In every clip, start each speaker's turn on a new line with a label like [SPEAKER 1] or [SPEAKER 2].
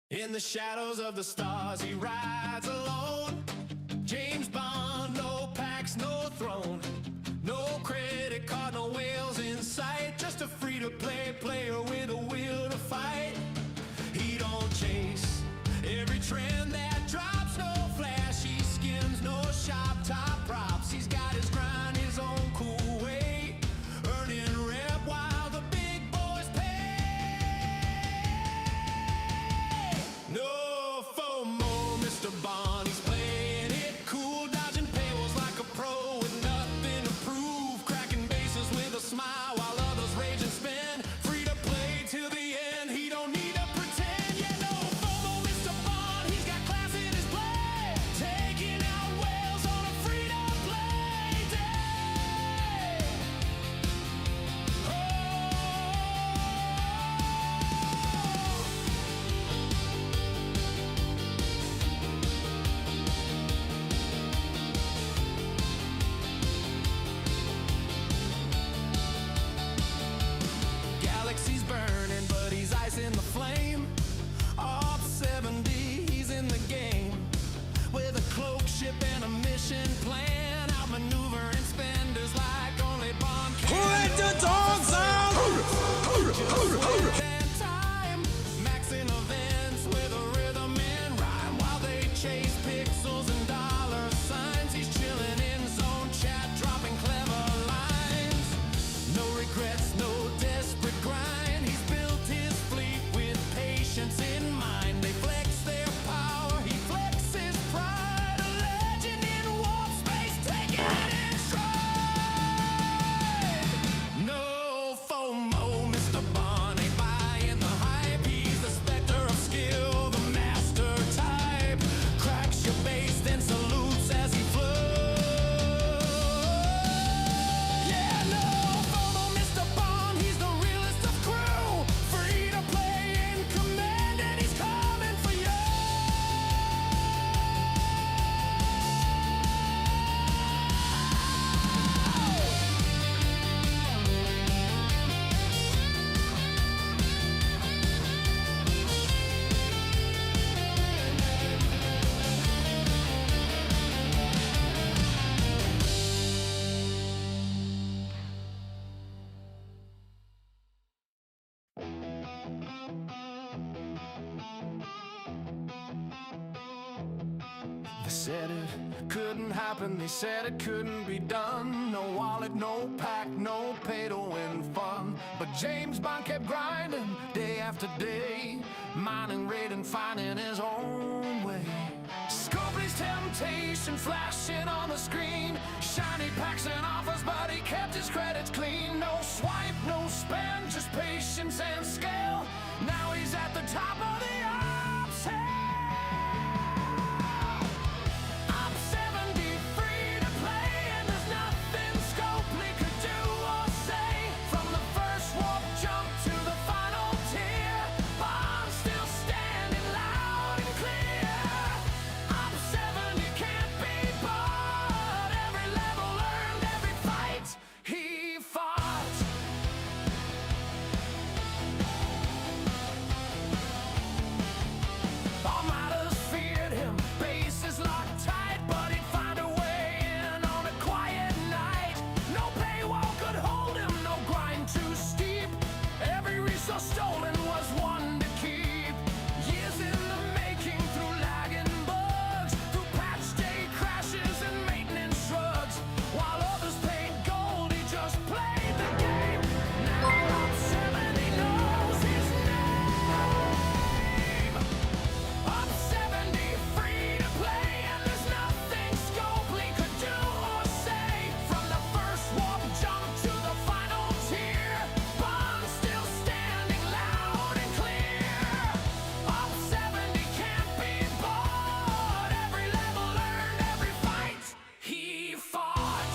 [SPEAKER 1] In the shadows of the stars he rides alone. James Bond, no packs, no throne. No credit card, no whales in sight. Just a free-to-play player with a will to fight. He don't chase every trend that drops. No flashy skins, no shop top props. He's got his grind, his own cool way, earning rep while the big boys pay. No FOMO, Mr. Bond, he's playing it cool, dodging paywalls like a pro with nothing to prove, cracking bases with a smile while others rage and spin. Free to play till the end, he don't need to pretend. Yeah, no FOMO, Mr. Bond, he's got class in his play, taking out whales on a free to play day. Galaxy's burning, but he's ice in the flame. Off 70, he's in the game. With a cloak, ship, and a mission plan. Outmaneuvering spenders like only Bond can.
[SPEAKER 2] Let the dogs out!
[SPEAKER 1] And time, maxing events with a rhythm and rhyme. While they chase pixels and dollar signs, he's chilling in zone chat, dropping clever lines. No regrets, no desperate grind. He's built his fleet with patience in mind. They flex their power, he flexes pride. A legend in warp space, taking it in stride. No FOMO, Mr. Bond, ain't buying the hype. He's the specter of skill, the master type. Cracks your base, then salutes as he flows. Yeah, no FOMO, Mr. Bond, he's the realest of crew. Free to play in command, and he's coming for you. They said it couldn't happen, they said it couldn't be done. No wallet, no pack, no pay to win fun. But James Bond kept grinding day after day, mining, raiding, finding his own way. Scopely's temptation flashing on the screen, shiny packs and offers, but he kept his credits clean. No swipe, no spend, just patience and scale. Now he's at the top of the ops hill. I'm 70, free to play, and there's nothing Scopely could do or say. From the first warp jump to the final tier, Bond still standing loud and clear. I'm 70, can't be bought. Every level earned, every fight he fought. Armadas feared him, bases locked tight, but he'd find a way in on a quiet night. No paywall could hold him, no grind too steep. Every resource stolen was one to keep. Years in the making, through lagging bugs, through patch day crashes and maintenance shrugs. While others paid gold, he just played the game. Now Rob 70 knows his name. Up 70, free to play, and there's nothing Scopely could do or say. From the first warp jump to the final tier, Bond still standing loud and clear. Up 70, can't be bought. Every level earned, every fight he fought.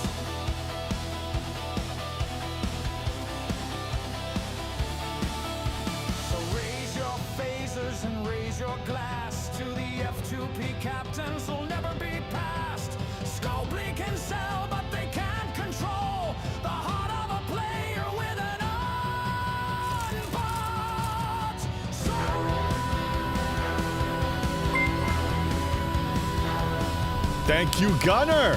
[SPEAKER 1] So raise your phasers and raise your glass to the F2P captains who'll never be passed. Scopely can sell, but they can't control the heart of a player with an unbought soul.
[SPEAKER 2] Thank you, Gunner.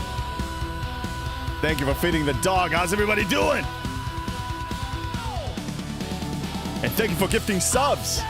[SPEAKER 2] Thank you for feeding the dog. How's everybody doing? And thank you for gifting subs.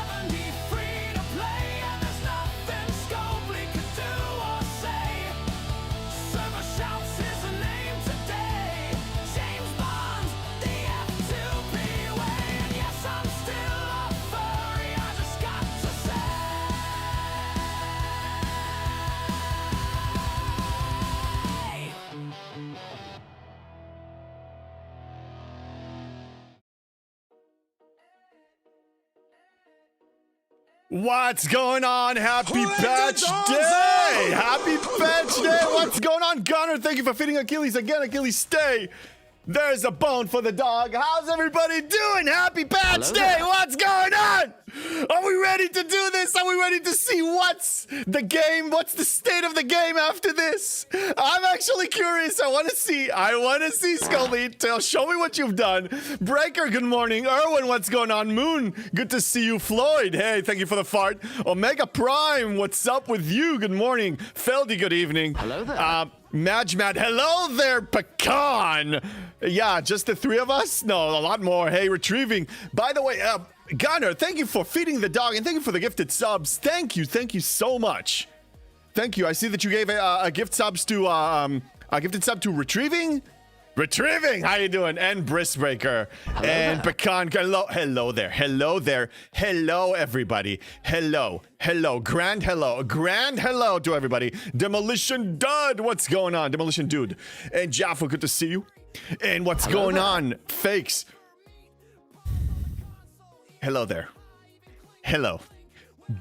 [SPEAKER 2] What's going on? Happy Patch Day! Happy Patch Day! What's going on, Gunner? Thank you for feeding Achilles again. Achilles, stay. There's a bone for the dog. How's everybody doing? Happy Patch Day! What's going on? Are we ready to do this? Are we ready to see what's the game? What's the state of the game after this? I'm actually curious. I want to see, Scully. Show me what you've done. Breaker, good morning. Erwin, what's going on? Moon, good to see you. Floyd, hey, thank you for the fart. Omega Prime, what's up with you? Good morning. Feldy, good evening.
[SPEAKER 3] Hello there.
[SPEAKER 2] Madge, hello there, Pecan. Yeah, just the three of us? No, a lot more. Hey, retrieving. By the way, Gunner, thank you for feeding the dog, and thank you for the gifted subs. Thank you so much. Thank you. I see that you gave a gift subs to a gifted sub to retrieving. Retrieving, how you doing? And Bristbreaker and Pecan. Hello there. Hello, everybody. Hello. Grand hello to everybody. Demolition Dud, what's going on? Demolition Dude and Jaffa, good to see you. And what's going on? Fakes. Hello there. Hello.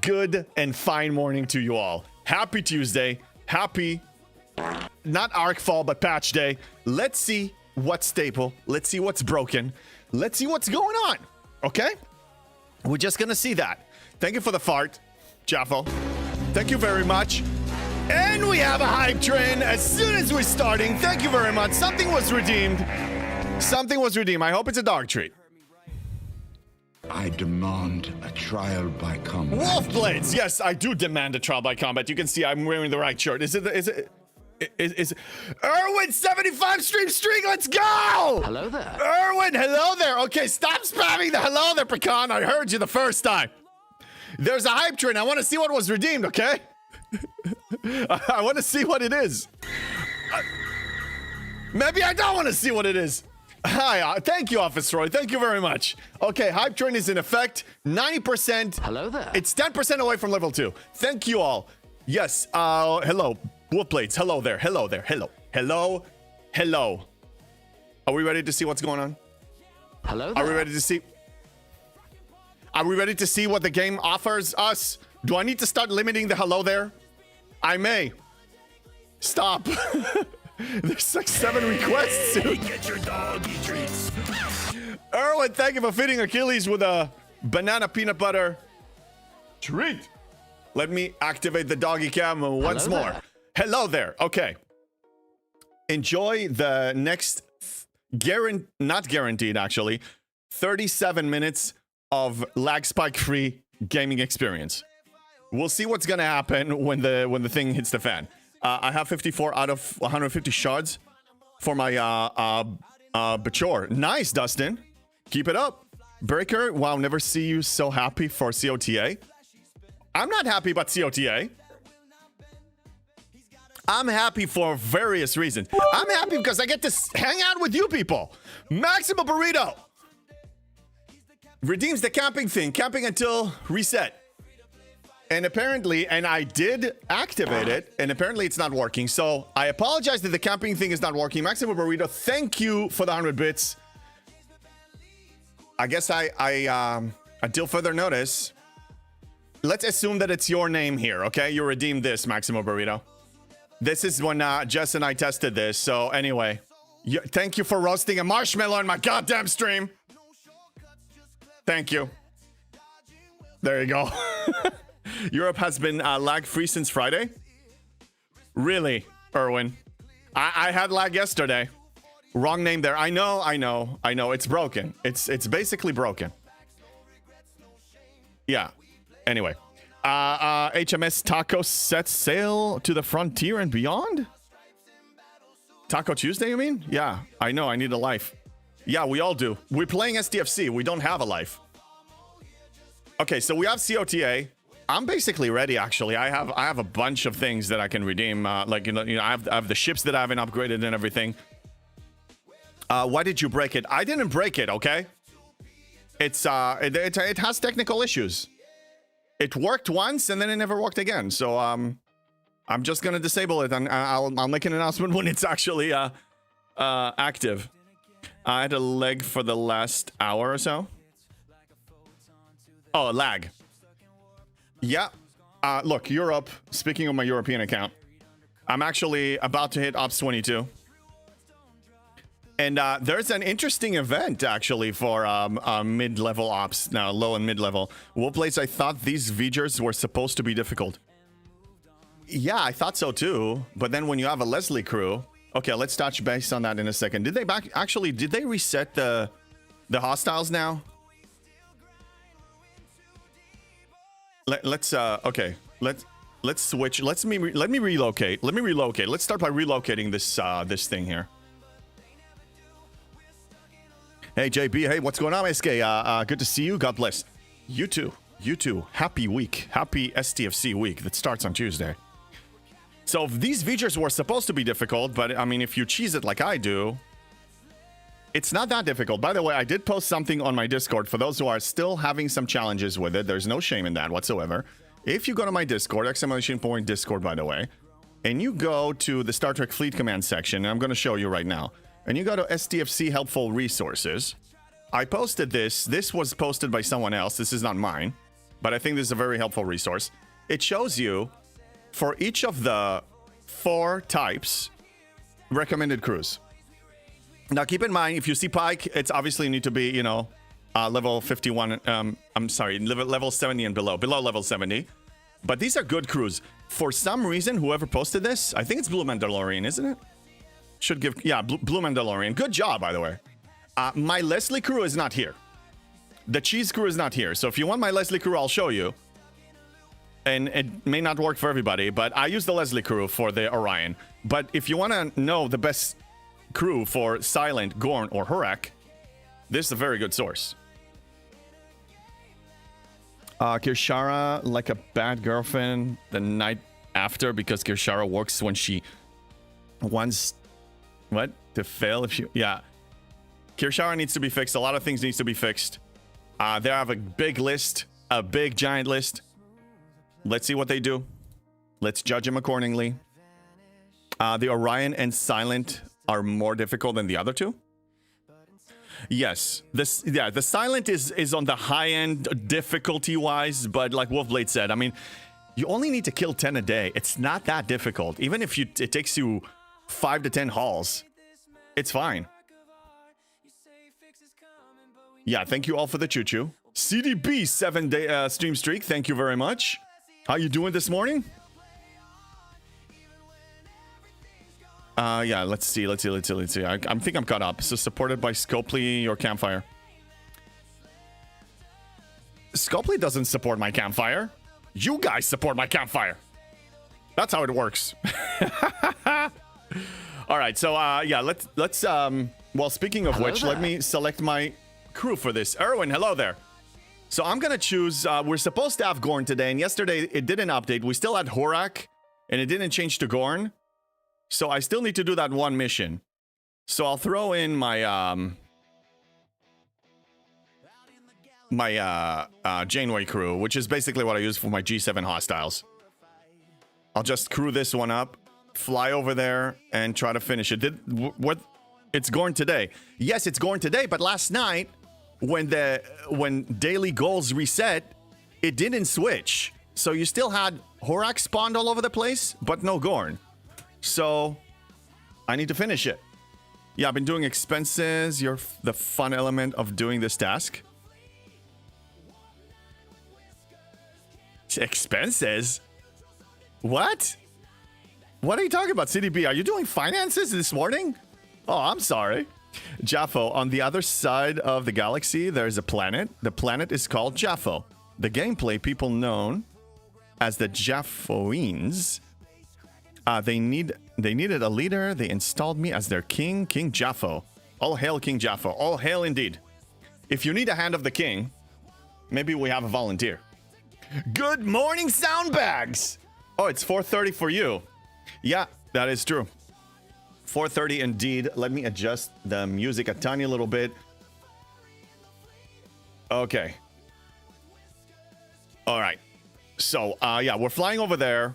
[SPEAKER 2] Good and fine morning to you all. Happy Tuesday. Happy, not Arcfall, but Patch Day. Let's see what's stable. Let's see what's broken. Let's see what's going on. Okay? We're just gonna see that. Thank you for the fart, Jaffo. Thank you very much. And we have a hype train as soon as we're starting. Thank you very much. Something was redeemed. I hope it's a dog treat.
[SPEAKER 4] I demand a trial by combat.
[SPEAKER 2] Wolf Blades. Yes, I do demand a trial by combat. You can see I'm wearing the right shirt. Is Erwin 75 stream streak? Let's go!
[SPEAKER 3] Hello there.
[SPEAKER 2] Erwin, hello there. Okay, stop spamming the hello there, Pecan. I heard you the first time. There's a hype train. I want to see what was redeemed, okay? I want to see what it is. Maybe I don't want to see what it is. Hi, thank you, Officer Roy. Thank you very much. Okay, hype train is in effect. 90%.
[SPEAKER 3] Hello there.
[SPEAKER 2] It's 10% away from level 2. Thank you all. Yes, hello. Wolf Blades, hello there. Hello. Are we ready to see what's going on?
[SPEAKER 3] Hello there.
[SPEAKER 2] Are we ready to see what the game offers us? Do I need to start limiting the hello there? I may. Stop. There's like 7 requests soon.
[SPEAKER 1] Get your doggy treats.
[SPEAKER 2] Erwin, thank you for feeding Achilles with a banana peanut butter treat. Let me activate the doggy cam once more.
[SPEAKER 3] There.
[SPEAKER 2] Hello there. Okay. Enjoy the next, not guaranteed actually, 37 minutes of lag spike free gaming experience. We'll see what's gonna happen when the thing hits the fan. I have 54 out of 150 shards for my Bachor. Nice, Dustin. Keep it up. Breaker, wow, never see you so happy for COTA. I'm not happy about COTA. I'm happy for various reasons. I'm happy because I get to hang out with you people. Maximo Burrito redeems the camping thing. Camping until reset. And apparently, and I did activate it, and apparently it's not working. So I apologize that the camping thing is not working. Maximo Burrito, thank you for the 100 bits. I guess until further notice, let's assume that it's your name here, okay? You redeemed this, Maximo Burrito. This is when Jess and I tested this. So anyway, thank you for roasting a marshmallow in my goddamn stream. Thank you. There you go. Europe has been lag-free since Friday? Really, Erwin? I had lag yesterday. Wrong name there. I know. It's broken. It's basically broken. Yeah. Anyway. HMS Tacos sets sail to the frontier and beyond? Taco Tuesday, you mean? Yeah, I know, I need a life. Yeah, we all do. We're playing STFC, we don't have a life. Okay, so we have COTA. I'm basically ready, actually. I have a bunch of things that I can redeem. Like, I have the ships that I haven't upgraded and everything. Why did you break it? I didn't break it, okay? It's it has technical issues. It worked once and then it never worked again. So I'm just gonna disable it and I'll make an announcement when it's actually active. I had a lag for the last hour or so. Oh, lag. Yeah. Look, Europe. Speaking of my European account, I'm actually about to hit Ops 22. And there's an interesting event, actually, for mid-level ops now, low and mid-level. Warplates, I thought these V'gers were supposed to be difficult. Yeah, I thought so too. But then when you have a Leslie crew... Okay, let's touch base on that in a second. Did they did they reset the hostiles now? Let's switch. Let me relocate. Let's start by relocating this thing here. Hey JB, hey, what's going on, SK? Good to see you. God bless. You too. Happy week. Happy STFC week that starts on Tuesday. So these V'gers were supposed to be difficult, but I mean, if you cheese it like I do, it's not that difficult. By the way, I did post something on my Discord for those who are still having some challenges with it. There's no shame in that whatsoever. If you go to my Discord, !Discord, by the way, and you go to the Star Trek Fleet Command section, and I'm going to show you right now, and you go to STFC Helpful Resources, I posted this. This was posted by someone else. This is not mine, but I think this is a very helpful resource. It shows you, for each of the 4 types, recommended crews. Now, keep in mind, if you see Pike, it's obviously need to be, level 51. I'm sorry, level 70 and below level 70. But these are good crews. For some reason, whoever posted this, I think it's Blue Mandalorian, isn't it? Should give, yeah, Blue Mandalorian. Good job, by the way. My Leslie crew is not here. The cheese crew is not here. So if you want my Leslie crew, I'll show you. And it may not work for everybody, but I use the Leslie crew for the Orion. But if you want to know the best crew for Silent, Gorn, or Hurak, this is a very good source. Kirshara, like a bad girlfriend the night after, because Kirshara works when she wants... What? To fail if you... Yeah. Kirshara needs to be fixed. A lot of things needs to be fixed. They have a big list. A big, giant list. Let's see what they do. Let's judge them accordingly. The Orion and Silent are more difficult than the other two. Yes, the Silent is on the high end difficulty wise, but like Wolfblade said, I mean, you only need to kill 10 a day. It's not that difficult. Even if it takes you 5 to 10 hauls, it's fine. Yeah, thank you all for the choo-choo. CDB 7-day stream streak. Thank you very much. How you doing this morning? Yeah, let's see. I think I'm caught up. So supported by Scopely or Campfire. Scopely doesn't support my Campfire. You guys support my Campfire. That's how it works. All right, so yeah, let's well, speaking of which, let me select my crew for this. Erwin, hello there. So I'm gonna choose, we're supposed to have Gorn today, and yesterday it didn't update. We still had Hurak, and it didn't change to Gorn. So I still need to do that one mission. So I'll throw in my Janeway crew, which is basically what I use for my G7 hostiles. I'll just crew this one up, fly over there, and try to finish it. What? It's Gorn today. Yes, it's Gorn today, but last night, when daily goals reset, it didn't switch. So you still had Hurak spawned all over the place, but no Gorn. So I need to finish it. Yeah, I've been doing expenses. You're the fun element of doing this task. Expenses? What? What are you talking about, CDB? Are you doing finances this morning? Oh, I'm sorry. Jaffo, on the other side of the galaxy, there's a planet. The planet is called Jaffo. The gameplay, people known as the Jaffoines, They needed a leader. They installed me as their king, King Jaffo. All hail King Jaffo. All hail indeed. If you need a hand of the king, maybe we have a volunteer. Good morning, Soundbags. Oh, it's 4:30 for you. Yeah, that is true. 4:30 indeed. Let me adjust the music a tiny little bit. Okay. All right. So, yeah, we're flying over there.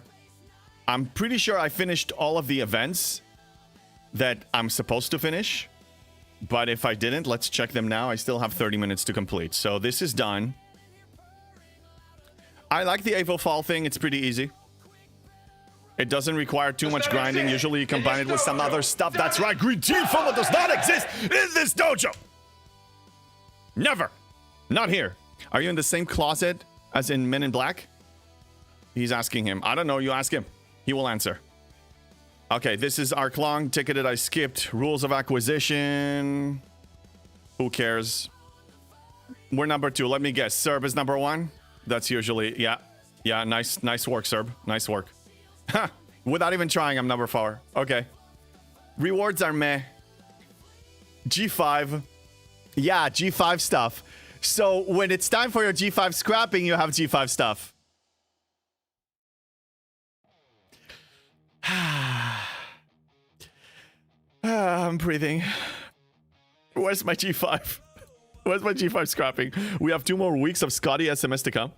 [SPEAKER 2] I'm pretty sure I finished all of the events that I'm supposed to finish. But if I didn't, let's check them now. I still have 30 minutes to complete. So this is done. I like the Avo Fall thing. It's pretty easy. It doesn't require too much grinding. Usually you combine it with some other stuff. That's right. Green Team FOMO does not exist in this dojo. Never. Not here. Are you in the same closet as in Men in Black? He's asking him. I don't know. You ask him. He will answer. Okay, this is Arklong. Ticketed, I skipped. Rules of acquisition. Who cares? We're number 2. Let me guess. Serb is number 1. That's usually, yeah. Yeah, nice work, Serb. Nice work. Ha! Without even trying, I'm number 4. Okay. Rewards are meh. G5. Yeah, G5 stuff. So when it's time for your G5 scrapping, you have G5 stuff. I'm breathing. Where's my G5? Where's my G5 scrapping? We have 2 more weeks of Scotty SMS to come.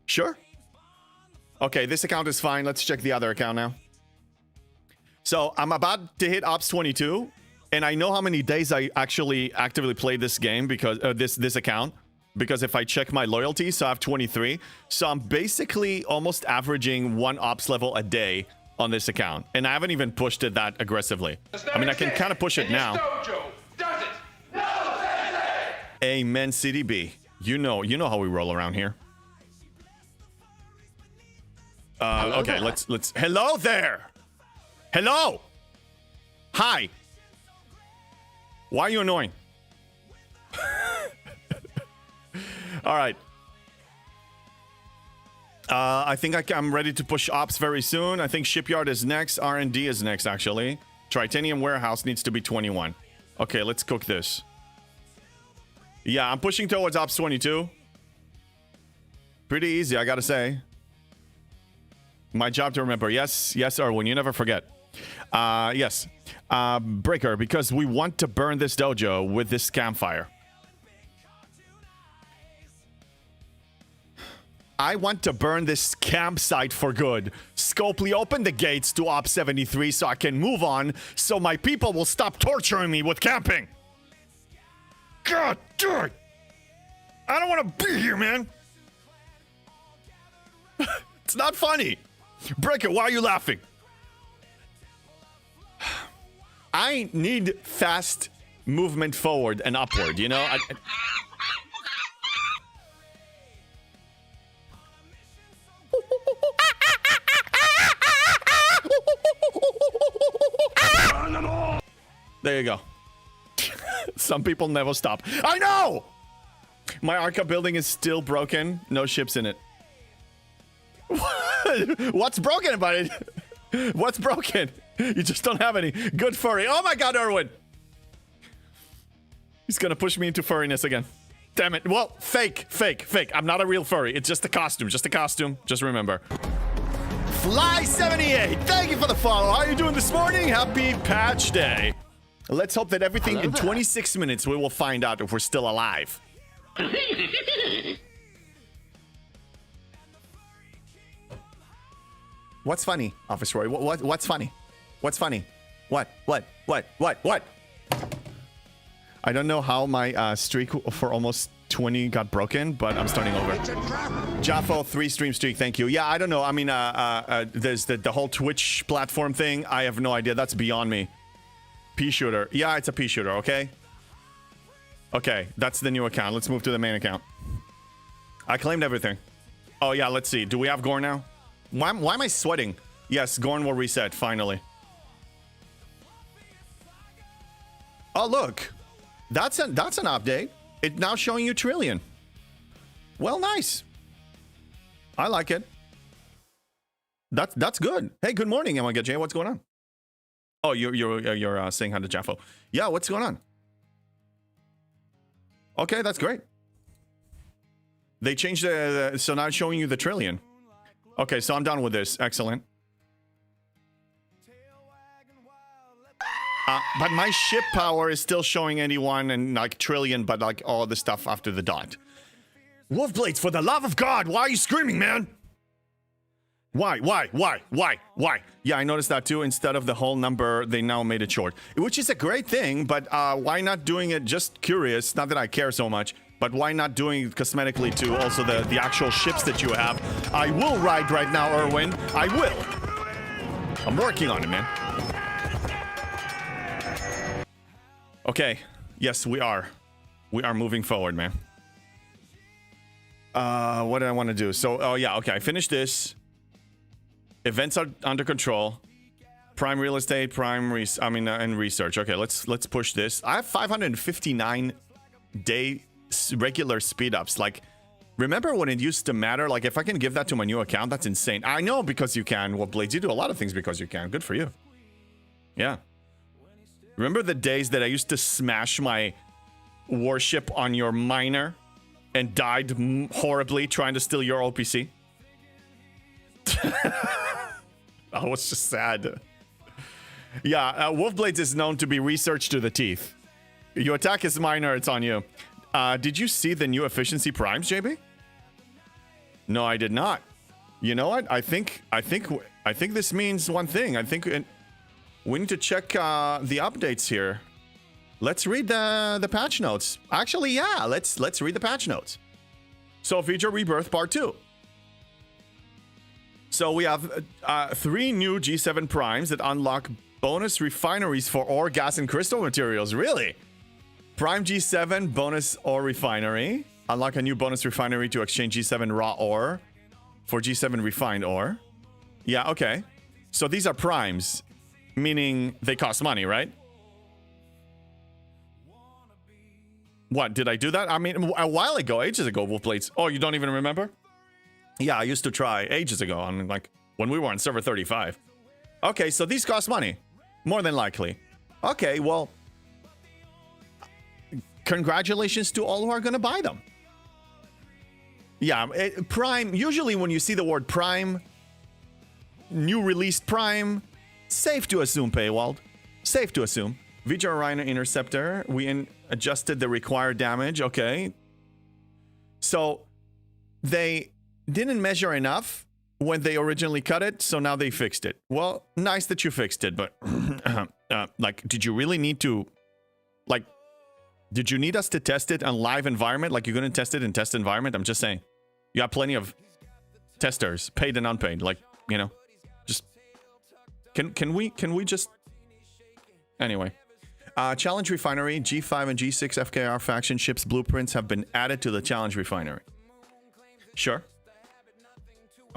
[SPEAKER 2] Sure. Okay, this account is fine. Let's check the other account now. So I'm about to hit Ops 22, and I know how many days I actually actively played this game because this account. Because if I check my loyalty, so I have 23. So I'm basically almost averaging 1 Ops level a day on this account, and I haven't even pushed it that aggressively. I mean, I can kind of push it now. Amen, CDB. You know how we roll around here. Okay, let's. Hello there. Hello. Hi. Why are you annoying? All right. I think I'm ready to push Ops very soon. I think Shipyard is next. R&D is next, actually. Tritanium Warehouse needs to be 21. Okay, let's cook this. Yeah, I'm pushing towards Ops 22. Pretty easy, I gotta say. My job to remember. Yes, Erwin, you never forget. Yes. Breaker, because we want to burn this dojo with this campfire. I want to burn this campsite for good. Scopely, open the gates to Op 73 so I can move on, so my people will stop torturing me with camping. God damn! I don't want to be here, man. It's not funny. Breaker, why are you laughing? I need fast movement forward and upward, you know? There you go. Some people never stop. I know! My Arca building is still broken. No ships in it. What's broken about it? What's broken? You just don't have any. Good furry. Oh my god, Erwin! He's gonna push me into furriness again. Damn it. Well, fake. I'm not a real furry. It's just a costume. Just remember. Fly78, thank you for the follow. How are you doing this morning? Happy patch day. Let's hope that everything in 26 minutes we will find out if we're still alive. What's funny, Officer Roy? What's funny? What's funny? What? I don't know how my streak for almost 20 got broken, but I'm starting over. Jaffo, 3-stream streak, thank you. Yeah, I don't know. I mean, there's the whole Twitch platform thing. I have no idea. That's beyond me. Pea shooter. Yeah, it's a pea shooter, okay? Okay, that's the new account. Let's move to the main account. I claimed everything. Oh, yeah, let's see. Do we have Gorn now? Why am I sweating? Yes, Gorn will reset, finally. Oh, look. That's an update. It's now showing you Trillion. Well, nice. I like it. That's good. Hey, good morning, MGJ. What's going on? Oh, you're saying hi to Jaffo. Yeah, what's going on? Okay, that's great. They changed so now it's showing you the trillion. Okay, so I'm done with this. Excellent. But my ship power is still showing 81 and like trillion, but like all the stuff after the dot. Wolfblades, for the love of God, why are you screaming, man? Why? Yeah, I noticed that too. Instead of the whole number, they now made it short, which is a great thing, but why not doing it just curious? Not that I care so much, but why not doing it cosmetically to also the actual ships that you have? I will ride right now, Erwin. I will. I'm working on it, man. Okay. Yes, we are. We are moving forward, man. What did I want to do? So, oh yeah, okay. I finished this. Events are under control. Prime real estate, and research. Okay, let's push this. I have 559 day regular speed ups. Like, remember when it used to matter? Like, if I can give that to my new account, that's insane. I know, because you can. Well, Blades, you do a lot of things because you can. Good for you. Yeah. Remember the days that I used to smash my warship on your miner and died horribly trying to steal your OPC? Oh, it's just sad. Yeah, Wolfblades is known to be researched to the teeth. You attack his miner, it's on you. Did you see the new efficiency primes, JB? No, I did not. You know what? I think this means one thing. I think we need to check the updates here. Let's read the patch notes. Actually, yeah, let's read the patch notes. So, Feature Rebirth Part 2. So we have 3 new G7 primes that unlock bonus refineries for ore, gas, and crystal materials. Really? Prime G7 bonus ore refinery. Unlock a new bonus refinery to exchange G7 raw ore for G7 refined ore. Yeah, okay. So these are primes, meaning they cost money, right? What, did I do that? I mean, a while ago, ages ago, Wolfblades. Oh, you don't even remember? Yeah, I used to try ages ago, on like when we were on server 35. Okay, so these cost money, more than likely. Okay, well, congratulations to all who are going to buy them. Yeah, Prime, usually when you see the word Prime, new released Prime, safe to assume Paywalled. Safe to assume. Vija Rhino Interceptor, we adjusted the required damage, okay. So, they didn't measure enough when they originally cut it, so now they fixed it. Well, nice that you fixed it, but like, did you really need to, like, did you need us to test it on live environment? Like, you're gonna test it in test environment? I'm just saying. You have plenty of testers, paid and unpaid. Like, you know, just can we just anyway. Challenge Refinery, G5 and G6 FKR faction ships blueprints have been added to the Challenge Refinery. Sure.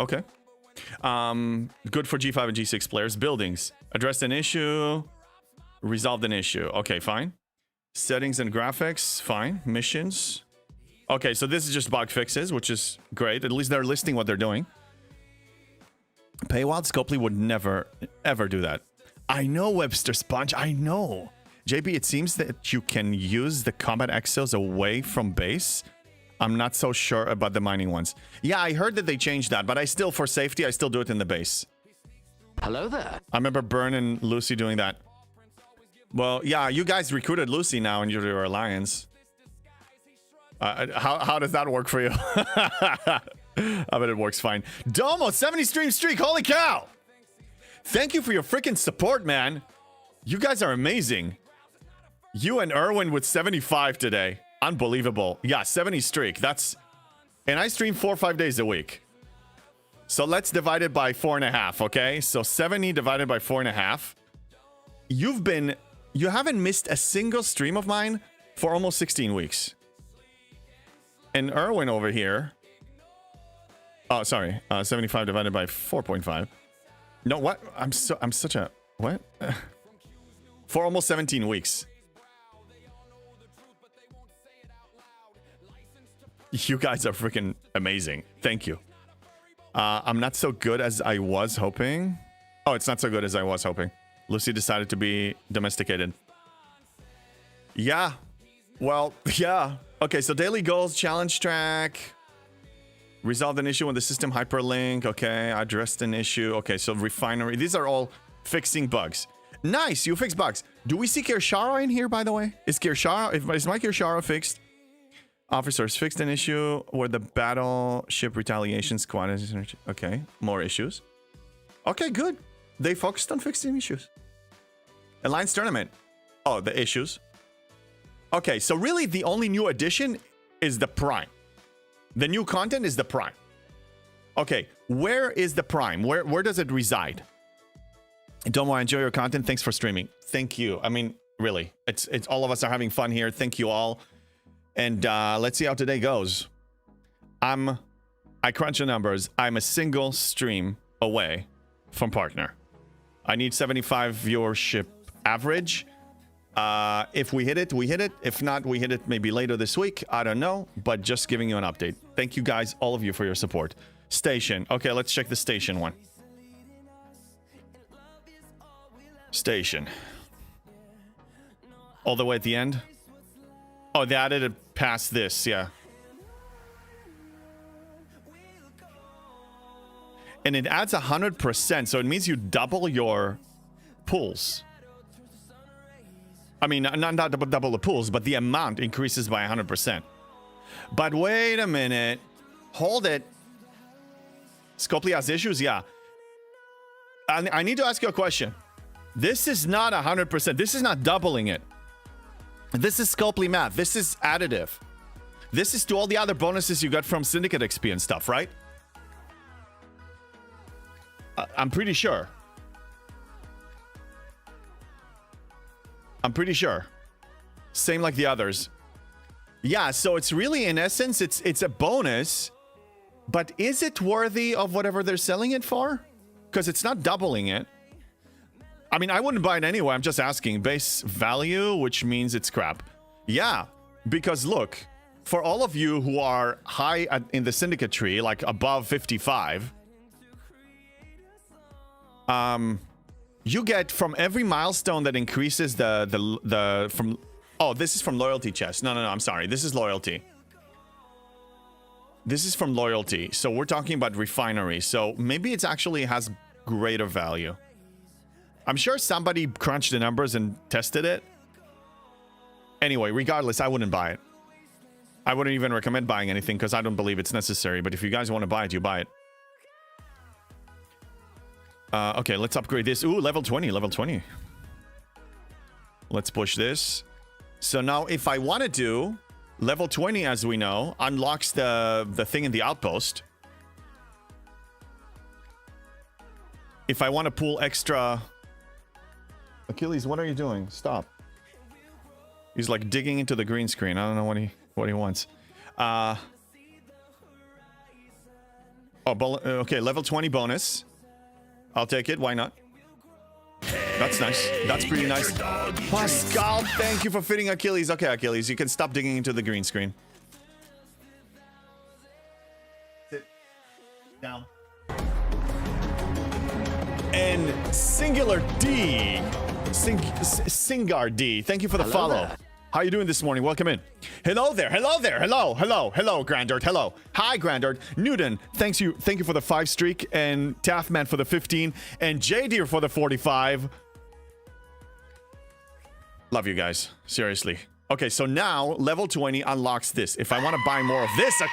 [SPEAKER 2] Okay. Good for G5 and G6 players. Buildings. Addressed an issue. Resolved an issue. Okay, fine. Settings and graphics. Fine. Missions. Okay, so this is just bug fixes, which is great. At least they're listing what they're doing. Paywall Scopely would never, ever do that. I know, Webster Sponge. I know. JB, it seems that you can use the combat exos away from base. I'm not so sure about the mining ones. Yeah, I heard that they changed that, but I still, for safety, I still do it in the base.
[SPEAKER 3] Hello there.
[SPEAKER 2] I remember Burn and Lucy doing that. Well, yeah, you guys recruited Lucy now in your alliance. How does that work for you? I bet it works fine. Domo, 70 stream streak, holy cow! Thank you for your freaking support, man. You guys are amazing. You and Erwin with 75 today. Unbelievable. Yeah, 70 streak. That's... And I stream 4 or 5 days a week. So let's divide it by 4.5, okay? So 70 divided by 4.5. You haven't missed a single stream of mine for almost 16 weeks. And Erwin over here... Oh, sorry. 75 divided by 4.5. No, what? I'm such a... What? For almost 17 weeks. You guys are freaking amazing. Thank you. I'm not so good as I was hoping. Oh, it's not so good as I was hoping. Lucy decided to be domesticated. Yeah. Well, yeah. Okay, so daily goals, challenge track. Resolved an issue with the system hyperlink. Okay, addressed an issue. Okay, so refinery. These are all fixing bugs. Nice, you fix bugs. Do we see Kirshara in here, by the way? Is my Kirshara fixed? Officers fixed an issue where the battleship retaliation squad is... Okay, more issues. Okay, good. They focused on fixing issues. Alliance tournament. Oh, the issues. Okay, so really the only new addition is the Prime. The new content is the Prime. Okay, where is the Prime? Where does it reside? Don't want to enjoy your content. Thanks for streaming. Thank you. I mean, really, it's all of us are having fun here. Thank you all. And let's see how today goes. I crunch the numbers. I'm a single stream away from partner. I need 75 viewership average. If we hit it, we hit it. If not, we hit it maybe later this week. I don't know, but just giving you an update. Thank you guys, all of you, for your support. Station. Okay, let's check the station one. Station. All the way at the end. Oh, they added it past this, yeah. And it adds 100%, so it means you double your pulls. I mean, not double the pulls, but the amount increases by 100%. But wait a minute. Hold it. Scopely has issues? Yeah. I need to ask you a question. This is not 100%. This is not doubling it. This is Scopely math. This is additive. This is to all the other bonuses you got from Syndicate XP and stuff, right? I'm pretty sure. I'm pretty sure. Same like the others. Yeah, so it's really, in essence, it's a bonus. But is it worthy of whatever they're selling it for? Because it's not doubling it. I mean, I wouldn't buy it anyway. I'm just asking. Base value, which means it's crap. Yeah, because look, for all of you who are high in the Syndicate tree, like above 55, you get from every milestone that increases from... Oh, this is from loyalty chest. No, I'm sorry. This is loyalty. This is from loyalty. So we're talking about refinery. So maybe it actually has greater value. I'm sure somebody crunched the numbers and tested it. Anyway, regardless, I wouldn't buy it. I wouldn't even recommend buying anything because I don't believe it's necessary. But if you guys want to buy it, you buy it. Okay, let's upgrade this. Ooh, level 20, level 20. Let's push this. So now if I want to do level 20, as we know, unlocks the thing in the outpost. If I want to pull extra... Achilles, what are you doing? Stop. He's like digging into the green screen. I don't know what he wants. Okay, level 20 bonus. I'll take it. Why not? That's nice. That's pretty nice. Pascal, thank you for fitting Achilles. Okay, Achilles, you can stop digging into the green screen. Sit down. And Singular D. Singar D. Thank you for the follow.
[SPEAKER 3] There.
[SPEAKER 2] How you doing this morning? Welcome in. Hello there. Hello there. Hello. Grandard. Hello. Hi, Grandard. Newton, thank you for the 5 streak, and Taffman for the 15, and J-Deer for the 45. Love you guys. Seriously. Okay, so now level 20 unlocks this. If I want to buy more of this, I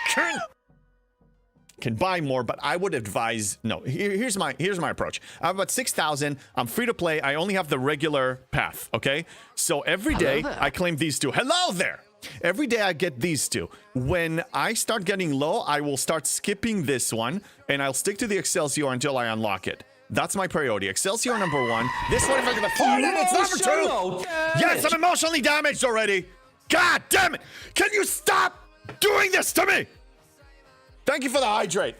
[SPEAKER 2] can buy more, but I would advise no. Here's my approach. I have about 6,000. I'm free to play. I only have the regular path, okay? So every day I claim these two. Hello there. Every day I get these two. When I start getting low, I will start skipping this one, and I'll stick to the Excelsior until I unlock it. That's my priority. Excelsior number 1. This one if I get the 4 minutes number 2. Yes, I'm emotionally damaged already. God damn it. Can you stop doing this to me? Thank you for the hydrate.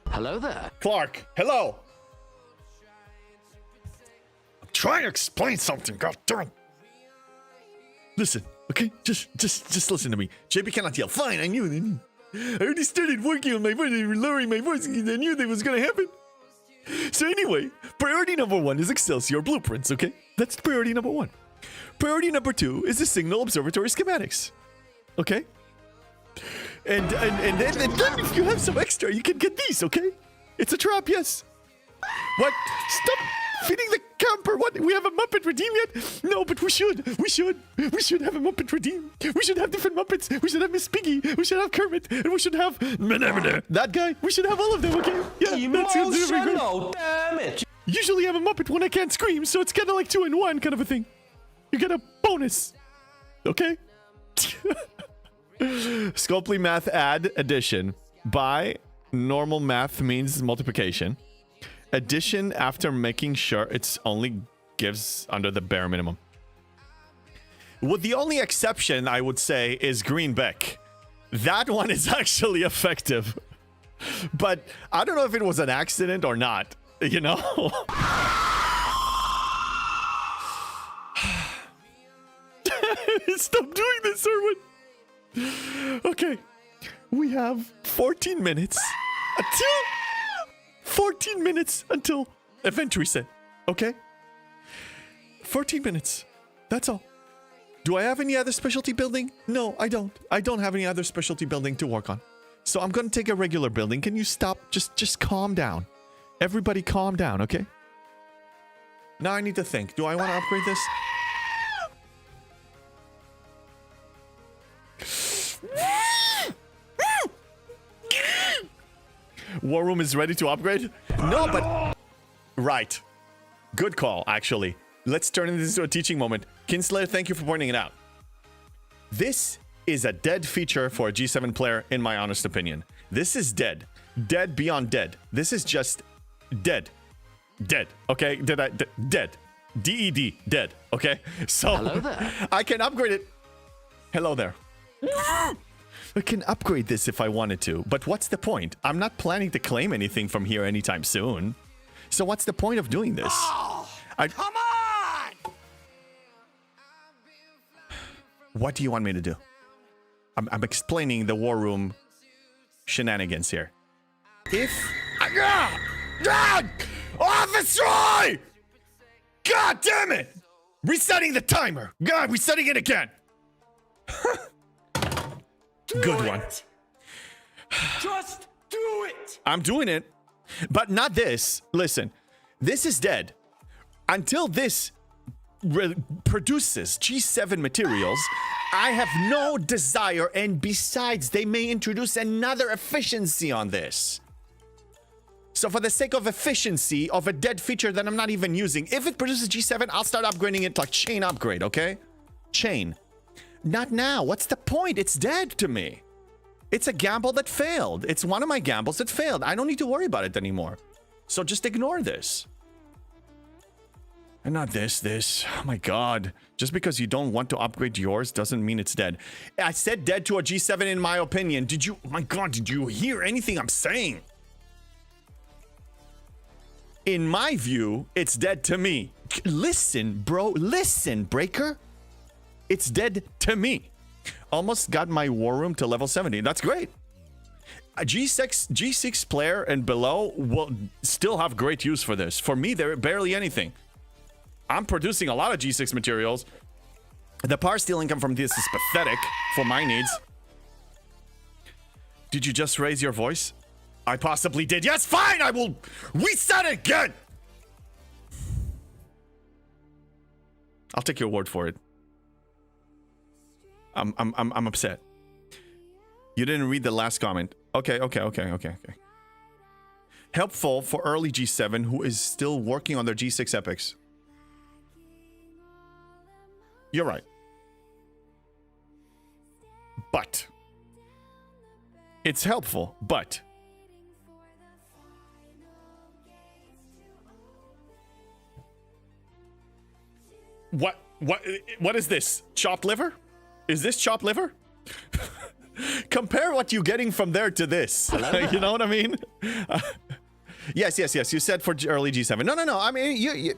[SPEAKER 3] Hello there.
[SPEAKER 2] Clark, hello. I'm trying to explain something, god damn it. Listen, okay? Just listen to me. JP cannot yell. Fine, I knew. I already started working on my voice, lowering my voice because I knew that was gonna happen. So anyway, priority number 1 is Excelsior blueprints, okay? That's priority number 1. Priority number 2 is the Signal Observatory schematics. Okay? And then if you have some extra, you can get these, okay? It's a trap, yes. What? Stop feeding the camper. What? We have a Muppet redeem yet? No, but we should. We should have a Muppet redeem. We should have different Muppets. We should have Miss Piggy. We should have Kermit. And we should have that guy. We should have all of them, okay? Yeah, that's
[SPEAKER 5] Emotional, damn it!
[SPEAKER 2] Usually I'm a Muppet when I can't scream, so it's kind of like 2 in 1 kind of a thing. You get a bonus. Okay? Scopely Math Add Addition. By normal math means multiplication. Addition after making sure it's only gives under the bare minimum. Well, the only exception I would say is Greenback. That one is actually effective. But I don't know if it was an accident or not, you know? Stop doing this, Erwin. Okay. We have 14 minutes until event reset. Okay? 14 minutes. That's all. Do I have any other specialty building? No, I don't. I don't have any other specialty building to work on. So I'm going to take a regular building. Can you stop? Just calm down. Everybody calm down, okay? Now I need to think. Do I want to upgrade this? War Room is ready to upgrade? No, but... Right. Good call, actually. Let's turn this into a teaching moment. Kinslayer, thank you for pointing it out. This is a dead feature for a G7 player, in my honest opinion. This is dead. Dead beyond dead. This is just dead. Dead. Okay? Dead. D-E-D. Dead. Okay? So...
[SPEAKER 3] Hello there.
[SPEAKER 2] I can upgrade it. Hello there. I can upgrade this if I wanted to, but what's the point? I'm not planning to claim anything from here anytime soon. So what's the point of doing this?
[SPEAKER 1] Come on!
[SPEAKER 2] What do you want me to do? I'm explaining the War Room shenanigans here. If... Office Roy! God damn it! Resetting the timer! God, resetting it again! Good one.
[SPEAKER 5] Just do it!
[SPEAKER 2] I'm doing it. But not this. Listen, this is dead. Until this produces G7 materials, I have no desire, and besides, they may introduce another efficiency on this. So for the sake of efficiency of a dead feature that I'm not even using, if it produces G7, I'll start upgrading it like chain upgrade, okay? Chain. Not now. What's the point? It's dead to me. It's a gamble that failed. It's one of my gambles that failed. I don't need to worry about it anymore. So just ignore this. And not this. Oh my god. Just because you don't want to upgrade yours doesn't mean it's dead. I said dead to a G7 in my opinion. Did you... Oh my god, did you hear anything I'm saying? In my view, it's dead to me. Listen, bro. Listen, Breaker. It's dead to me. Almost got my War Room to level 70. That's great. A G6 player and below will still have great use for this. For me, they're barely anything. I'm producing a lot of G6 materials. The power steal income from this is pathetic for my needs. Did you just raise your voice? I possibly did. Yes, fine. I will reset it again. I'll take your word for it. I'm upset. You didn't read the last comment. Okay. Helpful for early G7 who is still working on their G6 epics. You're right. But it's helpful, but what is this? Chopped liver? Is this chopped liver? Compare what you're getting from there to this. You know what I mean? Yes. You said for early G7. No. I mean,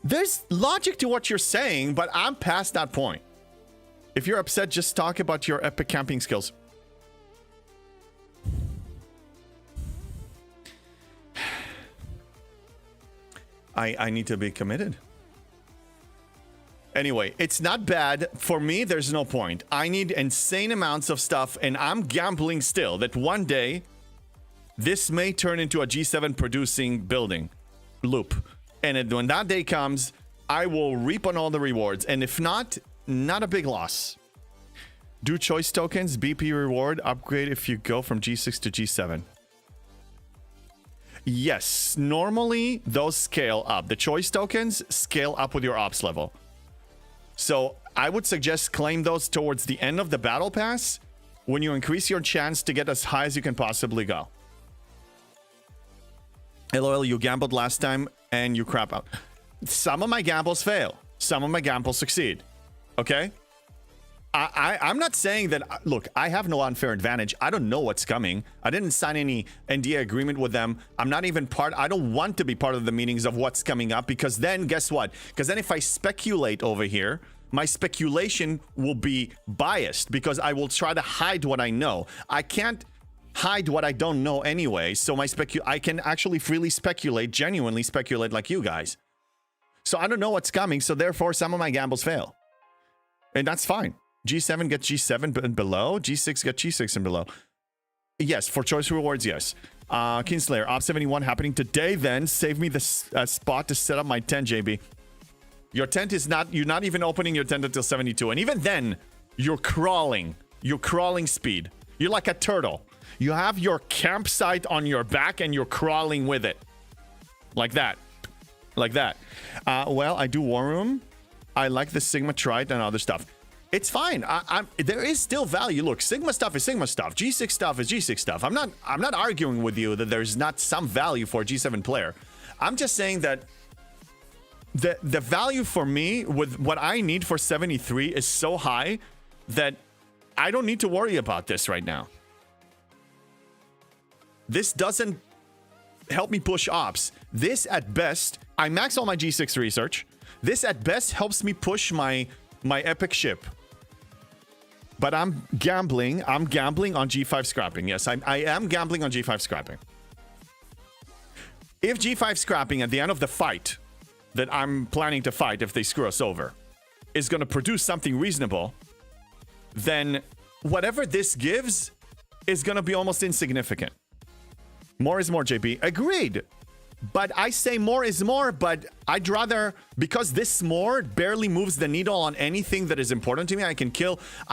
[SPEAKER 2] there's logic to what you're saying, but I'm past that point. If you're upset, just talk about your epic camping skills. I need to be committed. Anyway, it's not bad. For me, there's no point. I need insane amounts of stuff, and I'm gambling still that one day this may turn into a G7 producing building loop. And when that day comes, I will reap on all the rewards. And if not a big loss. Do choice tokens BP reward upgrade if you go from G6 to G7? Yes, normally those scale up. The choice tokens scale up with your ops level. So I would suggest claim those towards the end of the battle pass when you increase your chance to get as high as you can possibly go. LOL, you gambled last time and you crap out. Some of my gambles fail. Some of my gambles succeed. Okay? I'm not saying that, look, I have no unfair advantage. I don't know what's coming. I didn't sign any NDA agreement with them. I'm not even I don't want to be part of the meetings of what's coming up, because then guess what? Because then if I speculate over here, my speculation will be biased because I will try to hide what I know. I can't hide what I don't know anyway. So I can actually freely speculate, genuinely speculate like you guys. So I don't know what's coming. So therefore, some of my gambles fail. And that's fine. G7 gets G7 and below. G6 gets G6 and below. Yes, for choice rewards, yes. Kinslayer, Op 71 happening today then. Save me the spot to set up my tent, JB. Your tent is not... You're not even opening your tent until 72. And even then, you're crawling. You're crawling speed. You're like a turtle. You have your campsite on your back and you're crawling with it. Like that. Like that. Well, I do War Room. I like the Sigma Trite and other stuff. It's fine. There is still value. Look, Sigma stuff is Sigma stuff. G6 stuff is G6 stuff. I'm not arguing with you that there's not some value for a G7 player. I'm just saying that the value for me with what I need for 73 is so high that I don't need to worry about this right now. This doesn't help me push ops. This at best, I max all my G6 research. This at best helps me push my epic ship. But I'm gambling on G5 scrapping. Yes, I am gambling on G5 scrapping. If G5 scrapping at the end of the fight that I'm planning to fight, if they screw us over, is going to produce something reasonable, then whatever this gives is going to be almost insignificant. More is more, JP. Agreed. But I say more is more, but I'd rather, because this more barely moves the needle on anything that is important to me. I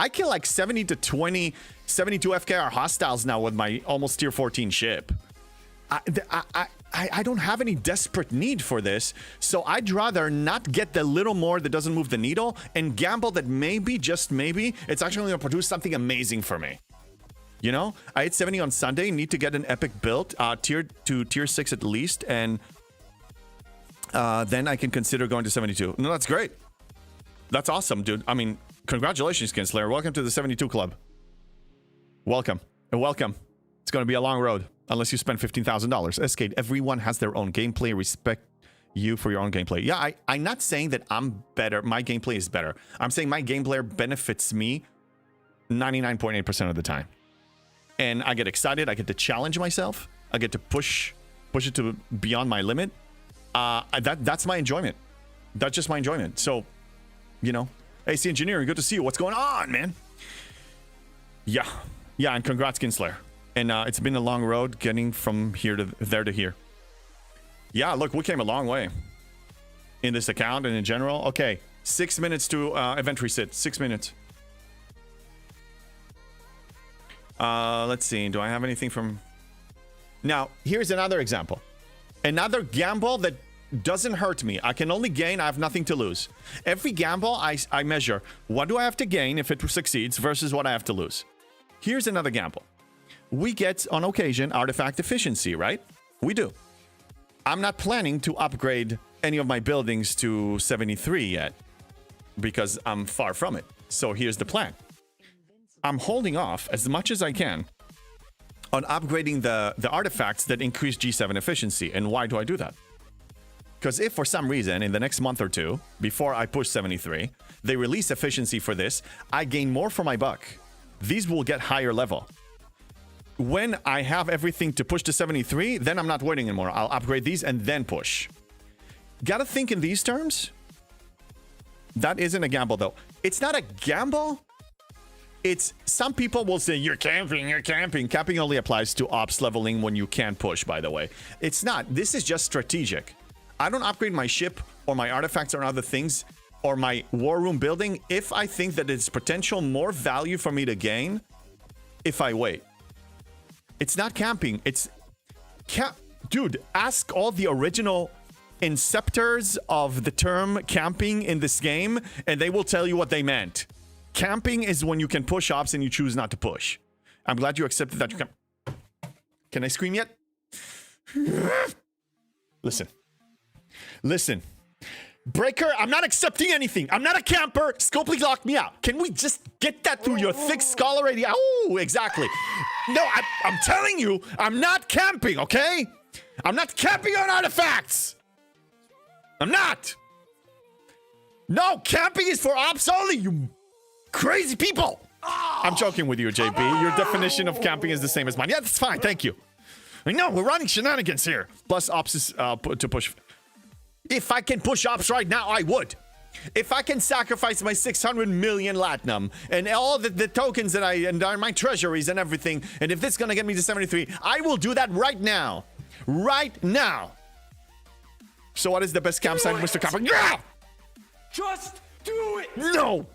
[SPEAKER 2] kill like 70 to 20, 72 FKR hostiles now with my almost tier 14 ship. I don't have any desperate need for this, so I'd rather not get the little more that doesn't move the needle and gamble that maybe, just maybe, it's actually going to produce something amazing for me. You know, I hit 70 on Sunday, need to get an epic build, tier 6 at least, and then I can consider going to 72. No, that's great. That's awesome, dude. I mean, congratulations, Kinslayer. Welcome to the 72 club. Welcome. And welcome. It's going to be a long road, unless you spend $15,000. Escade, everyone has their own gameplay. Respect you for your own gameplay. Yeah, I'm not saying that I'm better. My gameplay is better. I'm saying my gameplay benefits me 99.8% of the time. And I get excited. I get to challenge myself. I get to push it to beyond my limit. That's my enjoyment. That's just my enjoyment. So, you know, AC Engineering, good to see you. What's going on, man? Yeah, and congrats, Kinslayer. And it's been a long road getting from here to there to here. Yeah, look, we came a long way in this account and in general. Okay, 6 minutes to event reset. 6 minutes. Let's see. Do I have anything from... Now, here's another example. Another gamble that doesn't hurt me. I can only gain. I have nothing to lose. Every gamble, I measure. What do I have to gain if it succeeds versus what I have to lose? Here's another gamble. We get, on occasion, artifact efficiency, right? We do. I'm not planning to upgrade any of my buildings to 73 yet because I'm far from it. So here's the plan. I'm holding off as much as I can on upgrading the artifacts that increase G7 efficiency. And why do I do that? Because if for some reason in the next month or two, before I push 73, they release efficiency for this, I gain more for my buck. These will get higher level. When I have everything to push to 73, then I'm not waiting anymore. I'll upgrade these and then push. Gotta think in these terms. That isn't a gamble, though. It's not a gamble. It's some people will say, you're camping, you're camping. Camping only applies to ops leveling when you can't push, by the way. It's not. This is just strategic. I don't upgrade my ship or my artifacts or other things or my war room building if I think that it's potential more value for me to gain if I wait. It's not camping. It's... Dude, ask all the original inceptors of the term camping in this game, and they will tell you what they meant. Camping is when you can push ops and you choose not to push. I'm glad you accepted that you can. Can I scream yet? Listen. Listen. Breaker, I'm not accepting anything. I'm not a camper. Scopely locked me out. Can we just get that through your thick skull already? Oh, exactly. No, I'm telling you, I'm not camping, okay? I'm not camping on artifacts. I'm not. No, camping is for ops only, you crazy people. I'm joking with you, JB. Your definition of camping is the same as mine. Yeah, that's fine. Thank you. I know, we're running shenanigans here. Plus, ops is to push. If I can push ops right now, I would. If I can sacrifice my 600 million latinum and all the tokens that and my treasuries and everything, and if this is going to get me to 73, I will do that right now. Right now. So what is the best campsite, Mr. Copper? Yeah!
[SPEAKER 5] Just do it!
[SPEAKER 2] No!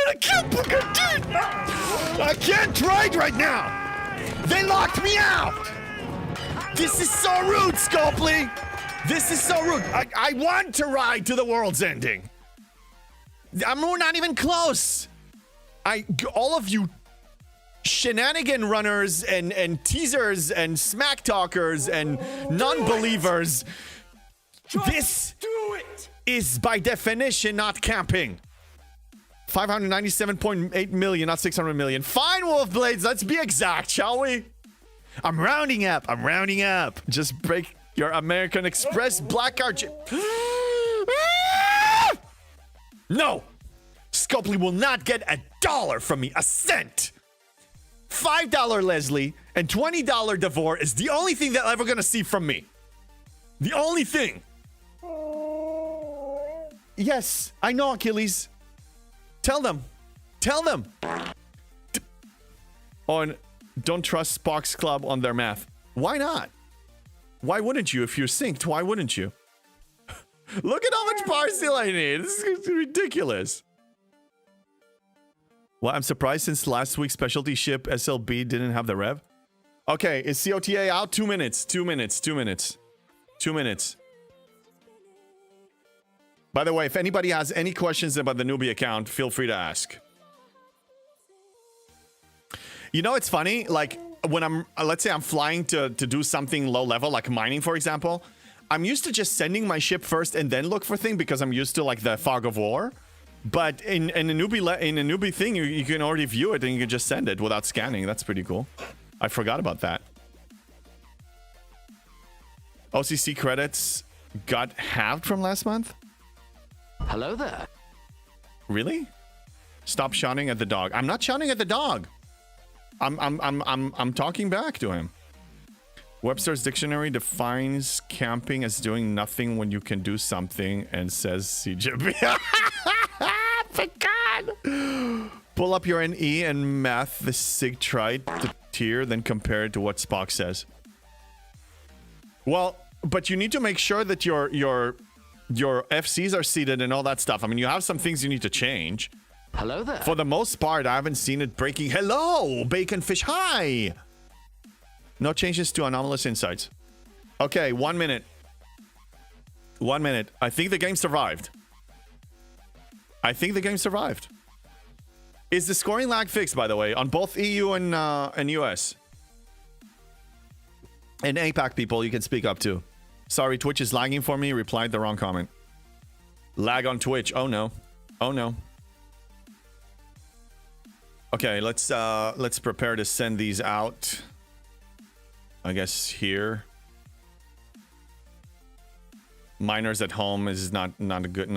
[SPEAKER 2] I can't look at it! I can't ride right now! They locked me out! This is so rude, Scopely! This is so rude. I want to ride to the world's ending. We're not even close. All of you shenanigan runners and teasers and smack talkers and non-believers. This is by definition not camping. 597.8 million, not 600 million. Fine, Wolfblades. Let's be exact, shall we? I'm rounding up. I'm rounding up. Just break your American Express black card chip. No. Scopely will not get $1 from me. A cent. $5 Leslie and $20 Devore is the only thing they're ever going to see from me. The only thing. Yes, I know, Achilles. Tell them. Tell them. And don't trust Spock's Club on their math. Why not? Why wouldn't you? If you're synced, why wouldn't you? Look at how much power steal I need. This is ridiculous. Well, I'm surprised since last week's specialty ship SLB didn't have the rev. Okay, is COTA out? 2 minutes. 2 minutes. 2 minutes. 2 minutes. By the way, if anybody has any questions about the newbie account, feel free to ask. You know, it's funny. Like, when I'm, let's say I'm flying to do something low level, like mining, for example, I'm used to just sending my ship first and then look for things because I'm used to, like, the fog of war. But in a newbie thing, you can already view it and you can just send it without scanning. That's pretty cool. I forgot about that. OCC credits got halved from last month?
[SPEAKER 3] Hello there.
[SPEAKER 2] Really? Stop shouting at the dog. I'm not shouting at the dog. I'm talking back to him. Webster's dictionary defines camping as doing nothing when you can do something and says CJB. Pecan! Pull up your NE and math the sig trite the tier, then compare it to what Spock says. Well, but you need to make sure that your FCs are seated and all that stuff. I mean, you have some things you need to change.
[SPEAKER 3] Hello there.
[SPEAKER 2] For the most part, I haven't seen it breaking. Hello, Bacon Fish. Hi. No changes to anomalous insights. Okay, 1 minute. 1 minute. I think the game survived. I think the game survived. Is the scoring lag fixed, by the way, on both EU and US? And APAC people, you can speak up too. Sorry, Twitch is lagging for me. Replied the wrong comment. Lag on Twitch. Oh no. Oh no. Okay, let's prepare to send these out. I guess here. Miners at home is not a good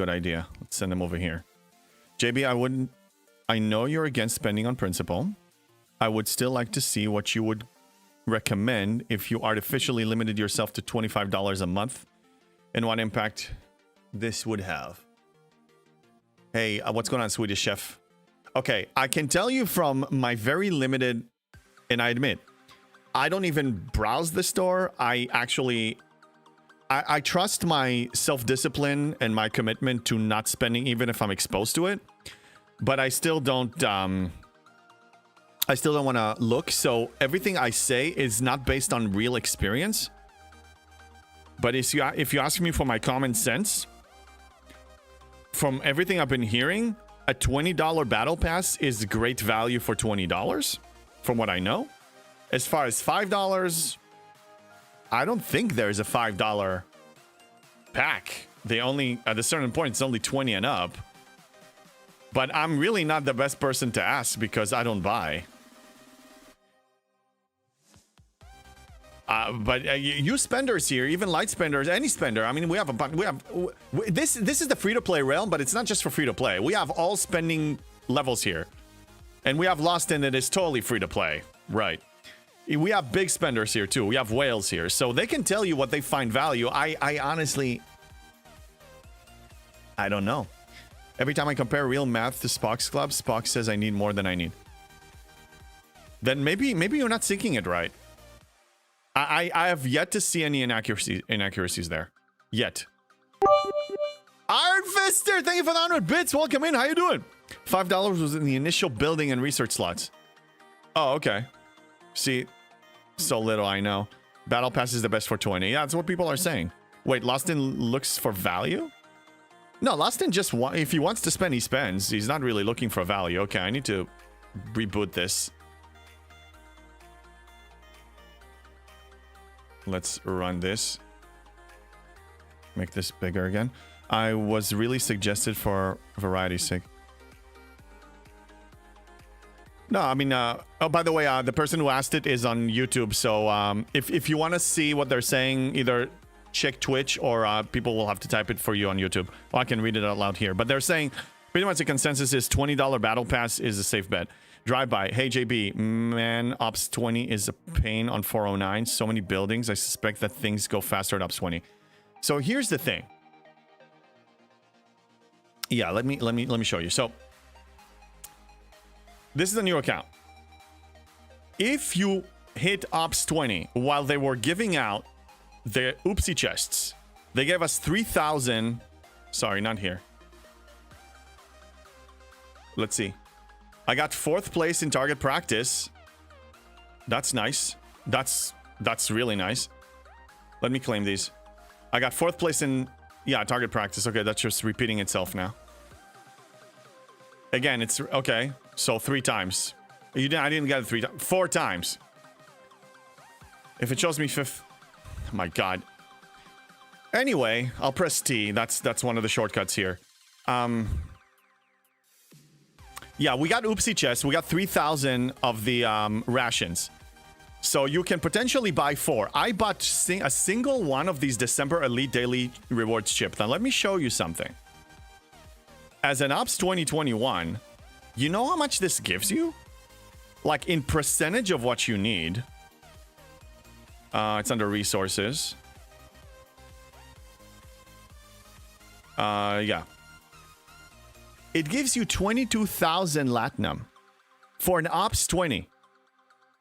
[SPEAKER 2] idea. Let's send them over here. JB, I know you're against spending on principle. I would still like to see what you would recommend if you artificially limited yourself to $25 a month and what impact this would have. Hey, what's going on, Swedish Chef? Okay, I can tell you from my very limited, and I admit, I don't even browse the store. I actually, I trust my self-discipline and my commitment to not spending even if I'm exposed to it. But I still don't want to look. So everything I say is not based on real experience. But if you ask me for my common sense, from everything I've been hearing, a $20 battle pass is great value for $20 from what I know. As far as $5, I don't think there's a $5 pack. They only, at a certain point, it's only 20 and up. But I'm really not the best person to ask because I don't buy. But you spenders here, even light spenders, any spender. I mean, this is the free-to-play realm, but it's not just for free-to-play. We have all spending levels here. And we have Lost In that is totally free-to-play. Right. We have big spenders here, too. We have whales here. So they can tell you what they find value. I honestly... I don't know. Every time I compare real math to Spock's Club, Spock says I need more than I need. Then maybe you're not seeking it right. I have yet to see any inaccuracies there. Yet. Iron Fister, thank you for the 100 bits. Welcome in. How you doing? $5 was in the initial building and research slots. Oh, okay. See, so little I know. Battle Pass is the best for 20. Yeah, that's what people are saying. Wait, Lost In looks for value? No, Lost In just if he wants to spend, he spends. He's not really looking for value. Okay, I need to reboot this. Let's run this. Make this bigger again. I was really suggested for variety's sake. No, I mean, oh, by the way, the person who asked it is on YouTube. So if you want to see what they're saying, either check Twitch or people will have to type it for you on YouTube. Well, I can read it out loud here. But they're saying pretty much the consensus is $20 battle pass is a safe bet. Drive-by. Hey, JB. Man, Ops 20 is a pain on 409. So many buildings. I suspect that things go faster at Ops 20. So here's the thing. Yeah, let me show you. So this is a new account. If you hit Ops 20 while they were giving out the oopsie chests, they gave us 3,000. Sorry, not here. Let's see. I got 4th place in target practice. That's nice. That's really nice. Let me claim these. I got 4th place in, yeah, target practice. Okay, that's just repeating itself now. Again, it's okay. So 3 times. I didn't get it 3 times. 4 times. If it shows me 5th, oh my God. Anyway, I'll press T. That's one of the shortcuts here. Yeah, we got oopsie chests. We got 3,000 of the rations. So you can potentially buy 4. I bought a single one of these December Elite Daily Rewards chips. Now, let me show you something. As an Ops 2021, you know how much this gives you? Like in percentage of what you need. It's under resources. Yeah. It gives you 22,000 Latinum for an Ops 20.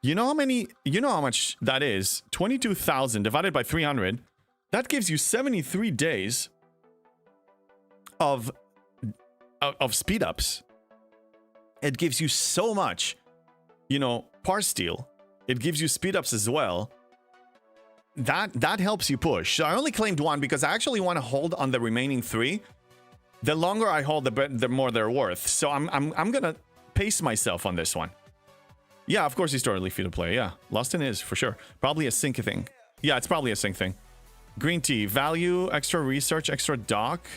[SPEAKER 2] You know how much that is? 22,000 divided by 300. That gives you 73 days of speed ups. It gives you so much, par steal. It gives you speed ups as well. That helps you push. So I only claimed 1 because I actually want to hold on the remaining 3. The longer I hold, the more they're worth. So I'm gonna pace myself on this one. Yeah, of course he's totally free to play. Yeah, Lost In is for sure. Probably a sync thing. Yeah, it's probably a sync thing. Green tea, value, extra research, extra dock,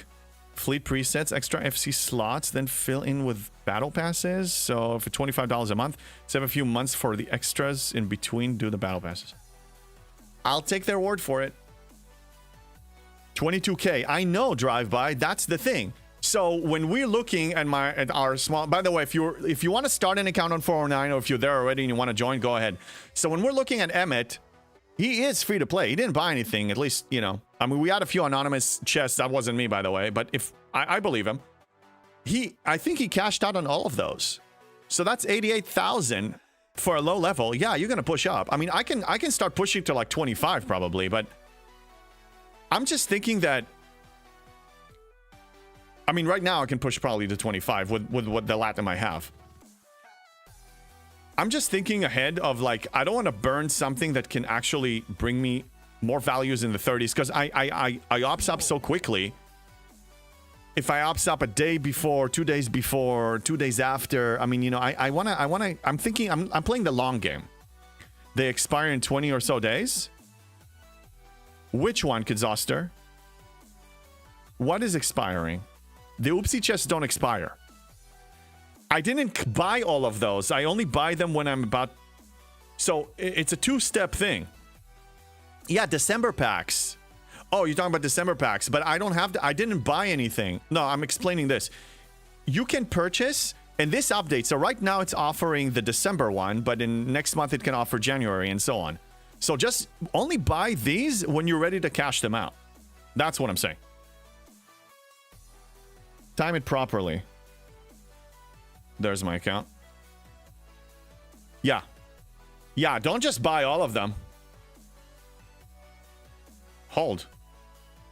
[SPEAKER 2] fleet presets, extra FC slots, then fill in with battle passes. So for $25 a month, save a few months for the extras in between. Do the battle passes. I'll take their word for it. 22K. I know, drive-by. That's the thing. So when we're looking at our small, by the way, if you want to start an account on 409 or if you're there already and you want to join, go ahead. So when we're looking at Emmett, he is free to play. He didn't buy anything, at least, I mean, we had a few anonymous chests. That wasn't me, by the way. But if I believe him, I think he cashed out on all of those. So that's 88,000 for a low level. Yeah, you're gonna push up. I mean, I can start pushing to like 25 probably, but I'm just thinking that. I mean, right now I can push probably to 25 with what the Latin I have. I'm just thinking ahead of like, I don't want to burn something that can actually bring me more values in the 30s because I ops up so quickly. If I ops up a day before, 2 days before, 2 days after, I mean, you know, I'm thinking, I'm playing the long game. They expire in 20 or so days. Which one, Kidzoster? What is expiring? The oopsie chests don't expire. I didn't buy all of those. I only buy them when I'm about... So, it's a two-step thing. Yeah, December packs. Oh, you're talking about December packs. But I don't have... I didn't buy anything. No, I'm explaining this. You can purchase... And this update, so right now it's offering the December one, but in next month it can offer January and so on. So just only buy these when you're ready to cash them out. That's what I'm saying. Time it properly. There's my account. Yeah. Yeah, don't just buy all of them. Hold.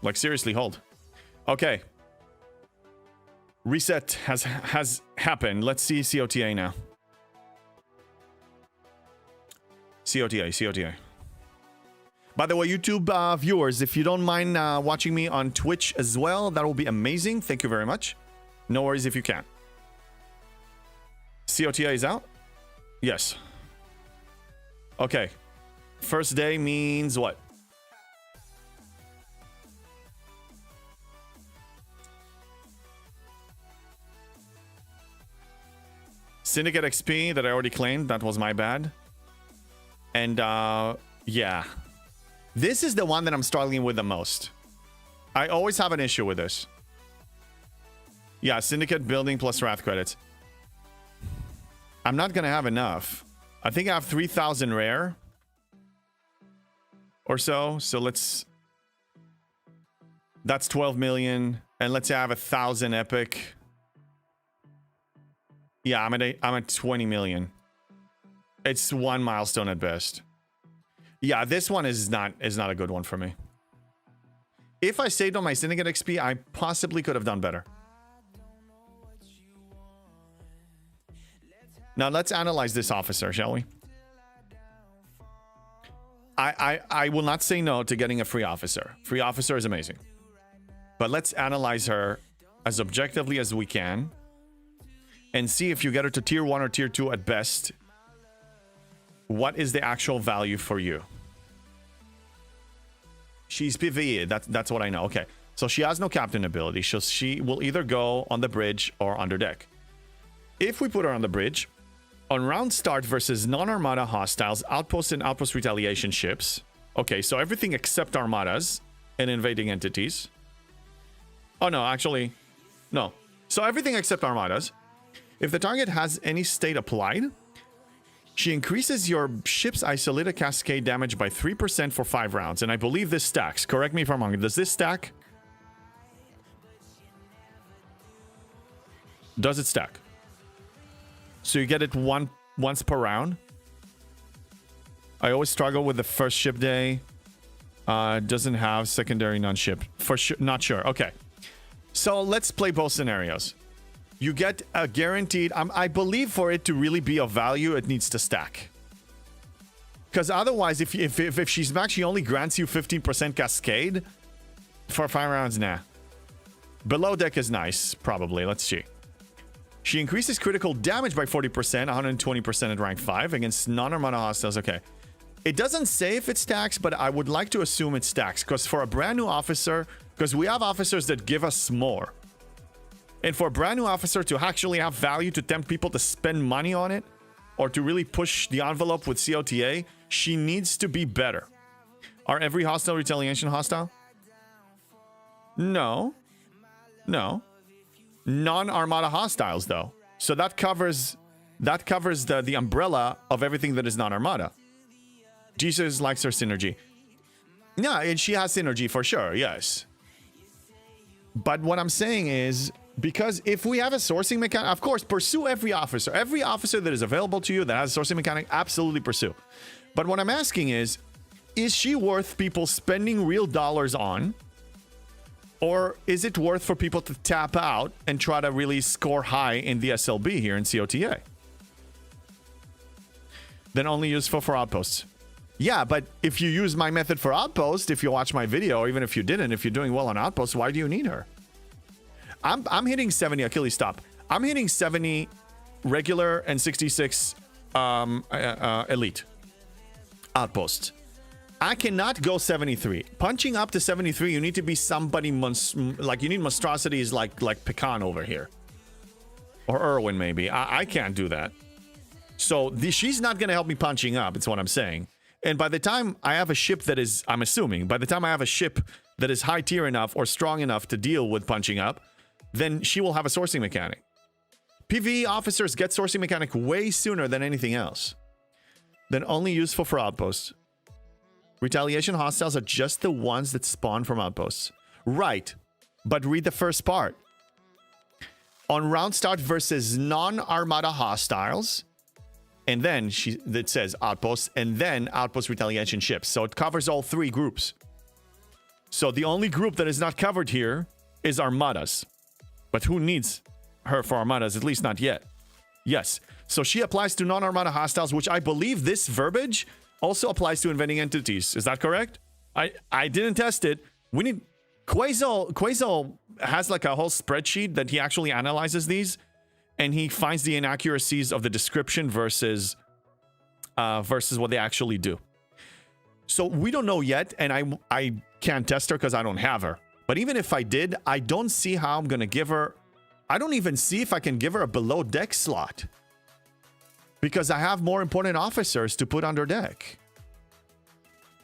[SPEAKER 2] Like, seriously, hold. Okay. Reset has happened. Let's see COTA now. COTA. By the way, YouTube viewers, if you don't mind watching me on Twitch as well, that will be amazing. Thank you very much. No worries if you can't. COTA is out? Yes. Okay. First day means what? Syndicate XP that I already claimed. That was my bad. And, yeah. This is the one that I'm struggling with the most. I always have an issue with this. Yeah, Syndicate building plus Wrath credits. I'm not gonna have enough. I think I have 3,000 rare. Or so. So let's... That's 12 million. And let's say I have 1,000 epic. Yeah, I'm at 20 million. It's one milestone at best. Yeah, this one is not a good one for me. If I saved on my Syndicate XP, I possibly could have done better. Now let's analyze this officer, shall we? I will not say no to getting a free officer. Free officer is amazing. But let's analyze her as objectively as we can. And see if you get her to tier 1 or tier 2 at best. What is the actual value for you? She's PvE. That's what I know. Okay. So she has no captain ability. She will either go on the bridge or under deck. If we put her on the bridge, on round start versus non-armada hostiles, outpost and outpost retaliation ships. Okay, so everything except armadas and invading entities. Oh, no, actually, no. So everything except armadas. If the target has any state applied, she increases your ship's isolated cascade damage by 3% for 5 rounds. And I believe this stacks. Correct me if I'm wrong. Does this stack? Does it stack? So you get it once per round. I always struggle with the first ship day. Doesn't have secondary non-ship. For sure, not sure. Okay. So let's play both scenarios. You get a guaranteed... I believe for it to really be of value, it needs to stack. Because otherwise, if she's max, she only grants you 15% cascade for 5 rounds. Nah. Below deck is nice, probably. Let's see. She increases critical damage by 40%, 120% at rank 5 against non-armada hostiles. Okay. It doesn't say if it stacks, but I would like to assume it stacks. Because for a brand new officer... Because we have officers that give us more. And for a brand new officer to actually have value to tempt people to spend money on it, or to really push the envelope with COTA, she needs to be better. Are every hostile retaliation hostile? No. No. Non-armada hostiles, though. So that covers the umbrella of everything that is non-armada. Jesus likes her synergy. Yeah, and she has synergy for sure, yes. But what I'm saying is, because if we have a sourcing mechanic, of course, pursue every officer. Every officer that is available to you that has a sourcing mechanic, absolutely pursue. But what I'm asking is she worth people spending real dollars on? Or is it worth for people to tap out and try to really score high in the SLB here in COTA? Then only useful for outposts. Yeah, but if you use my method for outpost, if you watch my video, or even if you didn't, if you're doing well on outpost, why do you need her? I'm hitting 70 Achilles stop. I'm hitting 70 regular and 66 elite outposts. I cannot go 73. Punching up to 73, you need to be somebody like you need monstrosities like Pecan over here. Or Irwin maybe. I can't do that. So she's not going to help me punching up, it's what I'm saying. And by the time I have a ship that is, I'm assuming, by the time I have a ship that is high tier enough or strong enough to deal with punching up, then she will have a sourcing mechanic. PvE officers get sourcing mechanic way sooner than anything else. Then only useful for outposts. Retaliation hostiles are just the ones that spawn from outposts. Right, but read the first part. On round start versus non-armada hostiles, and then it says outposts, and then outpost retaliation ships. So it covers all three groups. So the only group that is not covered here is armadas. But who needs her for armadas? At least not yet. Yes. So she applies to non-armada hostiles, which I believe this verbiage also applies to inventing entities. Is that correct? I didn't test it. We need... Quasel has like a whole spreadsheet that he actually analyzes these. And he finds the inaccuracies of the description versus what they actually do. So we don't know yet, and I can't test her because I don't have her. But even if I did, I don't see how I'm going to give her... I don't even see if I can give her a below deck slot. Because I have more important officers to put under deck.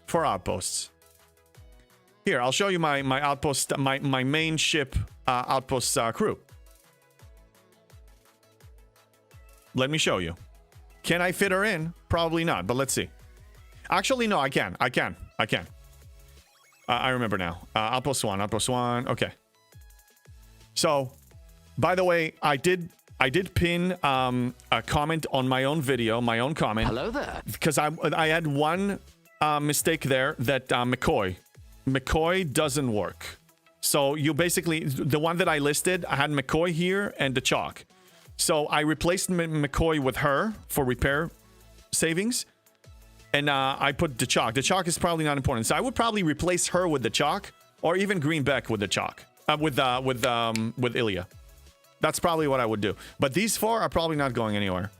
[SPEAKER 2] For outposts. Here, I'll show you my outpost, my main ship outpost crew. Let me show you. Can I fit her in? Probably not, but let's see. Actually, no, I can. I remember now. Outpost one. Okay. So, by the way, I did pin a comment on my own video, my own comment.
[SPEAKER 3] Hello there.
[SPEAKER 2] Because I had one mistake there that McCoy doesn't work. So you basically, the one that I listed, I had McCoy here and the chalk. So I replaced McCoy with her for repair savings. And I put the chalk. The chalk is probably not important. So I would probably replace her with the chalk, or even Greenback with the chalk. With Ilya. That's probably what I would do. But these four are probably not going anywhere.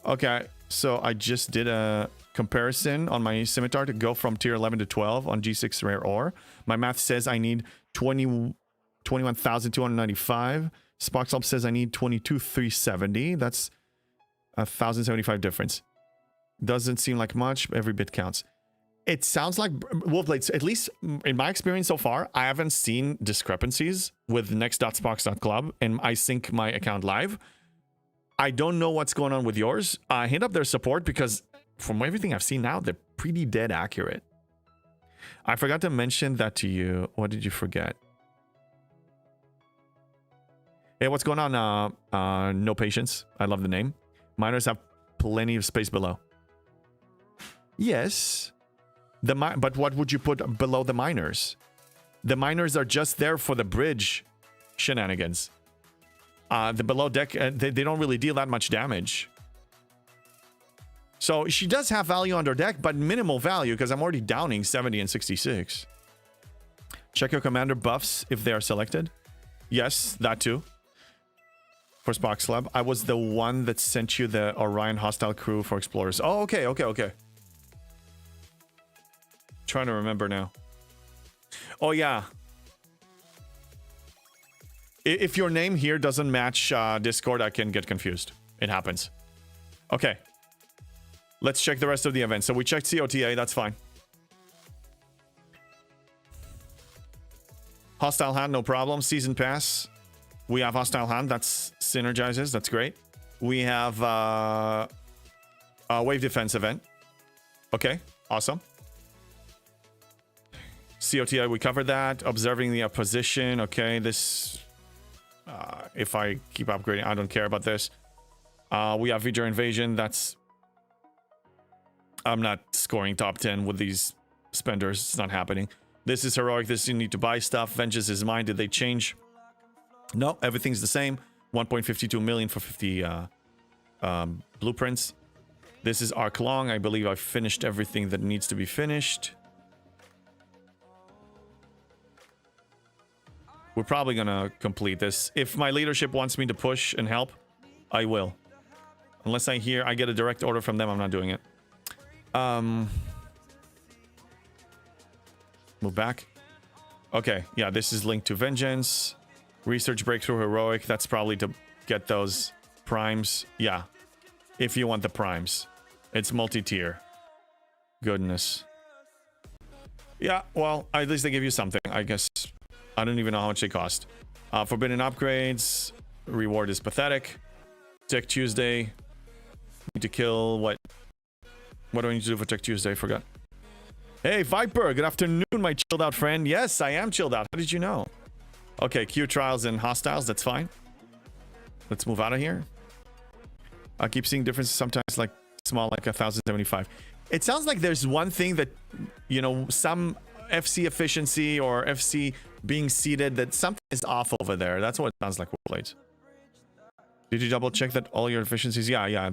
[SPEAKER 2] Okay, so I just did a comparison on my scimitar to go from tier 11 to 12 on G6 rare ore. My math says I need 21,295. Sparkslump says I need 22,370. That's 1,075 difference. Doesn't seem like much. Every bit counts. It sounds like Wolfblades, at least in my experience so far, I haven't seen discrepancies with next.sparks.club, and I sync my account live. I don't know what's going on with yours. Hit up their support, because from everything I've seen now, they're pretty dead accurate. I forgot to mention that to you. What did you forget? Hey, what's going on? No Patience. I love the name. Miners have plenty of space below. Yes. But what would you put below the miners? The miners are just there for the bridge shenanigans. The below deck, they don't really deal that much damage. So she does have value under deck, but minimal value because I'm already downing 70 and 66. Check your commander buffs if they are selected. Yes, that too. For Sparks Lab, I was the one that sent you the Orion hostile crew for explorers. Oh, okay. Trying to remember now. Oh, yeah. If your name here doesn't match Discord, I can get confused. It happens. Okay. Let's check the rest of the event. So we checked COTA, that's fine. Hostile hand, no problem. Season pass. We have hostile hand, that's synergizes, that's great. We have a wave defense event. Okay, awesome. COTI, we covered that. Observing the opposition. Okay, this... if I keep upgrading, I don't care about this. We have V'ger Invasion. That's... I'm not scoring top 10 with these spenders. It's not happening. This is heroic. This you need to buy stuff. Vengeance is mine. Did they change? No, everything's the same. 1.52 million for 50 blueprints. This is Arc Long. I believe I've finished everything that needs to be finished. We're probably gonna complete this. If my leadership wants me to push and help, I will. Unless I get a direct order from them, I'm not doing it. Move back. Okay, yeah, this is linked to Vengeance. Research Breakthrough Heroic. That's probably to get those primes. Yeah, if you want the primes. It's multi-tier. Goodness. Yeah, well, at least they give you something, I guess. I don't even know how much they cost. Forbidden upgrades. Reward is pathetic. Tech Tuesday. Need to kill what? What do I need to do for Tech Tuesday? I forgot. Hey, Viper. Good afternoon, my chilled out friend. Yes, I am chilled out. How did you know? Okay, Q trials and hostiles. That's fine. Let's move out of here. I keep seeing differences sometimes, like small, like 1075. It sounds like there's one thing that, you know, some FC efficiency or FC being seated, that something is off over there. That's what it sounds like, Warblades. Did you double check that all your efficiencies? Yeah,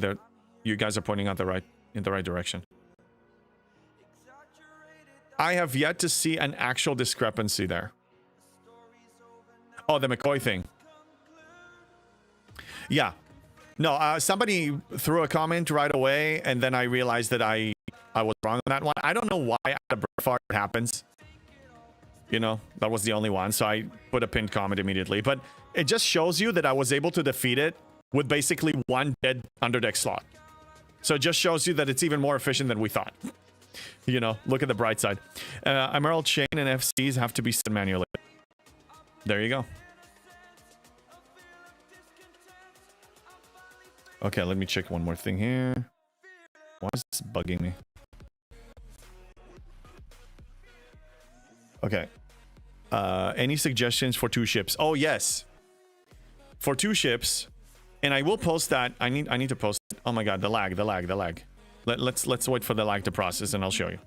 [SPEAKER 2] you guys are pointing out in the right direction. I have yet to see an actual discrepancy there. Oh, the McCoy thing. Yeah. No, somebody threw a comment right away, and then I realized that I was wrong on that one. I don't know why at a bird fart it happens. You know, that was the only one, so I put a pinned comment immediately. But it just shows you that I was able to defeat it with basically one dead underdeck slot. So it just shows you that it's even more efficient than we thought. You know, look at the bright side. Emerald Chain and FCs have to be set manually. There you go. Okay, let me check one more thing here. Why is this bugging me? Okay. Any suggestions for 2 ships? Oh, yes. For 2 ships. And I will post that. I need to post it. Oh my god, the lag. Let's wait for the lag to process and I'll show you.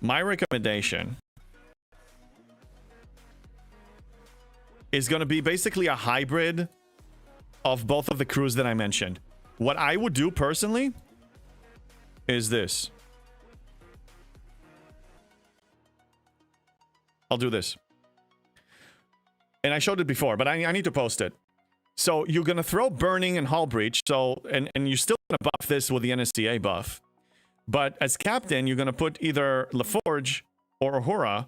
[SPEAKER 2] My recommendation is going to be basically a hybrid of both of the crews that I mentioned. What I would do personally is this. I'll do this. And I showed it before, but I need to post it. So you're going to throw Burning and Hull Breach. So, and you're still going to buff this with the NSTA buff. But as captain, you're going to put either LaForge or Uhura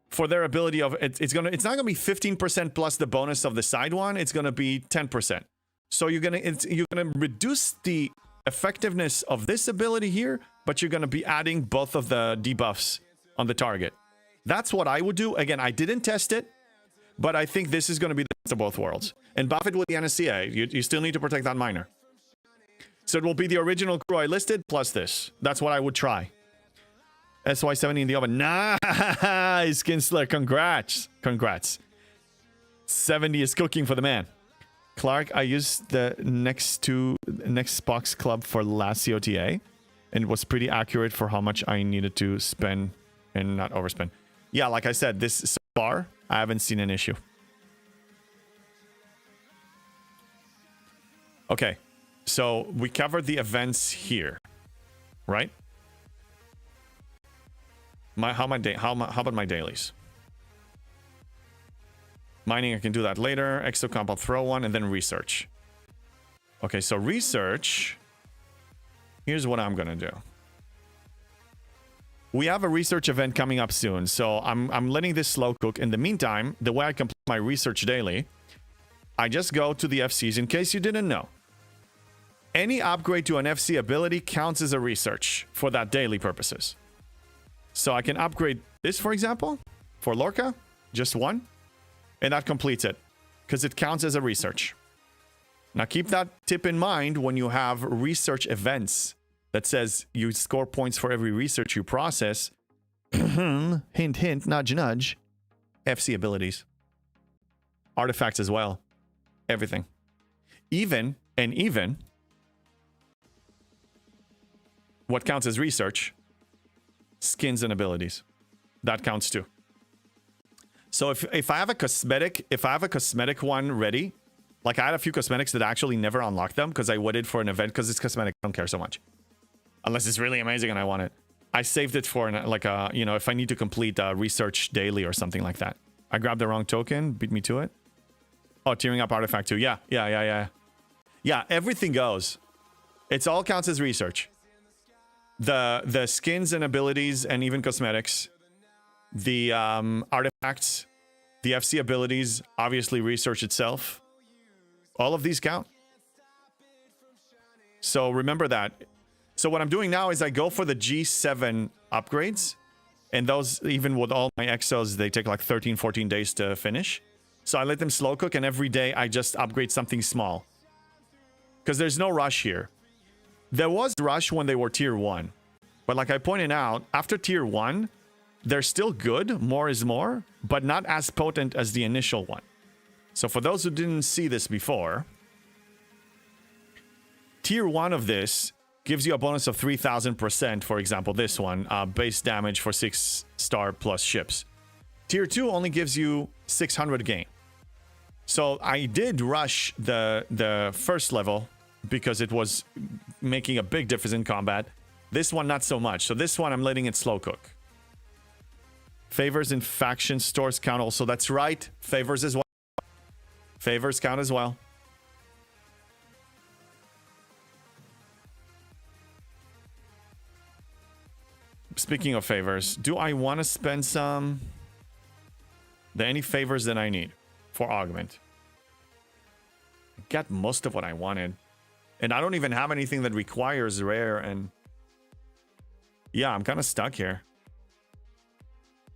[SPEAKER 2] for their ability of... It's not going to be 15% plus the bonus of the side one. It's going to be 10%. So you're going to reduce the effectiveness of this ability here, but you're going to be adding both of the debuffs on the target. That's what I would do. Again, I didn't test it, but I think this is going to be the best of both worlds. And buff it with the NSCA. You still need to protect that miner. So it will be the original crew I listed plus this. That's what I would try. SY70 in the oven. Nice, Kinsler. Congrats. 70 is cooking for the man. Clark, I used the next box club for last COTA, and it was pretty accurate for how much I needed to spend and not overspend. Yeah, like I said, this so far, I haven't seen an issue. Okay, so we covered the events here, right? How about my dailies? Mining, I can do that later. Exocomp, I'll throw one, and then research. Okay, so research. Here's what I'm gonna do. We have a research event coming up soon, so I'm letting this slow cook. In the meantime, the way I complete my research daily, I just go to the FCs. In case you didn't know, any upgrade to an FC ability counts as a research for that daily purposes. So I can upgrade this, for example, for Lorca, just one, and that completes it because it counts as a research. Now keep that tip in mind when you have research events that says you score points for every research you process. Hint, hint, nudge, nudge. FC abilities. Artifacts as well. Everything. Even, what counts as research? Skins and abilities. That counts too. So if I have a cosmetic one ready, like I had a few cosmetics that I actually never unlocked them because I waited for an event because it's cosmetic. I don't care so much. Unless it's really amazing and I want it. I saved it for like a, you know, if I need to complete research daily or something like that. I grabbed the wrong token, beat me to it. Oh, tearing up artifact too. Yeah, everything goes. It's all counts as research. The skins and abilities and even cosmetics. The artifacts, the FC abilities, obviously research itself. All of these count. So remember that. So what I'm doing now is I go for the G7 upgrades. And those, even with all my exos, they take like 13, 14 days to finish. So I let them slow cook, and every day I just upgrade something small. Because there's no rush here. There was rush when they were tier 1. But like I pointed out, after tier 1, they're still good, more is more, but not as potent as the initial one. So for those who didn't see this before, tier 1 of this gives you a bonus of 3,000%, for example, this one, base damage for 6-star plus ships. Tier 2 only gives you 600 gain. So I did rush the first level because it was making a big difference in combat. This one, not so much. So this one, I'm letting it slow cook. Favors in faction stores count also. That's right. Favors as well. Favors count as well. Speaking of favors, do I want to spend some? There any favors that I need for augment? I got most of what I wanted. And I don't even have anything that requires rare, and yeah, I'm kind of stuck here.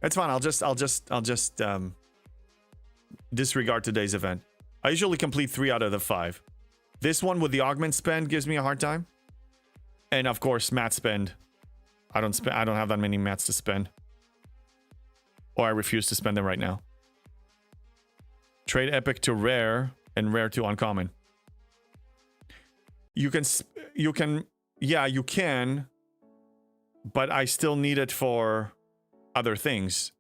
[SPEAKER 2] It's fine. I'll just disregard today's event. I usually complete 3 out of the 5. This one with the augment spend gives me a hard time. And of course, mat spend. I don't have that many mats to spend. Or I refuse to spend them right now. Trade epic to rare and rare to uncommon. You can, but I still need it for other things.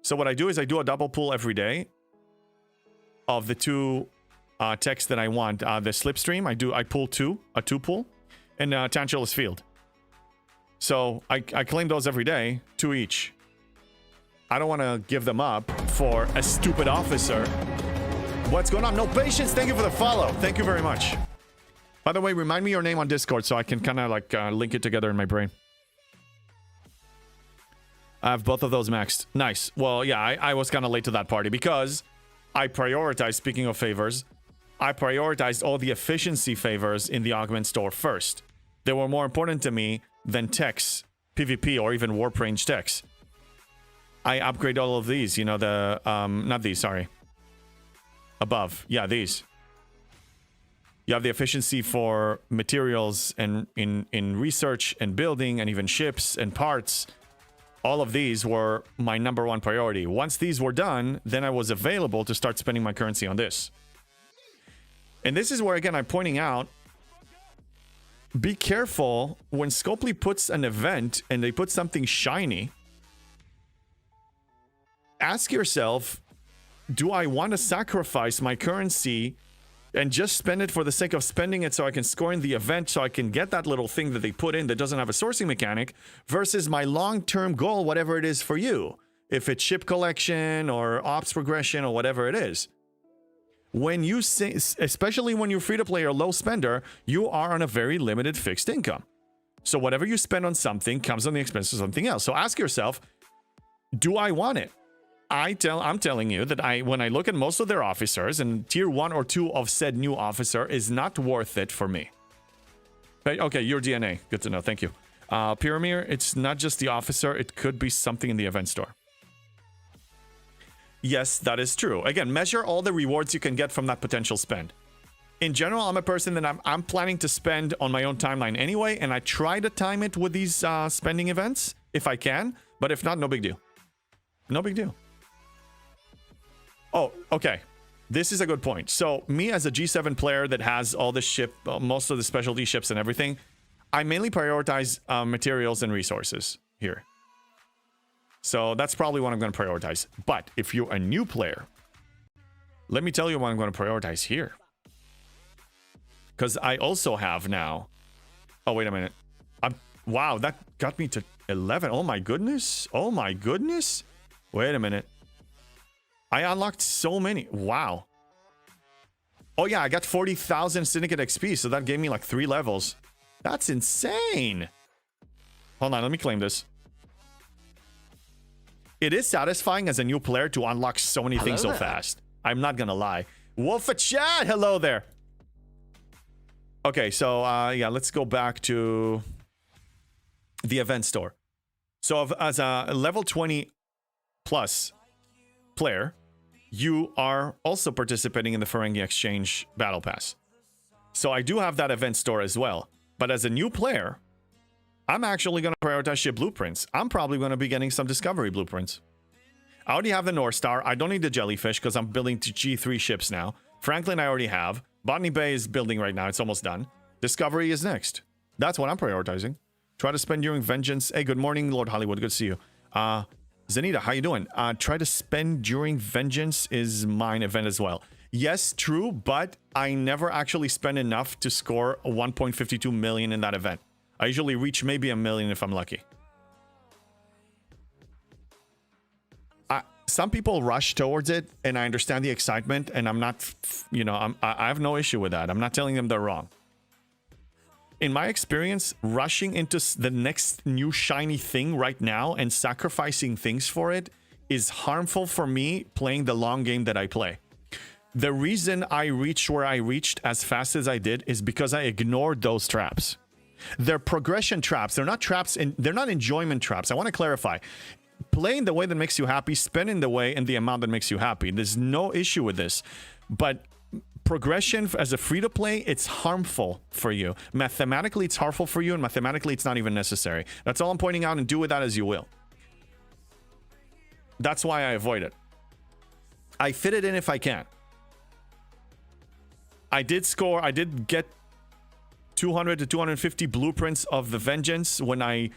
[SPEAKER 2] So what I do is I do a double pull every day of the 2 techs that I want. The slipstream, I pull 2, a 2 pull, and Tantalus Field. So I claim those every day, 2 each. I don't want to give them up for a stupid officer. What's going on? No patience. Thank you for the follow. Thank you very much. By the way, remind me your name on Discord so I can kind of like link it together in my brain. I have both of those maxed. Nice. Well, yeah, I was kind of late to that party because I prioritized, speaking of favors, I prioritized all the efficiency favors in the augment store first. They were more important to me than techs, PvP, or even warp range techs. I upgrade all of these, you know, the, not these, sorry. Above. Yeah, these. You have the efficiency for materials and in research and building and even ships and parts. All of these were my #1 priority. Once these were done, then I was available to start spending my currency on this. And this is where, again, I'm pointing out, be careful when Scopely puts an event and they put something shiny. Ask yourself, do I want to sacrifice my currency and just spend it for the sake of spending it so I can score in the event so I can get that little thing that they put in that doesn't have a sourcing mechanic versus my long-term goal, whatever it is for you. If it's ship collection or ops progression or whatever it is. When you say, especially when you're free to play or low spender, you are on a very limited fixed income. So whatever you spend on something comes on the expense of something else. So ask yourself, do I want it? I'm telling you that when I look at most of their officers, and tier 1 or 2 of said new officer is not worth it for me. Okay, your DNA. Good to know. Thank you. Pyramir, it's not just the officer. It could be something in the event store. Yes, that is true. Again, measure all the rewards you can get from that potential spend. In general, I'm a person that I'm planning to spend on my own timeline anyway, and I try to time it with these spending events. if I can, but if not, no big deal. No big deal. Oh, okay. This is a good point. So me as a G7 player that has all the ship, most of the specialty ships and everything, I mainly prioritize materials and resources here. So that's probably what I'm going to prioritize. But if you're a new player, let me tell you what I'm going to prioritize here. Because I also have now... Oh, wait a minute. Wow, that got me to 11. Oh my goodness. Oh my goodness. Wait a minute. I unlocked so many. Wow. Oh yeah, I got 40,000 Syndicate XP, so that gave me like 3 levels. That's insane. Hold on, let me claim this. It is satisfying as a new player to unlock so many things so fast. I'm not gonna lie. Wolfa Chat, hello there. Okay, so yeah, let's go back to the event store. So as a level 20 plus player, you are also participating in the Ferengi Exchange Battle Pass. So I do have that event store as well. But as a new player, I'm actually going to prioritize ship blueprints. I'm probably going to be getting some Discovery blueprints. I already have the North Star. I don't need the Jellyfish because I'm building to G3 ships now. Franklin I already have. Botany Bay is building right now. It's almost done. Discovery is next. That's what I'm prioritizing. Try to spend during Vengeance. Hey, good morning, Lord Hollywood. Good to see you. Zanita, how you doing? Try to spend during Vengeance is mine event as well. Yes, true, but I never actually spend enough to score 1.52 million in that event. I usually reach maybe 1 million if I'm lucky. Some people rush towards it, and I understand the excitement, and I'm not, you know, I have no issue with that. I'm not telling them they're wrong. In my experience, rushing into the next new shiny thing right now and sacrificing things for it is harmful for me playing the long game that I play. The reason I reached where I reached as fast as I did is because I ignored those traps. They're progression traps. They're not traps, and they're not enjoyment traps. I want to clarify. Playing the way that makes you happy, spending the way and the amount that makes you happy. There's no issue with this. But progression as a free-to-play, it's harmful for you. Mathematically, it's harmful for you, and mathematically, it's not even necessary. That's all I'm pointing out, and do with that as you will. That's why I avoid it. I fit it in if I can. I did get 200 to 250 blueprints of the Vengeance when I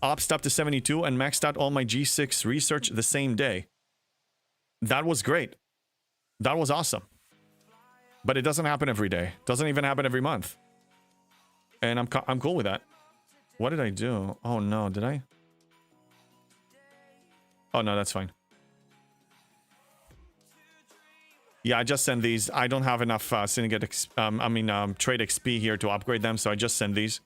[SPEAKER 2] opted up to 72 and maxed out all my G6 research the same day. That was great. That was awesome. But it doesn't happen every day. Doesn't even happen every month. And I'm cool with that. What did I do? Oh no, did I? Oh no, that's fine. Yeah, I just send these. I don't have enough Syndicate trade XP here to upgrade them, so I just send these.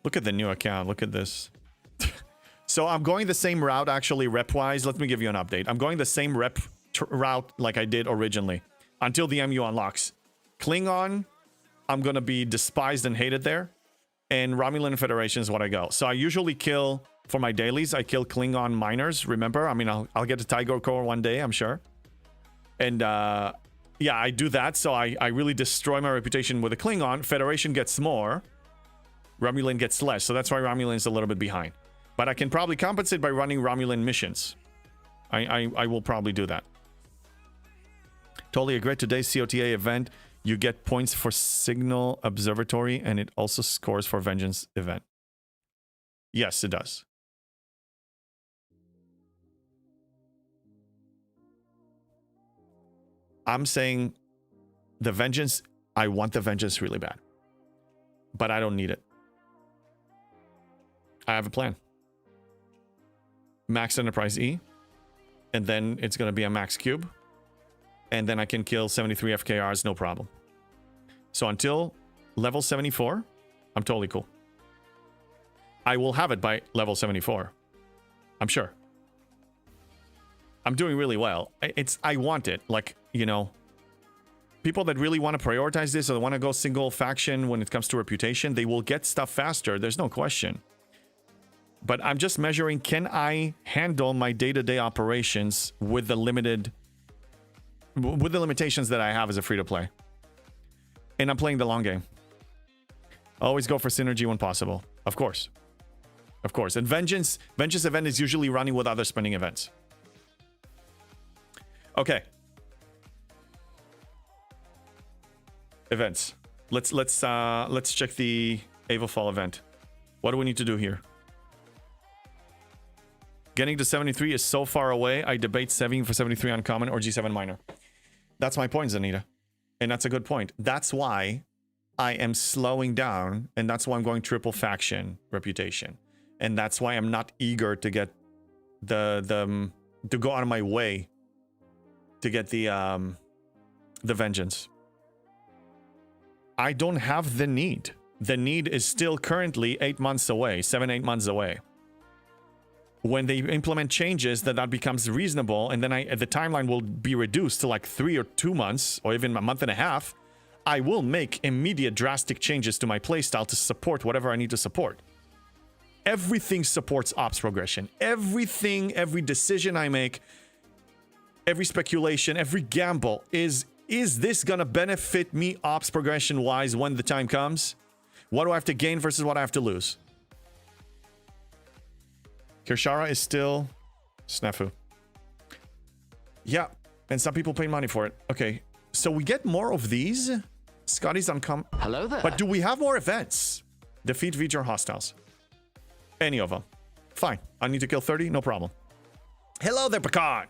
[SPEAKER 2] Look at the new account. Look at this. So I'm going the same route, actually, rep-wise. Let me give you an update. I'm going the same rep route like I did originally until the MU unlocks. Klingon, I'm going to be despised and hated there. And Romulan Federation is what I go. So I usually kill, for my dailies, I kill Klingon miners, remember? I mean, I'll get to Tiger Core one day, I'm sure. And yeah, I do that. So I really destroy my reputation with a Klingon. Federation gets more. Romulan gets less. So that's why Romulan is a little bit behind. But I can probably compensate by running Romulan missions. I will probably do that. Totally agree. Today's COTA event, you get points for Signal Observatory, and it also scores for Vengeance event. Yes, it does. I'm saying the Vengeance, I want the Vengeance really bad. But I don't need it. I have a plan. Max Enterprise E. And then it's going to be a Max Cube. And then I can kill 73 FKRs, no problem. So until level 74, I'm totally cool. I will have it by level 74. I'm sure. I'm doing really well. I want it. Like, you know, people that really want to prioritize this or want to go single faction when it comes to reputation, they will get stuff faster. There's no question. But I'm just measuring, can I handle my day-to-day operations with the limitations that I have as a free-to-play? And I'm playing the long game. Always go for synergy when possible. Of course. Of course. And Vengeance event is usually running with other spending events. Okay. Events. Let's check the Avofall event. What do we need to do here? Getting to 73 is so far away. I debate saving for 73 on common or G7 minor. That's my point, Zanita. And that's a good point. That's why I am slowing down, and that's why I'm going triple faction reputation. And that's why I'm not eager to get to go out of my way to get the vengeance. I don't have the need. The need is still currently 8 months away, 7-8 months away. When they implement changes, that becomes reasonable, and then the timeline will be reduced to like 3 or 2 months, or even a month and a half. I will make immediate drastic changes to my playstyle to support whatever I need to support. Everything supports ops progression. Everything, every decision I make, every speculation, every gamble is this gonna benefit me ops progression wise when the time comes? What do I have to gain versus what I have to lose? Kirshara is still snafu. Yeah, and some people pay money for it. Okay, so we get more of these. Scotty's uncommon.
[SPEAKER 3] Hello there.
[SPEAKER 2] But do we have more events? Defeat V'ger hostiles. Any of them. Fine. I need to kill 30, no problem. Hello there, Picard.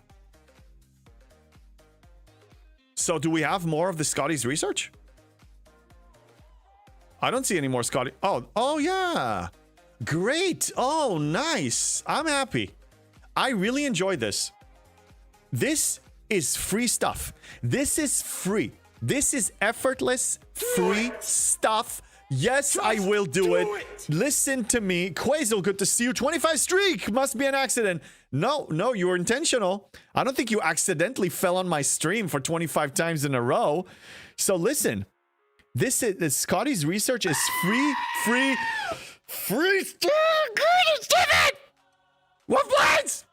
[SPEAKER 2] So do we have more of the Scotty's research? I don't see any more Scotty. Oh yeah. Great. Oh, nice. I'm happy. I really enjoyed this. This is free stuff. This is free. This is effortless, free stuff. Yes, I will do it. Listen to me. Quazel, good to see you. 25 streak. Must be an accident. No, you were intentional. I don't think you accidentally fell on my stream for 25 times in a row. So listen, this Scotty's research is free stuff. Give it. What plans?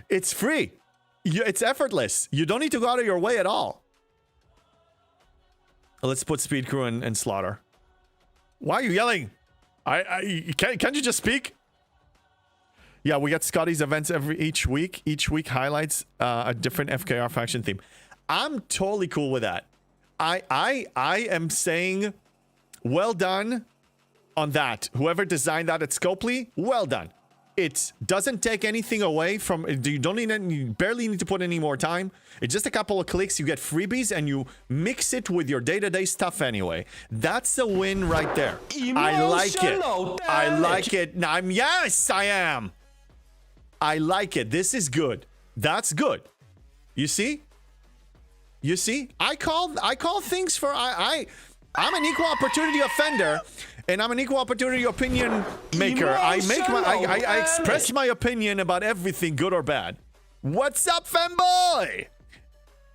[SPEAKER 2] It's free. It's effortless. You don't need to go out of your way at all. Let's put Speed Crew and Slaughter. Why are you yelling? Can't you just speak? Yeah, we get Scotty's events each week. Each week highlights a different FKR faction theme. I'm totally cool with that. I am saying, well done on that. Whoever designed that at Scopely, well done. It doesn't take anything away from. You barely need to put any more time. It's just a couple of clicks. You get freebies and you mix it with your day-to-day stuff anyway. That's a win right there. I like it. I like it. Yes, I am. I like it. This is good. That's good. You see? You see? I call things for I'm an equal opportunity offender. And I'm an equal opportunity opinion maker. I express my opinion about everything, good or bad. What's up, femboy?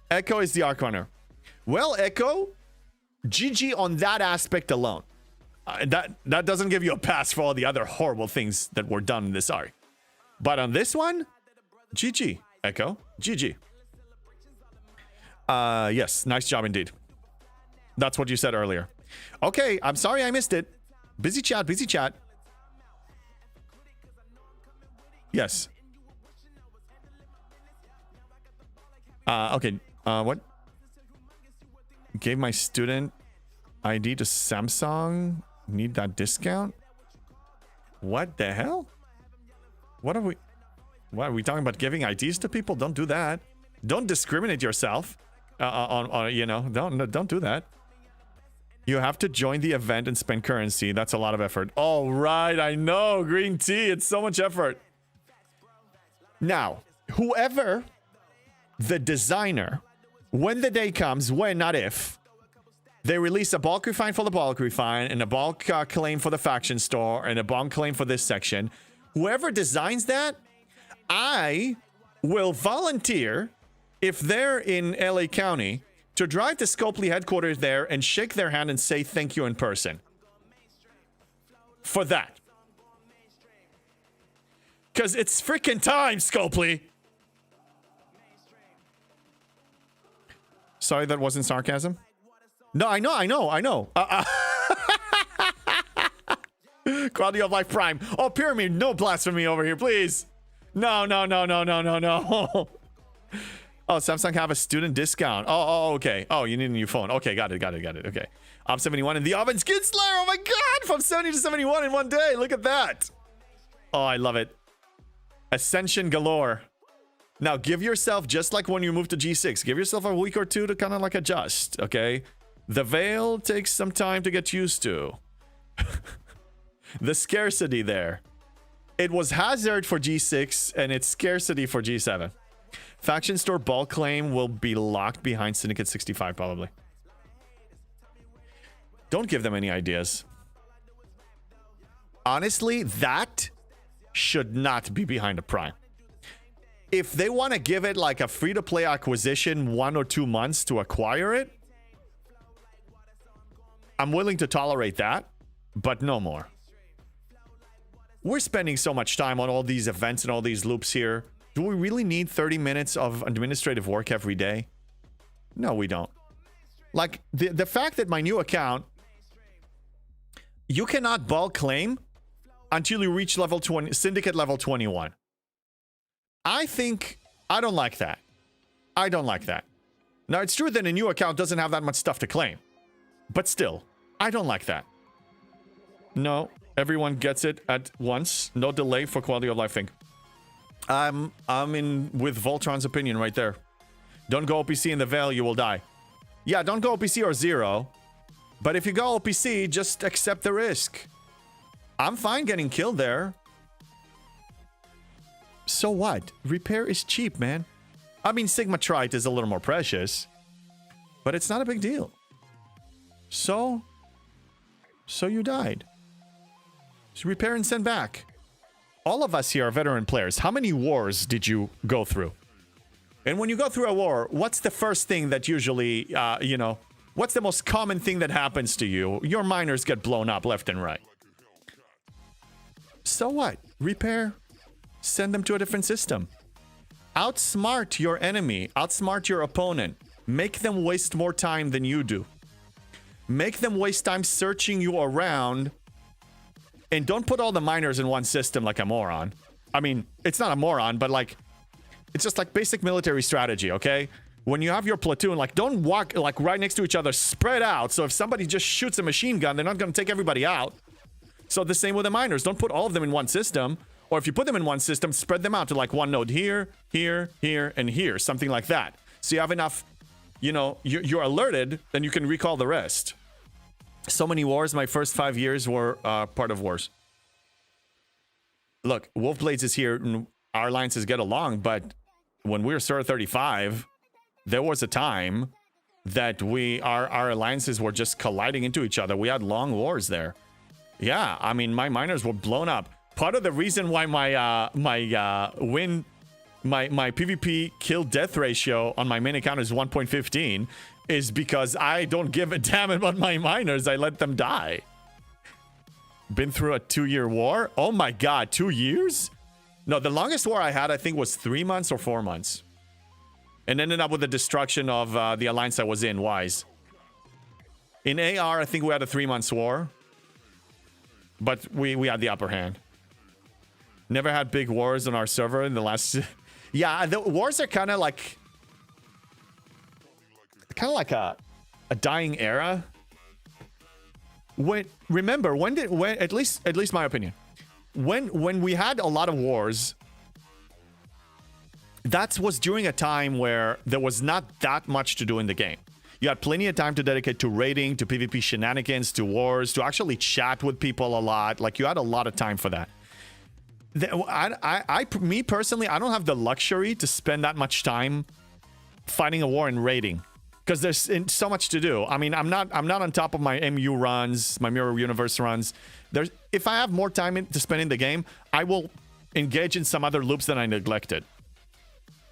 [SPEAKER 2] Echo is the Arc Runner. Well, Echo, GG on that aspect alone. That doesn't give you a pass for all the other horrible things that were done in this arc. But on this one, GG, Echo, GG. Yes, nice job indeed. That's what you said earlier. Okay, I'm sorry I missed it. Busy chat, busy chat. Yes. Okay. What? Gave my student ID to Samsung. Need that discount? What the hell? What are we talking about giving IDs to people? Don't do that. Don't discriminate yourself. Don't do that. You have to join the event and spend currency. That's a lot of effort. Oh, right. I know. Green tea. It's so much effort. Now, whoever the designer, when the day comes, when, not if, they release a bulk refine for the bulk refine and a bulk claim for the faction store and a bulk claim for this section, whoever designs that, I will volunteer, if they're in LA County, to drive to Scopely headquarters there and shake their hand and say thank you in person. For that. Because it's freaking time, Scopely. Sorry, that wasn't sarcasm. No, I know. Quality of life prime. Oh, Pyramid, no blasphemy over here, please. No. Oh, Samsung have a student discount. Oh, okay. Oh, you need a new phone. Okay, got it. Okay. I'm 71 and the Oven Skin Slayer. Oh my god, from 70 to 71 in one day. Look at that. Oh, I love it. Ascension galore. Now, give yourself, just like when you move to G6, give yourself a week or two to kind of like adjust, okay? The veil takes some time to get used to. The scarcity there. It was hazard for G6 and it's scarcity for G7. Faction store bulk claim will be locked behind Syndicate 65 probably. Don't give them any ideas. Honestly, that should not be behind a prime. If they want to give it like a free-to-play acquisition 1 or 2 months to acquire it, I'm willing to tolerate that, but no more. We're spending so much time on all these events and all these loops here. Do we really need 30 minutes of administrative work every day? No, we don't. Like, the fact that my new account, you cannot bulk claim until you reach level 20, Syndicate level 21. I don't like that. I don't like that. Now, it's true that a new account doesn't have that much stuff to claim. But still, I don't like that. No, everyone gets it at once. No delay for quality of life thing. I'm in with Voltron's opinion right there. Don't go OPC in the Veil, you will die. Yeah, don't go OPC or 0. But if you go OPC, just accept the risk. I'm fine getting killed there. So what? Repair is cheap, man. I mean, Sigma Trite is a little more precious. But it's not a big deal. So you died. Just repair and send back. All of us here are veteran players. How many wars did you go through? And when you go through a war, what's the first thing that usually, what's the most common thing that happens to you? Your miners get blown up left and right. So what? Repair. Send them to a different system. Outsmart your enemy. Outsmart your opponent. Make them waste more time than you do. Make them waste time searching you around. And don't put all the miners in one system like a moron. I mean, it's not a moron, but like, it's just like basic military strategy, okay? When you have your platoon, like, don't walk like right next to each other, spread out. So if somebody just shoots a machine gun, they're not going to take everybody out. So the same with the miners. Don't put all of them in one system. Or if you put them in one system, spread them out to like one node here, here, here, and here. Something like that. So you have enough, you're alerted, then you can recall the rest. So many wars. My first 5 years were part of wars. Look, Wolfblades is here and our alliances get along, but when we were Sura 35, there was a time that our alliances were just colliding into each other. We had long wars there. Yeah, I mean, my miners were blown up. Part of the reason why my PvP kill death ratio on my main account is 1.15 is because I don't give a damn about my miners. I let them die. Been through a 2-year war. Oh my god, 2 years? No, the longest war I had, I think, was 3 months or 4 months. And ended up with the destruction of the alliance I was in, Wise. In AR, I think we had a 3-month war. But we had the upper hand. Never had big wars on our server in the last... Yeah, the wars are kind of like a dying era. Remember, at least my opinion, when we had a lot of wars, that was during a time where there was not that much to do in the game. You had plenty of time to dedicate to raiding, to PvP shenanigans, to wars, to actually chat with people a lot. Like, you had a lot of time for that. Me personally, I don't have the luxury to spend that much time fighting a war and raiding, because there's so much to do. I mean, I'm not on top of my MU runs, my Mirror Universe runs. If I have more time to spend in the game, I will engage in some other loops that I neglected.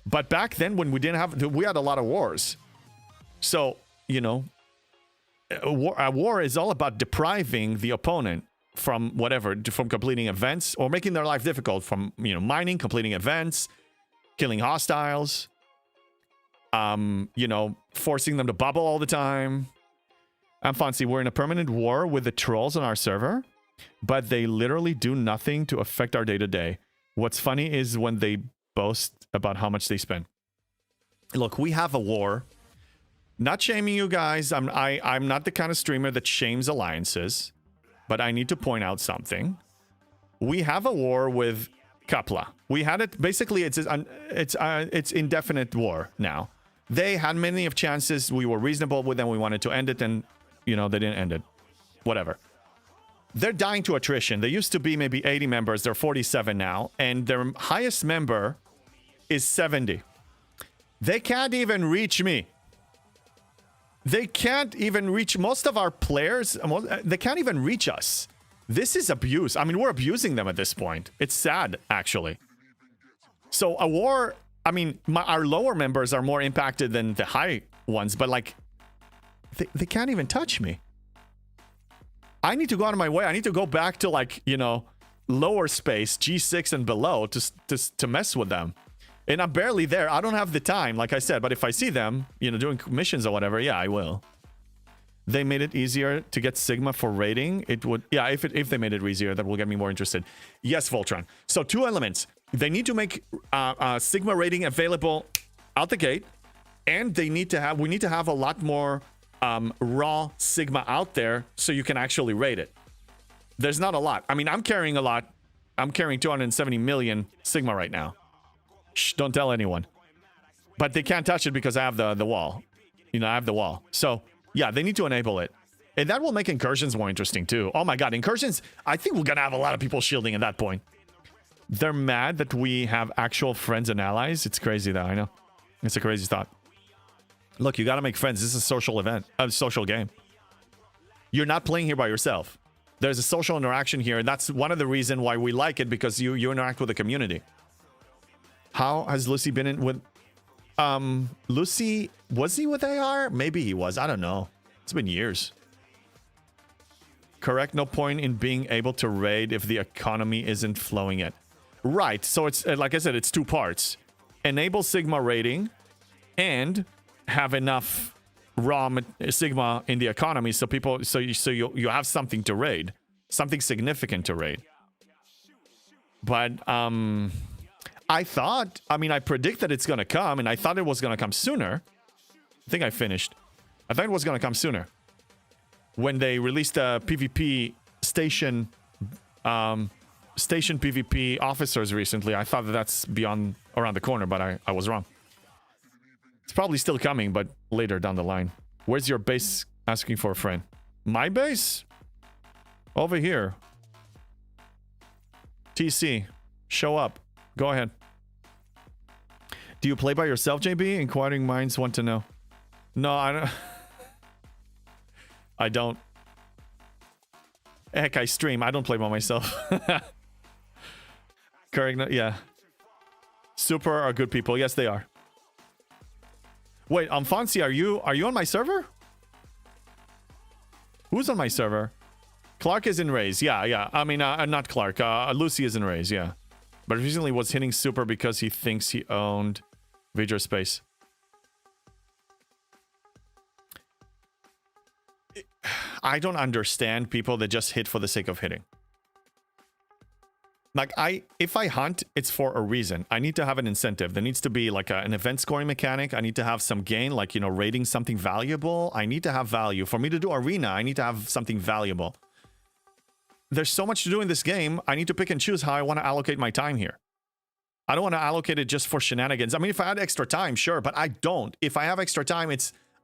[SPEAKER 2] But back then, when we had a lot of wars. So, a war is all about depriving the opponent from from completing events or making their life difficult, from mining, completing events, killing hostiles, forcing them to bubble all the time. I'm Fonzie. We're in a permanent war with the trolls on our server. but they literally do nothing to affect our day-to-day. What's funny is when they boast about how much they spend. Look, we have a war. Not shaming you guys. I'm not the kind of streamer that shames alliances, but I need to point out something. We have a war with Kapla. We had it basically. It's indefinite war now. They had many of chances. We were reasonable with them. We wanted to end it, and they didn't end it. Whatever. They're dying to attrition. They used to be maybe 80 members. They're 47 now, and their highest member is 70. They can't even reach me. They can't even reach most of our players. They can't even reach us. This is abuse. I mean, we're abusing them at this point. It's sad, actually. So a war, I mean, our lower members are more impacted than the high ones, but like, they can't even touch me. I need to go out of my way. I need to go back to like, lower space, G6 and below to mess with them. And I'm barely there. I don't have the time, like I said, but if I see them, doing missions or whatever, yeah, I will. They made it easier to get Sigma for raiding. It would, yeah, if they made it easier, that will get me more interested. Yes, Voltron. So 2 elements. They need to make Sigma raiding available out the gate, and we need to have a lot more raw Sigma out there so you can actually raid it. There's not a lot. I mean, I'm carrying a lot. I'm carrying 270 million Sigma right now. Shh, don't tell anyone. But they can't touch it because I have the wall. I have the wall. So, yeah, they need to enable it. And that will make incursions more interesting, too. Oh my god, incursions, I think we're gonna have a lot of people shielding at that point. They're mad that we have actual friends and allies. It's crazy, though, I know. It's a crazy thought. Look, you gotta make friends. This is a social event, a social game. You're not playing here by yourself. There's a social interaction here, and that's one of the reasons why we like it, because you interact with the community. How has Lucy been in with... Lucy, was he with AR? Maybe he was. I don't know. It's been years. Correct. No point in being able to raid if the economy isn't flowing yet. Right. So it's, like I said, it's 2 parts. Enable Sigma raiding and have enough raw Sigma in the economy so you have something to raid. Something significant to raid. But, I predict that it's going to come, and I thought it was going to come sooner. I think I finished. I thought it was going to come sooner. When they released the PvP station PvP officers recently, I thought that's around the corner, but I was wrong. It's probably still coming, but later down the line. Where's your base? Asking for a friend. My base? Over here. TC. Show up. Go ahead. Do you play by yourself, JB? Inquiring minds want to know. No, I don't. I don't. Heck, I stream. I don't play by myself. Correct. Yeah. Super are good people. Yes, they are. Wait, Fonzie, are you on my server? Who's on my server? Clark is in Raze. Yeah. I mean, not Clark. Lucy is in Raze. Yeah. But recently was hitting super because he thinks he owned Vidra Space. I don't understand people that just hit for the sake of hitting. Like, if I hunt, it's for a reason. I need to have an incentive. There needs to be like an event scoring mechanic. I need to have some gain, like, raiding something valuable. I need to have value. For me to do arena, I need to have something valuable. There's so much to do in this game. I need to pick and choose how I want to allocate my time here. I don't want to allocate it just for shenanigans. I mean, if I had extra time, sure, but I don't. If I have extra time,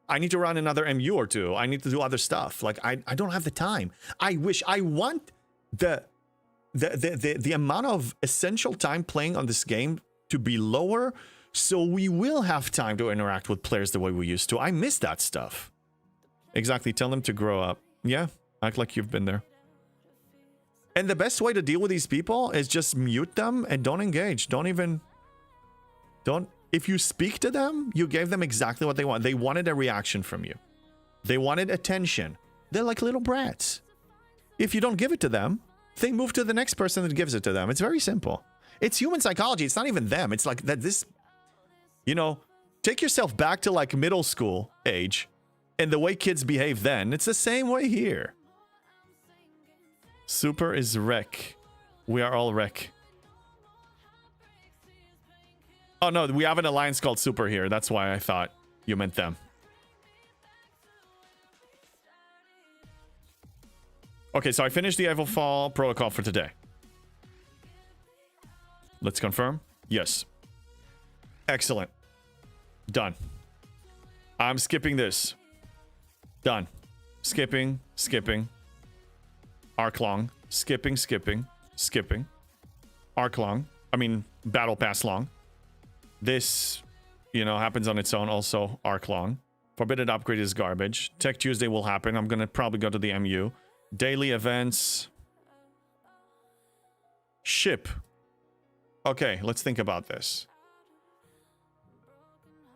[SPEAKER 2] I need to run another MU or 2. I need to do other stuff. Like, I don't have the time. I want the amount of essential time playing on this game to be lower, so we will have time to interact with players the way we used to. I miss that stuff. Exactly. Tell them to grow up. Yeah, act like you've been there. And the best way to deal with these people is just mute them and don't engage. If you speak to them, you gave them exactly what they want. They wanted a reaction from you. They wanted attention. They're like little brats. If you don't give it to them, they move to the next person that gives it to them. It's very simple. It's human psychology. It's not even them. It's like that take yourself back to like middle school age and the way kids behave then. It's the same way here. Super is wreck. We are all wreck. Oh no, we have an alliance called Super here. That's why I thought you meant them. Okay, so I finished the Evilfall protocol for today. Let's confirm. Yes. Excellent. Done. I'm skipping this. Done. Skipping. Arc-long. Skipping. Arc-long. I mean, Battle Pass long. This, you know, happens on its own. Also, Arc-long. Forbidden upgrade is garbage. Tech Tuesday will happen. I'm gonna probably go to the MU. Daily events. Ship. Okay, let's think about this.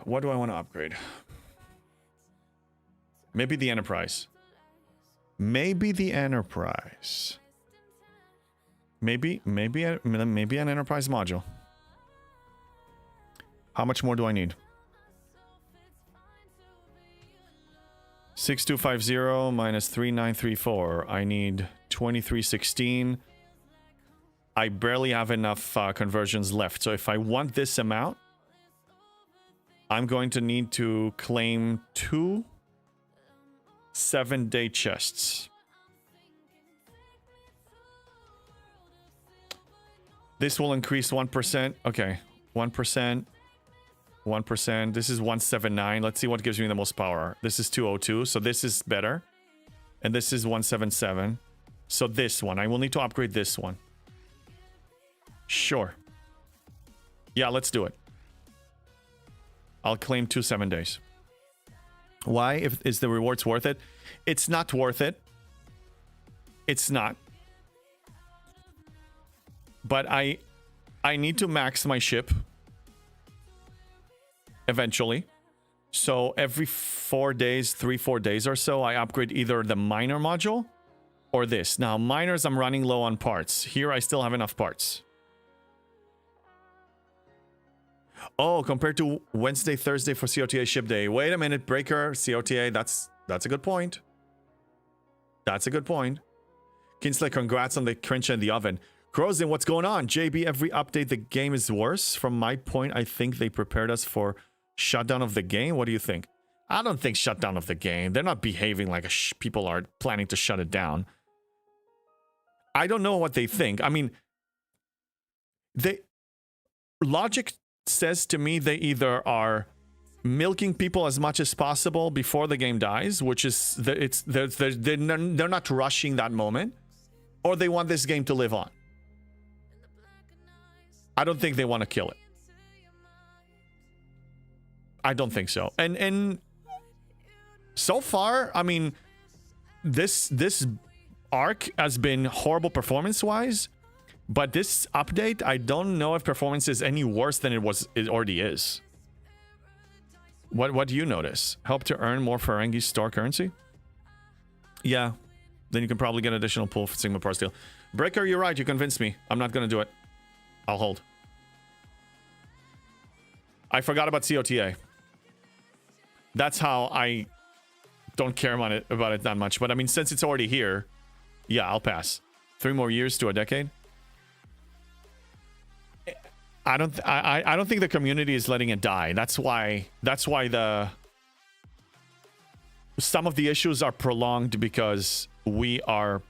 [SPEAKER 2] What do I want to upgrade? Maybe the Enterprise. Maybe the Enterprise. Maybe an Enterprise module. How much more do I need? 6250 minus 3934. I need 2316. I barely have enough conversions left. So if I want this amount, I'm going to need to claim 2 7-day chests. This will increase 1%. Okay, 1%. 1%. This is 179. Let's see what gives me the most power. This is 202, so this is better. And this is 177. So this one. I will need to upgrade this one. Sure. Yeah, let's do it. I'll claim 2 7 days. Why? Is the rewards worth it? It's not worth it. It's not. But I need to max my ship eventually. So every 4 days, 3-4 days or so, I upgrade either the miner module or this. Now, miners, I'm running low on parts. Here, I still have enough parts. Oh, compared to Wednesday, Thursday for COTA ship day. Wait a minute, Breaker, COTA, that's a good point. That's a good point. Kinsley, congrats on the crunch and the oven. Crozin, what's going on? JB, every update, the game is worse. From my point, I think they prepared us for shutdown of the game. What do you think? I don't think shutdown of the game. They're not behaving like people are planning to shut it down. I don't know what they think. I mean, logic says to me they either are milking people as much as possible before the game dies, which is they're not rushing that moment, or they want this game to live on. I don't think they want to kill it. I don't think so. And so far, I mean, this arc has been horrible performance-wise, but this update, I don't know if performance is any worse than it already is. What do you notice? Help to earn more Ferengi store currency? Yeah. Then you can probably get additional pull for Sigma Par Steel. Breaker, you're right. You convinced me. I'm not going to do it. I'll hold. I forgot about COTA. That's how I don't care about it that much. But I mean, since it's already here, yeah, I'll pass. 3 more years to a decade. I don't think the community is letting it die. That's why some of the issues are prolonged, because we are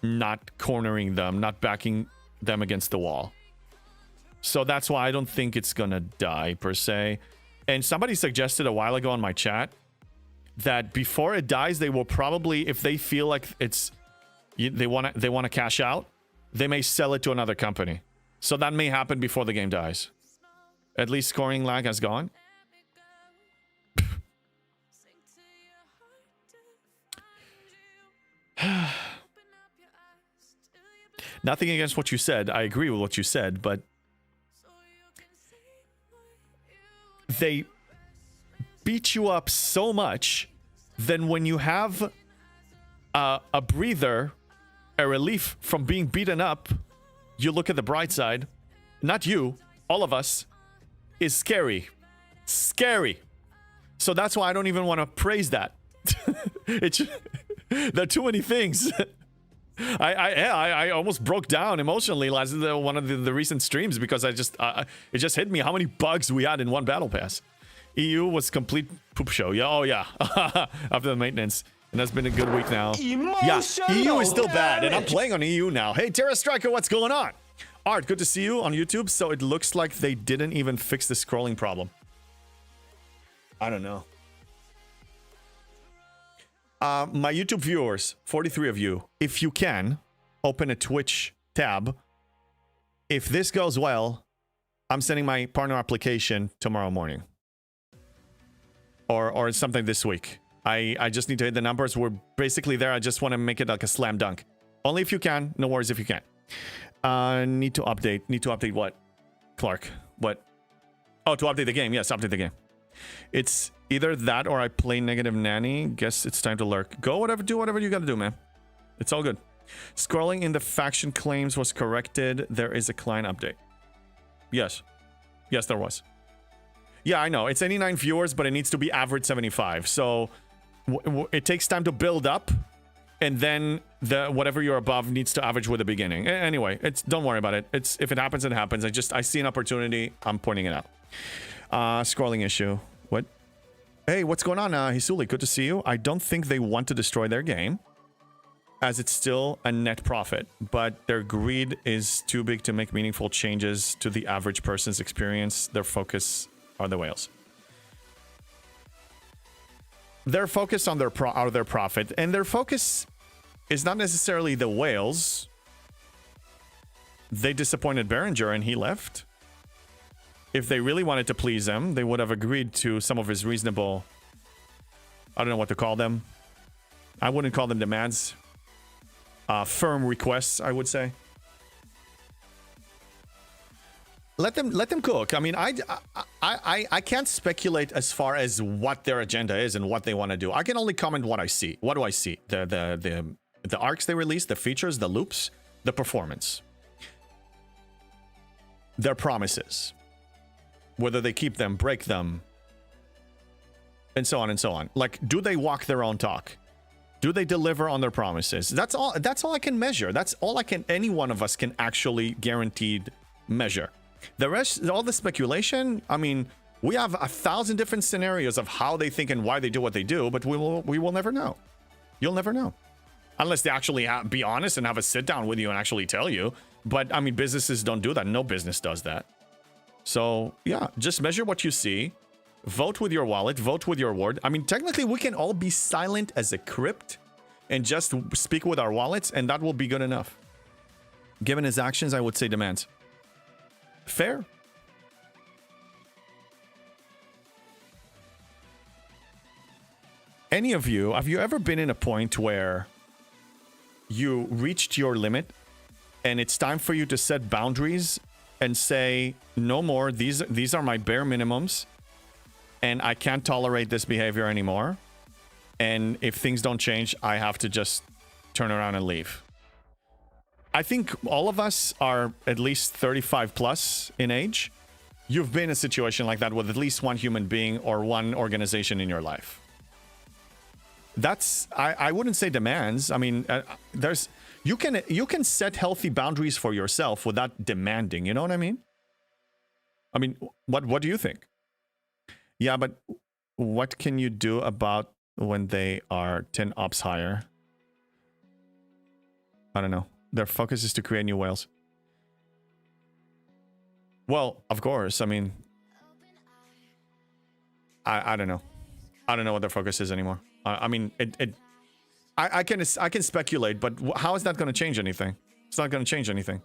[SPEAKER 2] not cornering them, not backing them against the wall. So that's why I don't think it's gonna die per se. And somebody suggested a while ago in my chat that before it dies, they will probably, if they feel like they want to cash out, they may sell it to another company. So that may happen before the game dies. At least scoring lag has gone. Nothing against what you said. I agree with what you said, but they beat you up so much, then when you have a breather, a relief from being beaten up, you look at the bright side. Not you, all of us, is scary. Scary. So that's why I don't even want to praise that. There are too many things I almost broke down emotionally last one of the recent streams because it just hit me how many bugs we had in one battle pass. EU was complete poop show. Yeah, oh yeah. After the maintenance. And that's been a good week now. Yeah, EU is still bad, and I'm playing on EU now. Hey, Terra Striker, what's going on? Art, good to see you on YouTube. So it looks like they didn't even fix the scrolling problem. I don't know. My YouTube viewers, 43 of you, if you can, open a Twitch tab. If this goes well, I'm sending my partner application tomorrow morning. Or something this week. I just need to hit the numbers. We're basically there. I just want to make it like a slam dunk. Only if you can. No worries if you can. Need to update. Need to update what? Clark. What? Oh, to update the game. Yes, update the game. It's either that or I play Negative Nanny. Guess it's time to lurk. Go whatever, do whatever you gotta do, man. It's all good. Scrolling in the faction claims was corrected. There is a client update. Yes. Yes, there was. Yeah, I know. It's 89 viewers, but it needs to be average 75. So it takes time to build up, and then whatever you're above needs to average with the beginning. Anyway, don't worry about it. If it happens, it happens. I see an opportunity. I'm pointing it out. Scrolling issue. What? Hey, what's going on, Hisuli? Good to see you. I don't think they want to destroy their game, as it's still a net profit, but their greed is too big to make meaningful changes to the average person's experience. Their focus are the whales. They're focused on their profit, and their focus is not necessarily the whales. They disappointed Berenger and he left. If they really wanted to please him, they would have agreed to some of his reasonable, I don't know what to call them. I wouldn't call them demands. Firm requests, I would say. Let them cook. I mean, I can't speculate as far as what their agenda is and what they want to do. I can only comment what I see. What do I see? The arcs they release, the features, the loops, the performance, their promises, whether they keep them, break them, and so on and so on. Like, do they walk their own talk? Do they deliver on their promises? That's all I can measure. That's all any one of us can actually guaranteed measure. The rest, all the speculation, I mean, we have 1,000 different scenarios of how they think and why they do what they do, but we will never know. You'll never know. Unless they actually be honest and have a sit down with you and actually tell you. But, I mean, businesses don't do that. No business does that. So, yeah, just measure what you see. Vote with your wallet. Vote with your word. I mean, technically, we can all be silent as a crypt and just speak with our wallets, and that will be good enough. Given his actions, I would say demands. Fair. Any of you, have you ever been in a point where you reached your limit and it's time for you to set boundaries and say, no more, these are my bare minimums and I can't tolerate this behavior anymore, and if things don't change, I have to just turn around and leave? I think all of us are at least 35 plus in age. You've been in a situation like that with at least one human being or one organization in your life. That's, I wouldn't say demands. I mean, you can set healthy boundaries for yourself without demanding. You know what I mean? I mean, what do you think? Yeah, but what can you do about when they are 10 ops higher? I don't know. Their focus is to create new whales. Well, of course. I mean, I don't know. I don't know what their focus is anymore. I mean, I can speculate, but how is that going to change anything? It's not going to change anything.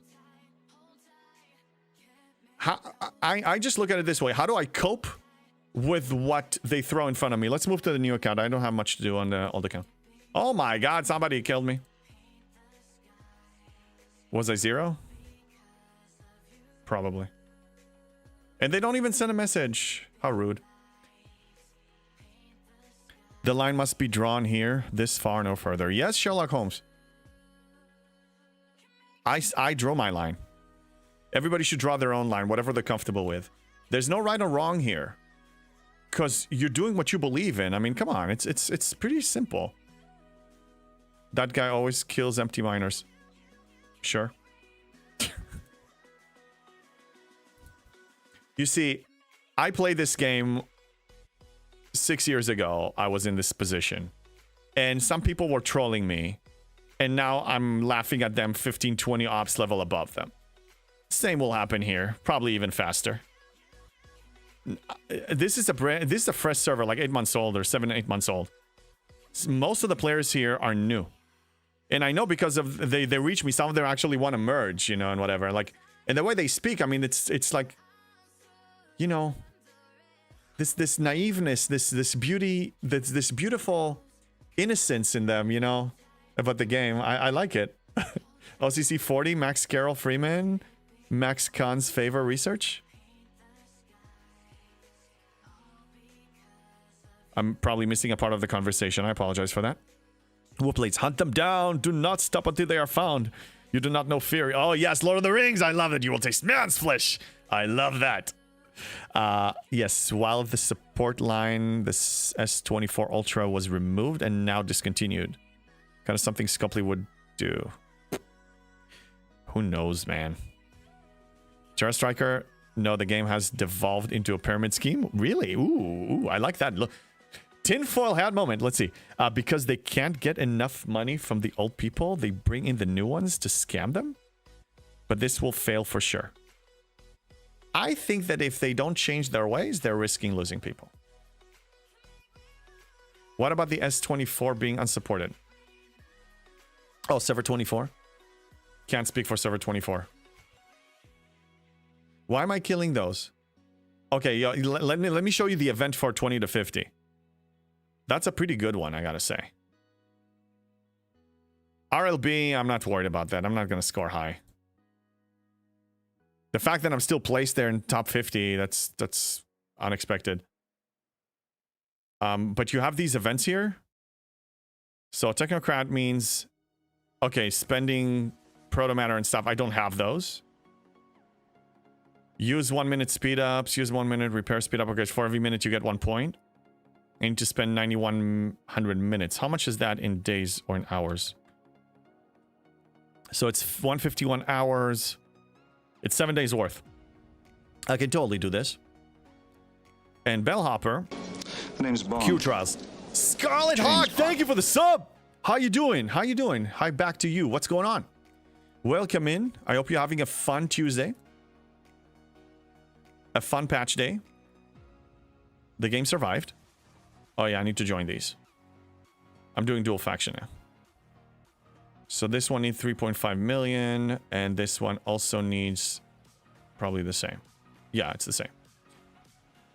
[SPEAKER 2] I just look at it this way. How do I cope with what they throw in front of me? Let's move to the new account. I don't have much to do on the old account. Oh my God, somebody killed me. Was I 0? Probably. And they don't even send a message. How rude. The line must be drawn here, this far, no further. Yes, Sherlock Holmes. I draw my line. Everybody should draw their own line, whatever they're comfortable with. There's no right or wrong here, because you're doing what you believe in. I mean, come on, it's pretty simple. That guy always kills empty miners. Sure. You see, I played this game 6 years ago. I was in this position. And some people were trolling me. And now I'm laughing at them 15, 20 ops level above them. Same will happen here. Probably even faster. This is a fresh server, like 8 months old or 7, 8 months old. Most of the players here are new. And I know because of they reach me, some of them actually want to merge, you know, and whatever. Like, and the way they speak, I mean, it's like, you know, this naiveness, this beauty, this beautiful innocence in them, you know, about the game. I like it. OCC 40, Max Carroll Freeman, Max Khan's favor research. I'm probably missing a part of the conversation. I apologize for that. Whooplates, hunt them down. Do not stop until they are found. You do not know fear. Oh, yes, Lord of the Rings. I love it. You will taste man's flesh. I love that. Yes, while the support line, this S24 Ultra was removed and now discontinued. Kind of something Scopley would do. Who knows, man? Terra Striker, no, the game has devolved into a pyramid scheme. Really? Ooh, I like that. Look. Tinfoil hat moment. Let's see. Because they can't get enough money from the old people, they bring in the new ones to scam them. But this will fail for sure. I think that if they don't change their ways, they're risking losing people. What about the S24 being unsupported? Oh, server 24? Can't speak for server 24. Why am I killing those? Okay, let me show you the event for 20 to 50. That's a pretty good one, I gotta say. RLB, I'm not worried about that. I'm not gonna score high. The fact that I'm still placed there in top 50, that's unexpected. But you have these events here. So Technocrat means, okay, spending proto-matter and stuff. I don't have those. Use 1 minute speed ups, use 1 minute repair speed up. Okay, for every minute you get 1 point. I need to spend 9,100 minutes. How much is that in days or in hours? So it's 151 hours. It's 7 days worth. I can totally do this. And Bellhopper.
[SPEAKER 6] The name's Bond.
[SPEAKER 2] Q Trials. Scarlet Hawk, thank you for the sub. How you doing? How you doing? Hi, back to you. What's going on? Welcome in. I hope you're having a fun Tuesday. A fun patch day. The game survived. Oh yeah, I need to join these. I'm doing dual faction now. So this one needs 3.5 million, and this one also needs probably the same. Yeah, it's the same.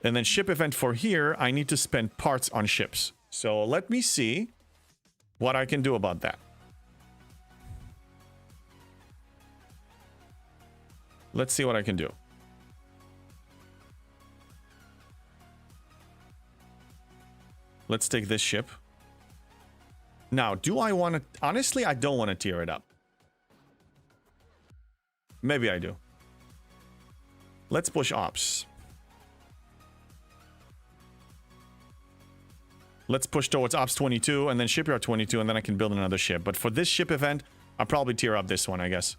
[SPEAKER 2] And then ship event for here, I need to spend parts on ships. So let me see what I can do about that. Let's see what I can do. Let's take this ship. Now, do I want to... Honestly, I don't want to tier it up. Maybe I do. Let's push ops. Let's push towards ops 22 and then shipyard 22, and then I can build another ship. But for this ship event, I'll probably tier up this one, I guess.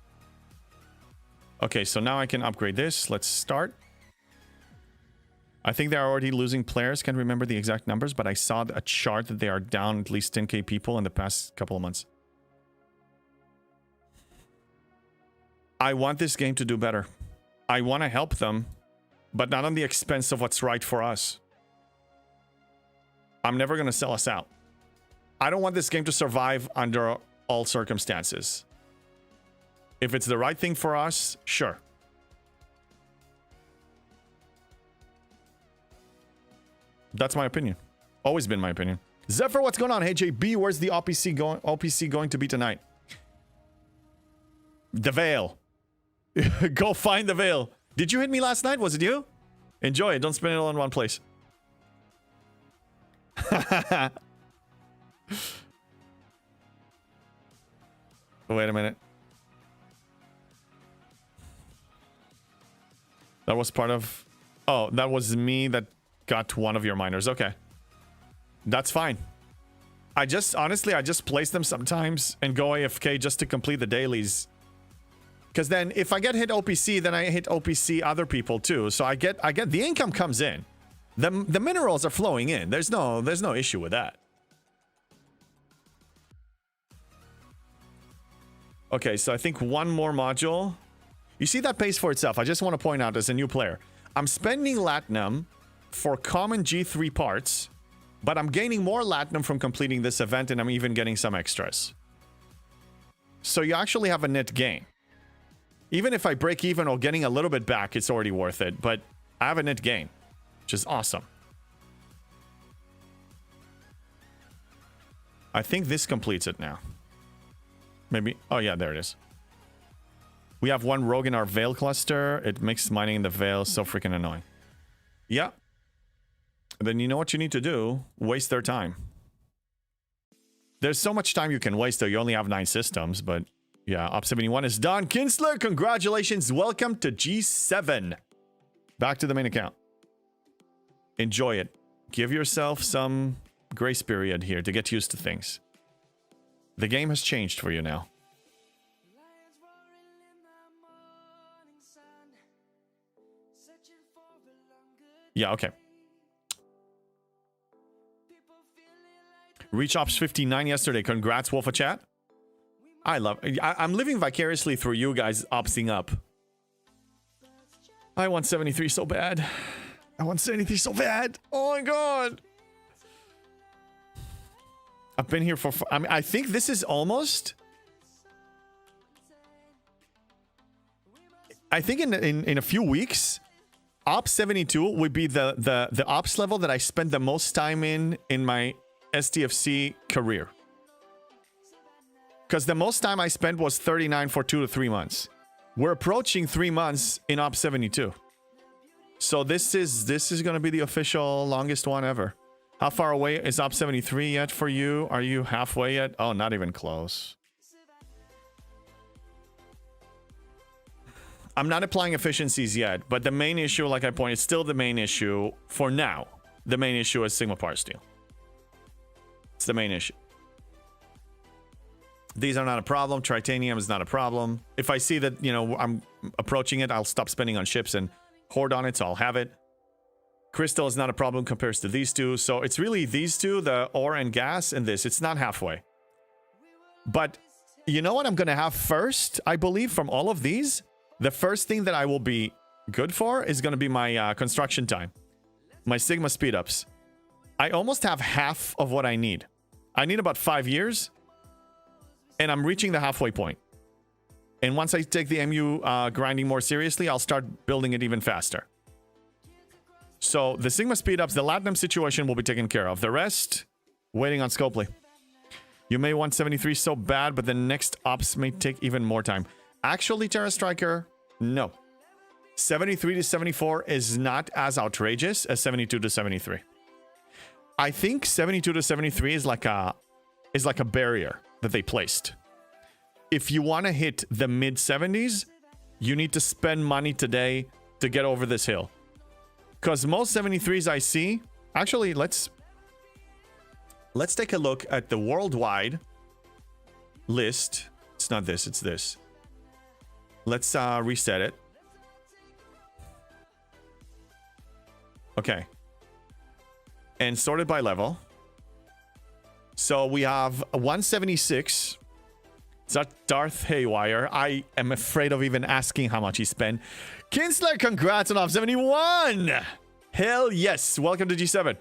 [SPEAKER 2] Okay, so now I can upgrade this. Let's start. I think they're already losing players. Can't remember the exact numbers, but I saw a chart that they are down at least 10k people in the past couple of months. I want this game to do better. I want to help them, but not on the expense of what's right for us. I'm never going to sell us out. I don't want this game to survive under all circumstances. If it's the right thing for us, sure. That's my opinion. Always been my opinion. Zephyr, what's going on? Hey, JB, where's the OPC going to be tonight? The Veil. Go find the Veil. Did you hit me last night? Was it you? Enjoy it. Don't spend it all in one place. Wait a minute. That was part of... Oh, that was me that got one of your miners. Okay. That's fine. honestly, I just place them sometimes and go AFK just to complete the dailies. Because then if I get hit OPC, then I hit OPC other people too. So I get the income comes in. The minerals are flowing in. There's no issue with that. Okay, so I think one more module. You see, that pays for itself. I just want to point out as a new player, I'm spending Latinum for common G3 parts, but I'm gaining more Latinum from completing this event, and I'm even getting some extras. So you actually have a net gain. Even if I break even or getting a little bit back, it's already worth it, but I have a net gain, which is awesome. I think this completes it now. Maybe. Oh, yeah, there it is. We have one rogue in our Veil cluster. It makes mining in the Veil so freaking annoying. Yeah. Then you know what you need to do? Waste their time. There's so much time you can waste, though. You only have 9 systems, but yeah, Op 71 is done. Kinsler, congratulations. Welcome to G7. Back to the main account. Enjoy it. Give yourself some grace period here to get used to things. The game has changed for you now. Yeah, okay. Reach Ops 59 yesterday. Congrats, Wolfa Chat. I'm living vicariously through you guys opsing up. I want 73 so bad. I want 73 so bad. Oh my god. I've been here for... I mean, I think this is almost... I think in a few weeks, Ops 72 would be the Ops level that I spent the most time in my STFC career. Because the most time I spent was 39 for 2 to 3 months. We're approaching 3 months in Ops 72. So this is going to be the official longest one ever. How far away is Op 73 yet for you? Are you halfway yet? Oh, not even close. I'm not applying efficiencies yet, but the main issue, like I pointed, is still the main issue for now. The main issue is Sigma Par Steel. It's the main issue. These are not a problem. Tritanium is not a problem. If I see that, you know, I'm approaching it, I'll stop spending on ships and hoard on it, so I'll have it. Crystal is not a problem compared to these two. So it's really these two, the ore and gas, and this. It's not halfway. But you know what I'm going to have first, I believe, from all of these? The first thing that I will be good for is going to be my construction time. My Sigma speed-ups. I almost have half of what I need. I need about 5 years. And I'm reaching the halfway point. And once I take the MU grinding more seriously, I'll start building it even faster. So the Sigma speed-ups, the Latinum situation will be taken care of. The rest, waiting on Scopely. You may want 73 so bad, but the next ops may take even more time. Actually, Terra Striker, no. 73 to 74 is not as outrageous as 72 to 73. I think 72 to 73 is like a barrier that they placed. If you want to hit the mid 70s, you need to spend money today to get over this hill. Because most 73s I see... Actually, let's take a look at the worldwide list. It's not this, it's this. Let's reset it. Okay. And sorted by level. So we have 176. Is that Darth Haywire? I am afraid of even asking how much he spent. Kinsler, congrats on Op 71! Hell yes! Welcome to G7.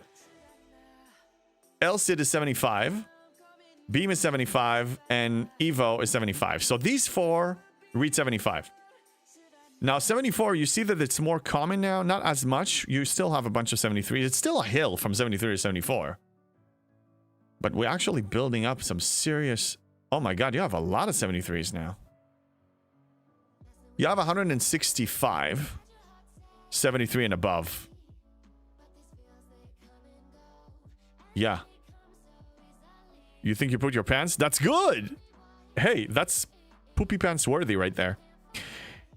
[SPEAKER 2] Elcid is 75. Beam is 75. And Evo is 75. So these four read 75. Now 74, you see that it's more common now. Not as much. You still have a bunch of 73s. It's still a hill from 73 to 74. But we're actually building up some serious... Oh my god, you have a lot of 73s now. You have 165. 73 and above. Yeah. You think you put your pants? That's good! Hey, that's poopy pants worthy right there.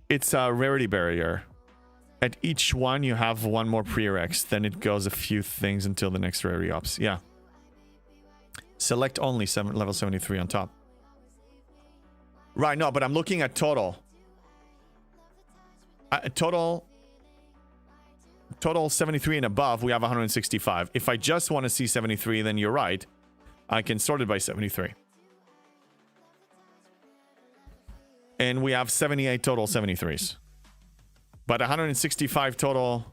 [SPEAKER 2] It's a rarity barrier. At each one, you have one more prereqs. Then it goes a few things until the next rarity ops. Yeah. Select only level 73 on top. Right, no, but I'm looking at total. Total 73 and above, we have 165. If I just want to see 73, then you're right. I can sort it by 73. And we have 78 total 73s. But 165 total.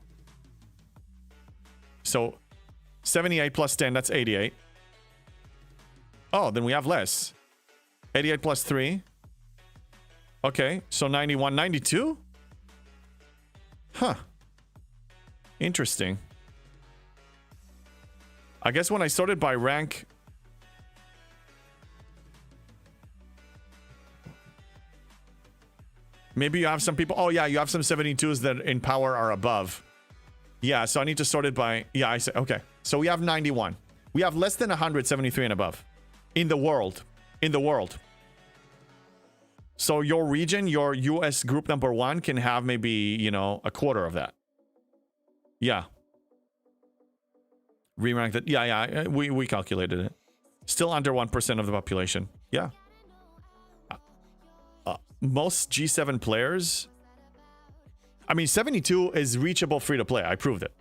[SPEAKER 2] So 78 plus 10, that's 88. Oh, then we have less. 88 plus 3. Okay, so 91, 92? Huh. Interesting. I guess when I sorted by rank... Maybe you have some people... Oh, yeah, you have some 72s that in power are above. Yeah, so I need to sort it by... Yeah, I say... Okay. So we have 91. We have less than 173 and above. In the world. In the world. So your region, your US group number 1 can have maybe, you know, a quarter of that. Yeah. Re-rank that. Yeah, we calculated it. Still under 1% of the population. Yeah. Most G7 players... I mean, 72 is reachable free-to-play. I proved it.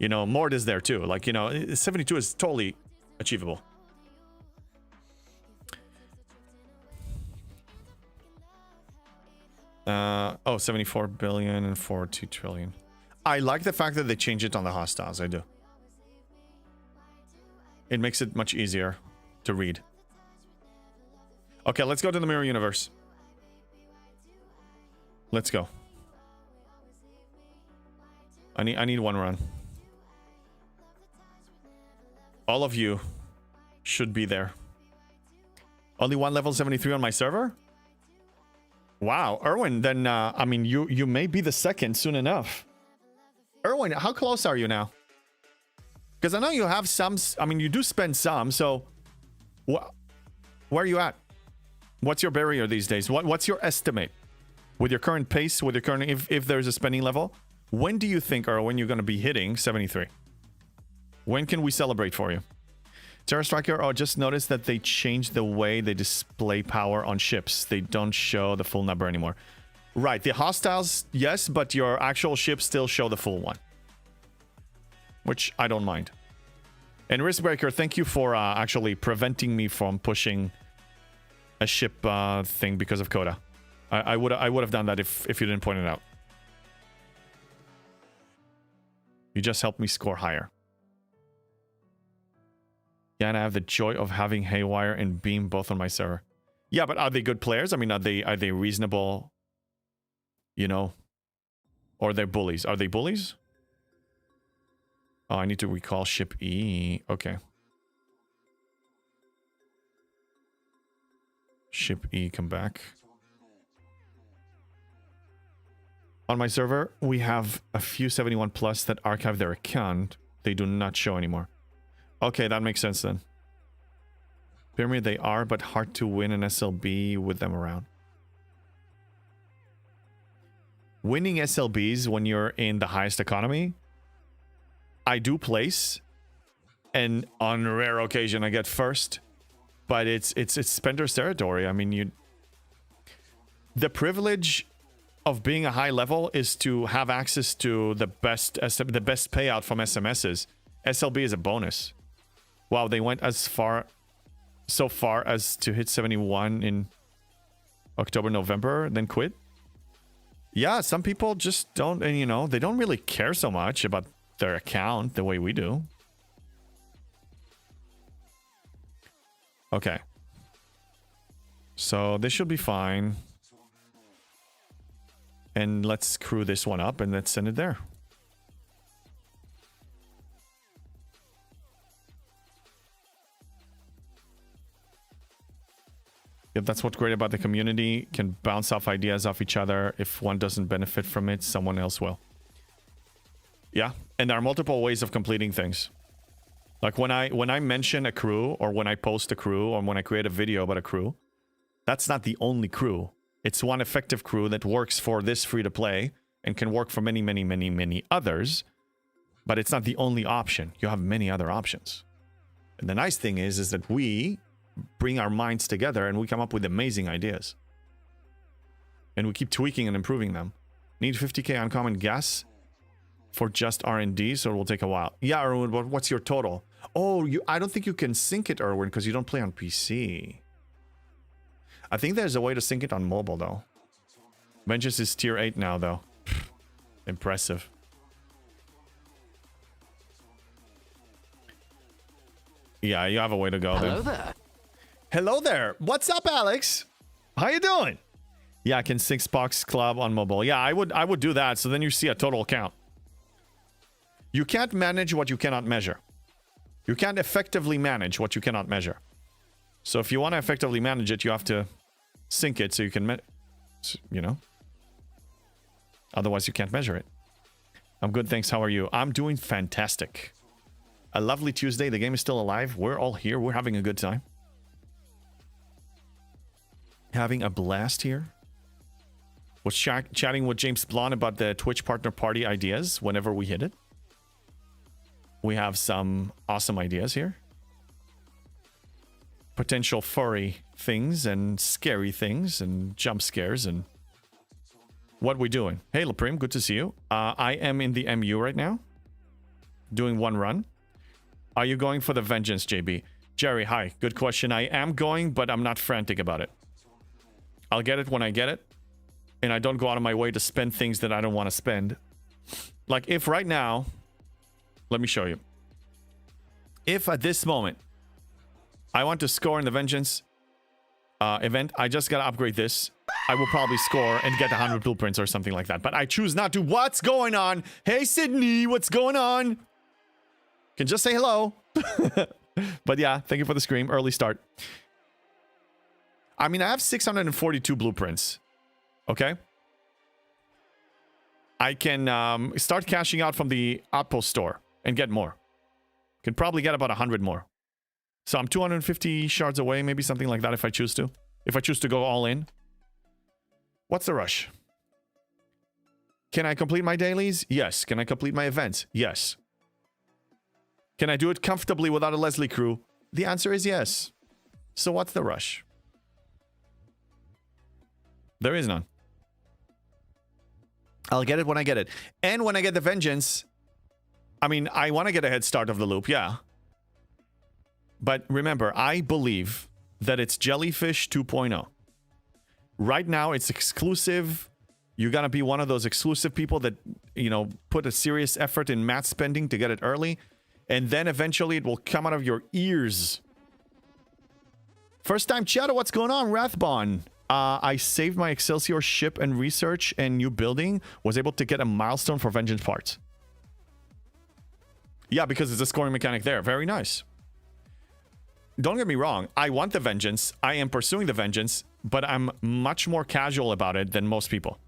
[SPEAKER 2] You know, Mord is there too. Like, you know, 72 is totally achievable. Oh, 74 billion and 42 trillion. I like the fact that they change it on the hostiles. I do. It makes it much easier to read. Okay, let's go to the mirror universe. Let's go. I need one run. All of you should be there. Only one level 73 on my server? Wow, Erwin, then I mean you may be the second soon enough. Erwin, how close are you now? Because I know you have some, I mean you do spend some, so where are you at? What's your barrier these days? What's your estimate? With your current pace, with your current, if there's a spending level, when do you think, Erwin, you're going to be hitting 73? When can we celebrate for you? Terra Striker, oh, just noticed that they changed the way they display power on ships. They don't show the full number anymore. Right, the hostiles, yes, but your actual ships still show the full one. Which I don't mind. And Riskbreaker, thank you for actually preventing me from pushing a ship thing because of Coda. I would have done that if you didn't point it out. You just helped me score higher. Yeah, and I have the joy of having Haywire and Beam both on my server. Yeah, but are they good players? I mean, are they reasonable? You know, or they're bullies? Are they bullies? Oh, I need to recall ship E. Okay. Ship E, come back. On my server, we have a few 71 plus that archive their account. They do not show anymore. Okay, that makes sense then. Pyramid they are, but hard to win an SLB with them around. Winning SLBs when you're in the highest economy, I do place, and on a rare occasion I get first, but it's Spender's territory. I mean, the privilege of being a high level is to have access to the best payout from SMSs. SLB is a bonus. Wow, they went so far as to hit 71 in October, November, then quit. Yeah, some people just don't, and you know, they don't really care so much about their account the way we do. Okay. So this should be fine. And let's screw this one up and let's send it there. Yep, that's what's great about the community. Can bounce off ideas off each other. If one doesn't benefit from it, someone else will. Yeah, and there are multiple ways of completing things. Like when I mention a crew, or when I post a crew, or when I create a video about a crew, that's not the only crew. It's one effective crew that works for this free-to-play and can work for many, many, many, many others. But it's not the only option. You have many other options. And the nice thing is that we bring our minds together and we come up with amazing ideas. And we keep tweaking and improving them. Need 50k uncommon gas for just R&D, so it will take a while. Yeah, Erwin, but what's your total? Oh, I don't think you can sync it, Erwin, because you don't play on PC. I think there's a way to sync it on mobile, though. Vengeance is tier 8 now, though. Impressive. Yeah, you have a way to go
[SPEAKER 3] Hello
[SPEAKER 2] there.
[SPEAKER 3] there.
[SPEAKER 2] Hello there. What's up, Alex? How you doing? Yeah, I can sync Spock's Club on mobile. Yeah, I would do that, so then you see a total count. You can't manage what you cannot measure. You can't effectively manage what you cannot measure. So if you want to effectively manage it, you have to sync it so you can, you know. Otherwise, you can't measure it. I'm good, thanks. How are you? I'm doing fantastic. A lovely Tuesday. The game is still alive. We're all here. We're having a good time. Having a blast here. Was chatting with James Blonde about the Twitch partner party ideas whenever we hit it. We have some awesome ideas here. Potential furry things and scary things and jump scares and what we doing. Hey, Laprim, good to see you. I am in the MU right now. Doing one run. Are you going for the Vengeance, JB? Jerry, hi. Good question. I am going, but I'm not frantic about it. I'll get it when I get it. And I don't go out of my way to spend things that I don't want to spend. Like if right now, let me show you. If at this moment, I want to score in the Vengeance event, I just gotta upgrade this. I will probably score and get 100 blueprints or something like that. But I choose not to. What's going on? Hey, Sydney, what's going on? Can just say hello. But yeah, thank you for the scream. Early start. I mean, I have 642 blueprints. Okay. I can start cashing out from the Outpost store and get more. Can probably get about 100 more. So I'm 250 shards away, maybe something like that if I choose to. If I choose to go all in. What's the rush? Can I complete my dailies? Yes. Can I complete my events? Yes. Can I do it comfortably without a Leslie crew? The answer is yes. So what's the rush? There is none. I'll get it when I get it. And when I get the Vengeance, I mean, I want to get a head start of the loop, yeah. But remember, I believe that it's Jellyfish 2.0. Right now, it's exclusive. You gotta be one of those exclusive people that, you know, put a serious effort in mat spending to get it early. And then eventually it will come out of your ears. First time chatter, what's going on, Rathbon? I saved my Excelsior ship and research and new building. Was able to get a milestone for Vengeance parts. Yeah, because it's a scoring mechanic there. Very nice. Don't get me wrong. I want the Vengeance. I am pursuing the Vengeance, but I'm much more casual about it than most people.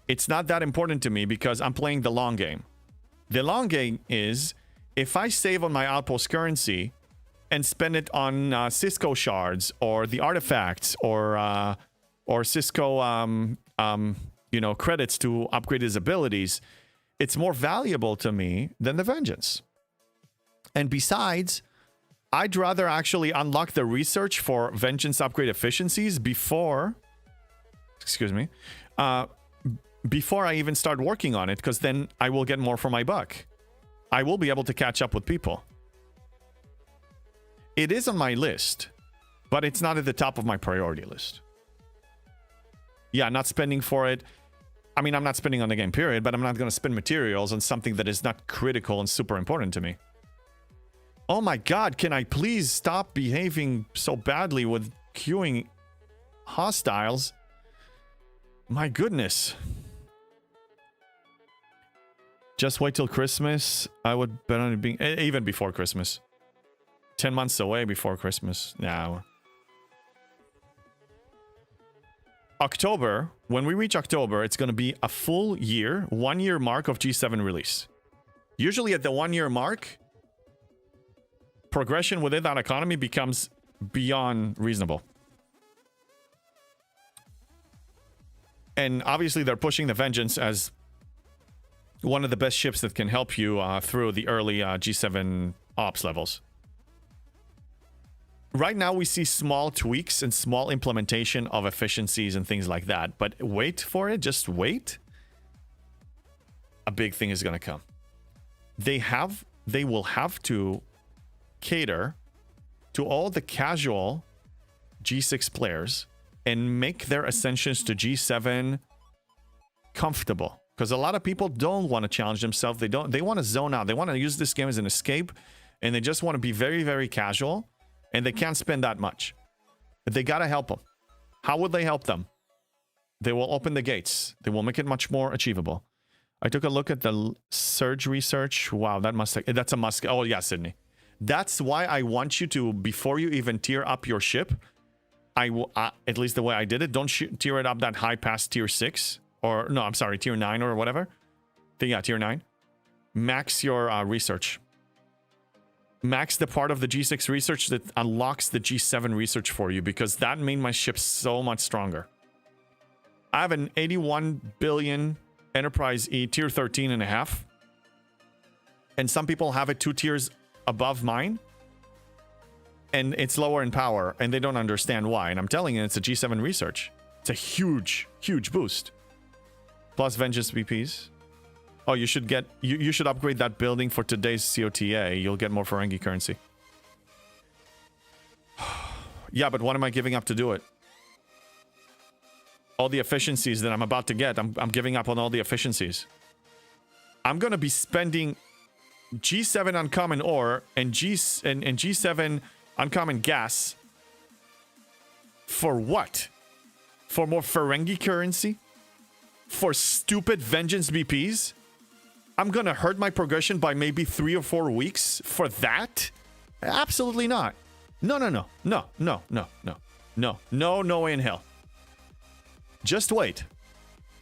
[SPEAKER 2] It's not that important to me because I'm playing the long game. The long game is if I save on my Outpost currency and spend it on Cisco shards or the artifacts or Cisco you know, credits to upgrade his abilities, it's more valuable to me than the Vengeance. And besides, I'd rather actually unlock the research for Vengeance upgrade efficiencies before, excuse me, before I even start working on it, because then I will get more for my buck. I will be able to catch up with people. It is on my list, but it's not at the top of my priority list. Yeah, not spending for it. I mean, I'm not spending on the game, period, but I'm not going to spend materials on something that is not critical and super important to me. Oh my god, can I please stop behaving so badly with queuing hostiles? My goodness. Just wait till Christmas. I would bet on it being even before Christmas. 10 months away before Christmas. Now. October, when we reach October, it's going to be a full year, 1 year mark of G7 release. Usually at the 1 year mark, progression within that economy becomes beyond reasonable. And obviously they're pushing the Vengeance as one of the best ships that can help you through the early G7 ops levels. right now we see small tweaks and small implementation of efficiencies and things like that. But wait for it. Just wait. A big thing is going to come. They will have to cater to all the casual G6 players and make their ascensions to G7 comfortable. Because a lot of people don't want to challenge themselves. They want to zone out. They want to use this game as an escape, and they just want to be very, very casual, and they can't spend that much. But they got to help them. How would they help them? They will open the gates. They will make it much more achievable. I took a look at the Surge research. Wow, that's a must. Oh, yeah, Sydney. That's why I want you to, before you even tier up your ship, I will, at least the way I did it, don't tier it up that high past tier 6. Or, no, I'm sorry, tier 9 or whatever. Yeah, tier 9. Max your research. Max the part of the G6 research that unlocks the G7 research for you, because that made my ship so much stronger. I have an 81 billion Enterprise E tier 13 and a half. And some people have it 2 tiers above mine. And it's lower in power, and they don't understand why. And I'm telling you, it's a G7 research. It's a huge, huge boost. Plus Vengeance VPs. Oh, you should get you should upgrade that building for today's COTA. You'll get more Ferengi currency. Yeah, but what am I giving up to do it? All the efficiencies that I'm about to get, I'm giving up on all the efficiencies. I'm gonna be spending G7 uncommon ore and G7 uncommon gas. For what? For more Ferengi currency? For stupid Vengeance BPs? I'm gonna hurt my progression by maybe 3 or 4 weeks for that? Absolutely not. No way in hell. Just wait.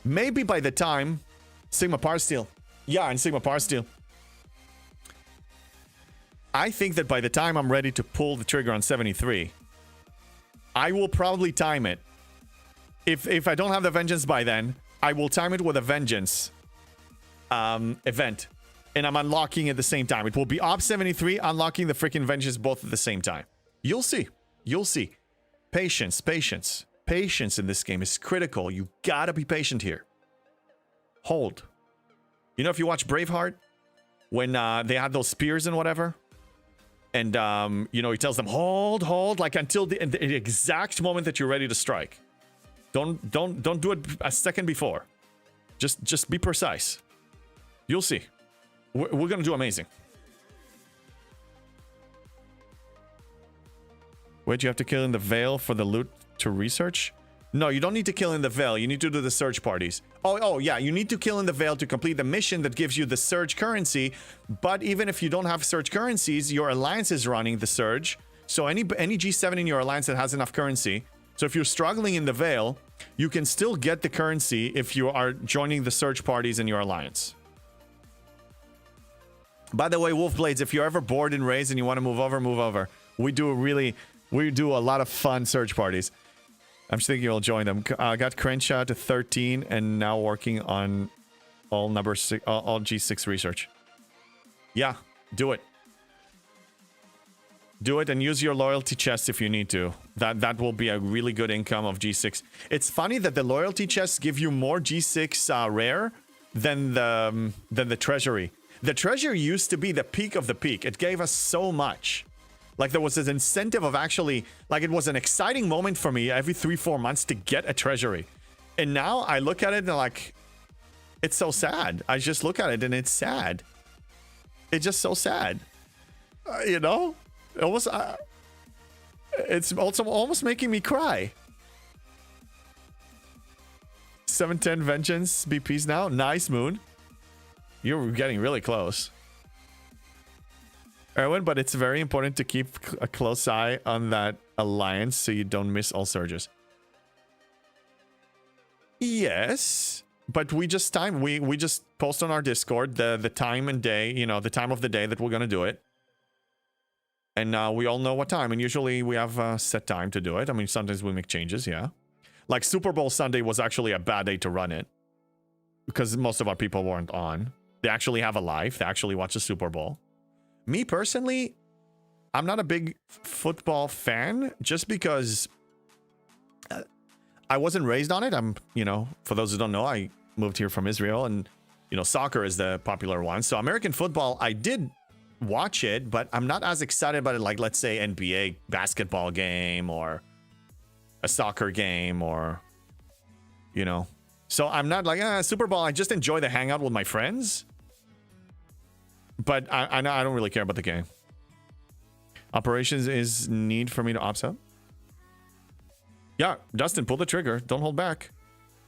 [SPEAKER 2] Maybe by the time Sigma Parsteel. Yeah, and Sigma Parsteel. I think that by the time I'm ready to pull the trigger on 73, I will probably time it. If I don't have the Vengeance by then, I will time it with a Vengeance event. And I'm unlocking at the same time. It will be Op 73, unlocking the freaking Vengeance both at the same time. You'll see. You'll see. Patience, patience. Patience in this game is critical. You gotta be patient here. Hold. You know, if you watch Braveheart, when they had those spears and whatever, and, you know, he tells them, hold, like until the exact moment that you're ready to strike. Don't do it a second before. Just be precise. You'll see. We're gonna do amazing. Wait, you have to kill in the Veil for the loot to research? No, you don't need to kill in the Veil. You need to do the Surge parties. Oh, yeah, you need to kill in the Veil to complete the mission that gives you the Surge currency. But even if you don't have Surge currencies, your alliance is running the Surge. So any G7 in your alliance that has enough currency. So if you're struggling in the Veil, you can still get the currency if you are joining the Surge parties in your alliance. By the way, Wolfblades, if you're ever bored in raids and you want to move over. We do a lot of fun Surge parties. I'm just thinking you'll join them. Got Crenshaw to 13 and now working on all G6 research. Yeah, do it. Do it and use your loyalty chest if you need to. That will be a really good income of G6. It's funny that the loyalty chests give you more G6 rare than the treasury. The treasury used to be the peak of the peak. It gave us so much. Like there was this incentive of actually, like it was an exciting moment for me every 3-4 months to get a treasury. And now I look at it and like, it's so sad. I just look at it and it's sad. It's just so sad. You know? It's also almost making me cry. 710 Vengeance BPs now. Nice, Moon. You're getting really close. Erwin, but it's very important to keep a close eye on that alliance so you don't miss all surges. Yes, but we just post on our Discord the time and day, you know, the time of the day that we're gonna do it. And we all know what time, and usually we have a set time to do it. I mean, sometimes we make changes, yeah. Like Super Bowl Sunday was actually a bad day to run it because most of our people weren't on. They actually have a life. They actually watch the Super Bowl. Me personally, I'm not a big football fan just because I wasn't raised on it. I'm, you know, for those who don't know, I moved here from Israel, and, you know, soccer is the popular one. So American football, I did watch it, but I'm not as excited about it like, let's say, NBA basketball game or a soccer game, or, you know. So I'm not like, Super Bowl. I just enjoy the hangout with my friends. But I don't really care about the game. Operations is need for me to opt out. Yeah, Dustin, pull the trigger. Don't hold back.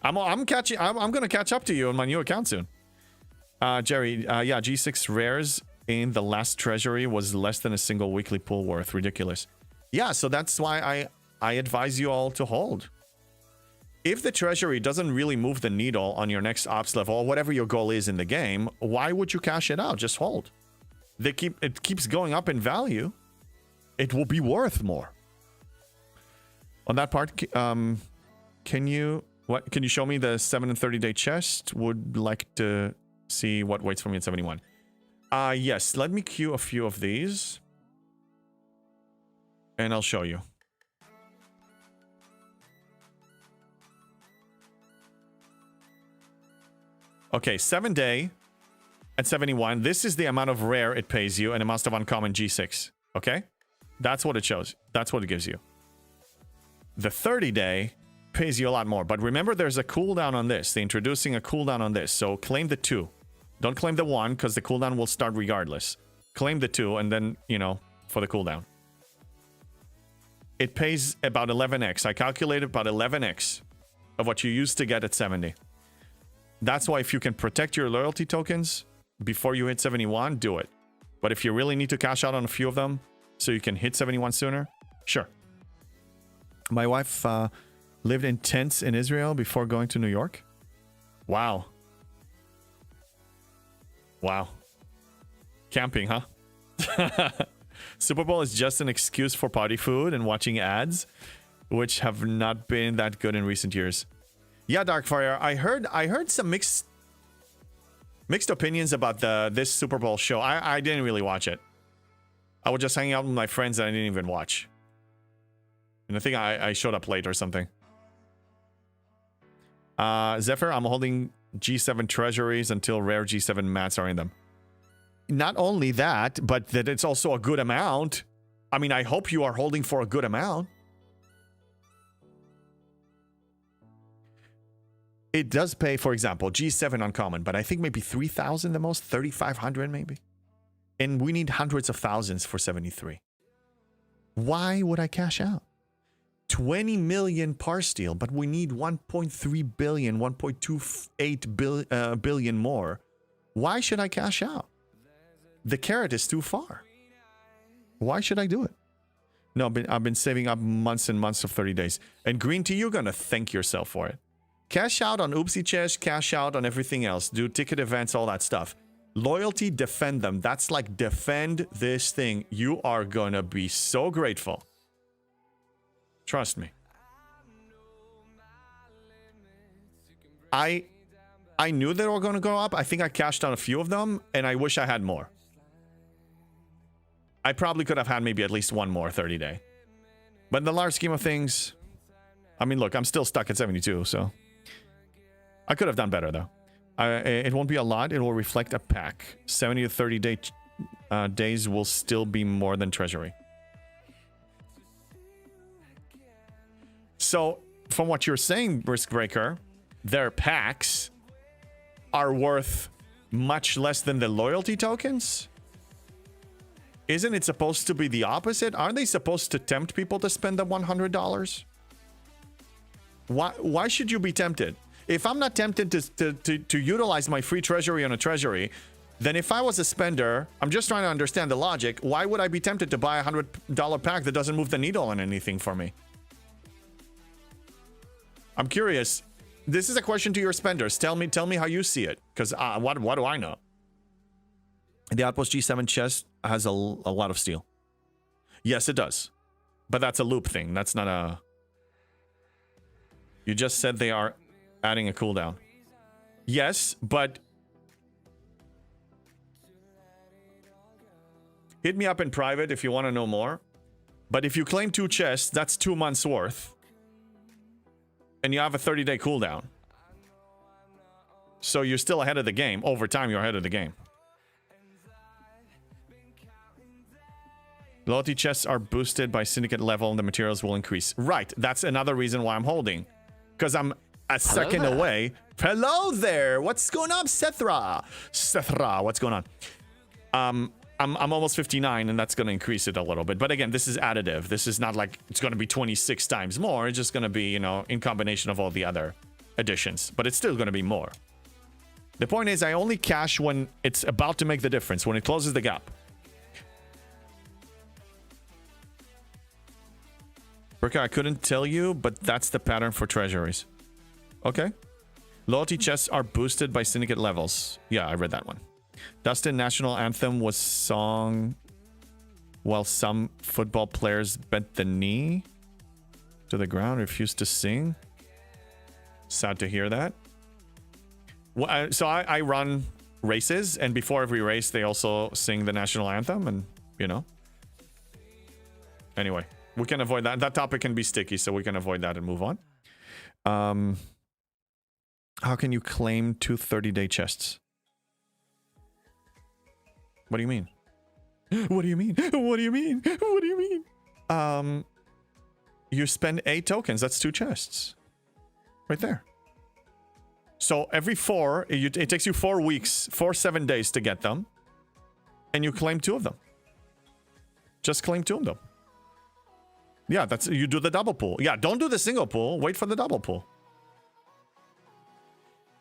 [SPEAKER 2] I'm gonna catch up to you on my new account soon. Jerry, yeah, G6 rares in the last treasury was less than a single weekly pull worth. Ridiculous. Yeah, so that's why I advise you all to hold. If the treasury doesn't really move the needle on your next ops level, or whatever your goal is in the game, why would you cash it out? Just hold. It keeps going up in value. It will be worth more. On that part, can you show me the 7 and 30-day chest? Would like to see what waits for me at 71. Yes, let me queue a few of these, and I'll show you. Okay, 7-day at 71. This is the amount of rare it pays you, and amount of uncommon G6. Okay? That's what it shows. That's what it gives you. The 30-day pays you a lot more. But remember, there's a cooldown on this. They're introducing a cooldown on this. So claim the 2. Don't claim the 1, because the cooldown will start regardless. Claim the 2, and then, you know, for the cooldown. It pays about 11x. I calculated about 11x of what you used to get at 70. That's why if you can protect your loyalty tokens before you hit 71, do it. But if you really need to cash out on a few of them so you can hit 71 sooner, sure. My wife lived in tents in Israel before going to New York. Wow. Wow. Camping, huh? Super Bowl is just an excuse for party food and watching ads, which have not been that good in recent years. Yeah, Darkfire, I heard some mixed opinions about this Super Bowl show. I didn't really watch it. I was just hanging out with my friends and I didn't even watch. And I think I showed up late or something. Zephyr, I'm holding G7 treasuries until rare G7 mats are in them. Not only that, but that it's also a good amount. I mean, I hope you are holding for a good amount. It does pay, for example, G7 uncommon, but I think maybe 3,000 the most, 3,500 maybe. And we need hundreds of thousands for 73. Why would I cash out? 20 million par steal, but we need 1.3 billion, 1.28 billion more. Why should I cash out? The carrot is too far. Why should I do it? No, I've been saving up months and months of 30 days. And Green Tea, you're going to thank yourself for it. Cash out on Oopsie Chest, cash out on everything else. Do ticket events, all that stuff. Loyalty, defend them. That's like defend this thing. You are going to be so grateful. Trust me. I knew they were going to go up. I think I cashed on a few of them, and I wish I had more. I probably could have had maybe at least one more 30-day. But in the large scheme of things, I mean, look, I'm still stuck at 72, so... I could have done better, though. It won't be a lot. It will reflect a pack. 70 to 30 days will still be more than treasury. So, from what you're saying, Riskbreaker, their packs are worth much less than the loyalty tokens? Isn't it supposed to be the opposite? Aren't they supposed to tempt people to spend the $100? Why should you be tempted? If I'm not tempted to utilize my free treasury on a treasury, then if I was a spender, I'm just trying to understand the logic, why would I be tempted to buy a $100 pack that doesn't move the needle on anything for me? I'm curious. This is a question to your spenders. Tell me how you see it, because what do I know? The Outpost G7 chest has a lot of steel. Yes, it does. But that's a loop thing. That's not a... You just said they are adding a cooldown. Yes, but... Hit me up in private if you want to know more. But if you claim 2 chests, that's 2 months worth. And you have a 30-day cooldown. So you're still ahead of the game. Over time, you're ahead of the game. Loyalty chests are boosted by syndicate level and the materials will increase. Right, that's another reason why I'm holding. Because I'm a second away. Hello there! What's going on, Sethra? Sethra, what's going on? I'm almost 59 and that's going to increase it a little bit. But again, this is additive. This is not like it's going to be 26 times more. It's just going to be, you know, in combination of all the other additions. But it's still going to be more. The point is, I only cash when it's about to make the difference, when it closes the gap. Burka, I couldn't tell you, but that's the pattern for treasuries. Okay. Loyalty chests are boosted by syndicate levels. Yeah, I read that one. Dustin National Anthem was sung while some football players bent the knee to the ground, refused to sing. Sad to hear that. Well, so I run races, and before every race, they also sing the national anthem, and, you know. Anyway. We can avoid that. That topic can be sticky, so we can avoid that and move on. How can you claim 2 30-day chests? What do you mean? What do you mean? What do you mean? What do you mean? You spend 8 tokens. That's 2 chests. Right there. So every 4, it takes you 4 weeks, 7 days to get them. And you claim 2 of them. Just claim 2 of them. Yeah, that's, you do the double pull. Yeah, don't do the single pull. Wait for the double pull.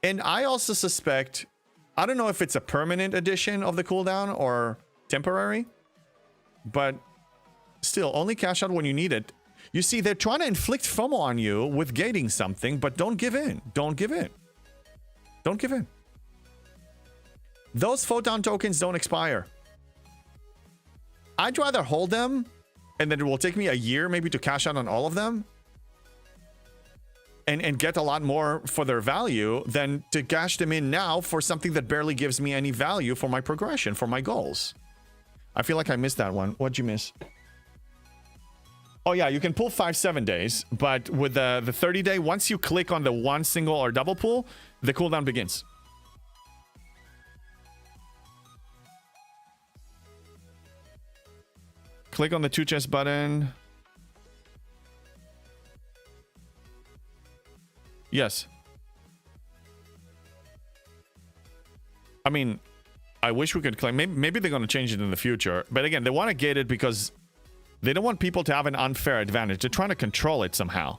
[SPEAKER 2] And I also suspect, I don't know if it's a permanent addition of the cooldown or temporary, but still, only cash out when you need it. You see, they're trying to inflict FOMO on you with gating something, but don't give in. Don't give in. Don't give in. Those photon tokens don't expire. I'd rather hold them, and then it will take me a year maybe to cash out on all of them and get a lot more for their value than to cash them in now for something that barely gives me any value for my progression, for my goals. I feel like I missed that one. What'd you miss? Oh yeah, you can pull 5-7 days, but with the 30-day, once you click on the 1 single or double pull, the cooldown begins. Click on the 2 chest button. Yes. I mean, I wish we could claim. Maybe they're going to change it in the future. But again, they want to gate it because they don't want people to have an unfair advantage. They're trying to control it somehow.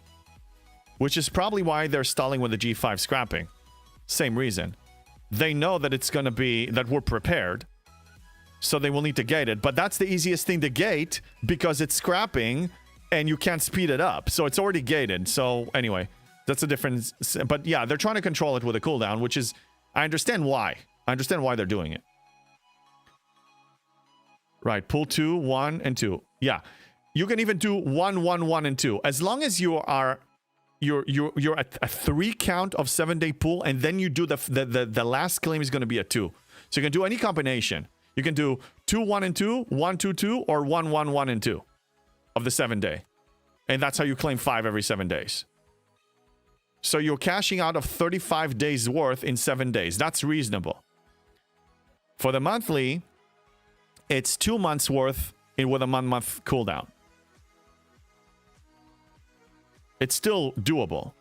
[SPEAKER 2] Which is probably why they're stalling with the G5 scrapping. Same reason. They know that it's going to be, that we're prepared. So they will need to gate it. But that's the easiest thing to gate because it's scrapping and you can't speed it up. So it's already gated. So anyway, that's a difference. But yeah, they're trying to control it with a cooldown, which is, I understand why. I understand why they're doing it. Right, pull 2, 1, and 2. Yeah, you can even do 1, 1, 1, and 2. As long as you are, you're at a 3 count of 7-day pull, and then you do the last claim is going to be a 2. So you can do any combination. You can do 2, 1, and 2, 1, 2, 2, or 1, 1, 1, and 2 of the 7-day. And that's how you claim 5 every 7 days. So you're cashing out of 35 days worth in 7 days. That's reasonable. For the monthly, it's 2 months worth with a month cooldown. It's still doable.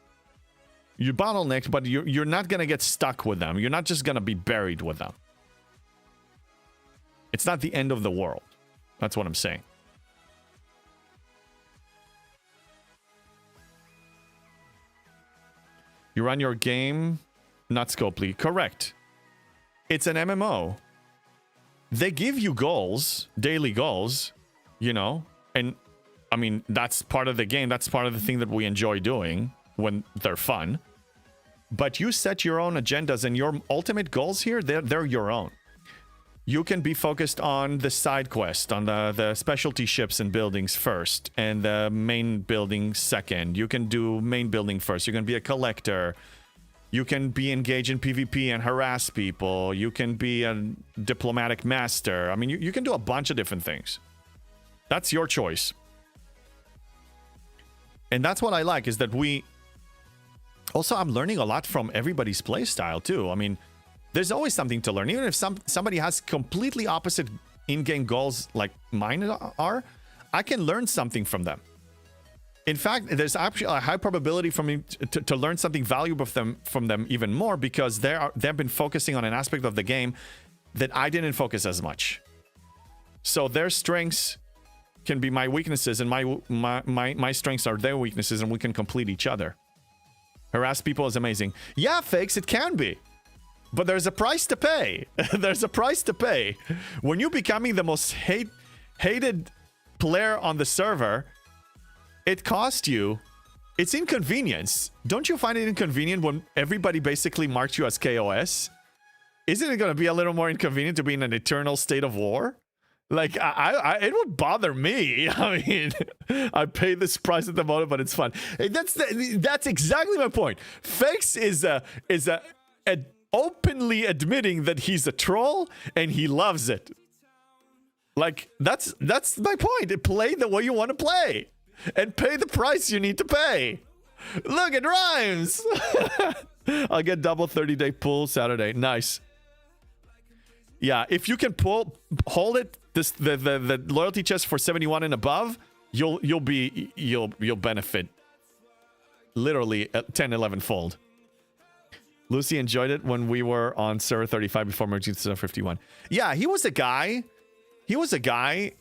[SPEAKER 2] You're bottlenecked, but you're not going to get stuck with them. You're not just going to be buried with them. It's not the end of the world. That's what I'm saying. You run your game, not Scopely. Correct. It's an MMO. They give you goals, daily goals, you know, and I mean, that's part of the game. That's part of the thing that we enjoy doing when they're fun. But you set your own agendas, and your ultimate goals here, they're your own. You can be focused on the side quest, on the specialty ships and buildings first, and the main building second. You can do main building first. You can be a collector. You can be engaged in PvP and harass people. You can be a diplomatic master. I mean, you can do a bunch of different things. That's your choice. And that's what I like, is that we... Also, I'm learning a lot from everybody's playstyle, too. I mean, there's always something to learn. Even if somebody has completely opposite in-game goals like mine are, I can learn something from them. In fact, there's actually a high probability for me to learn something valuable from them even more, because they've been focusing on an aspect of the game that I didn't focus as much. So their strengths can be my weaknesses, and my strengths are their weaknesses, and we can complete each other. Harass people is amazing. Yeah, Fakes, it can be. But there's a price to pay. There's a price to pay. When you're becoming the most hated player on the server, it costs you. It's inconvenience. Don't you find it inconvenient when everybody basically marks you as KOS? Isn't it going to be a little more inconvenient to be in an eternal state of war? Like, it would bother me. I mean, I pay this price at the moment, but it's fun. That's exactly my point. Fakes is openly admitting that he's a troll and he loves it. Like, that's my point. Play the way you want to play and pay the price you need to pay. Look, it rhymes. I'll get double 30-day pull Saturday. Nice. Yeah, if you can hold it, the loyalty chest for 71 and above, you'll benefit literally 10, 11 fold. Lucy enjoyed it when we were on server 35 before merging to 51. Yeah, he was a guy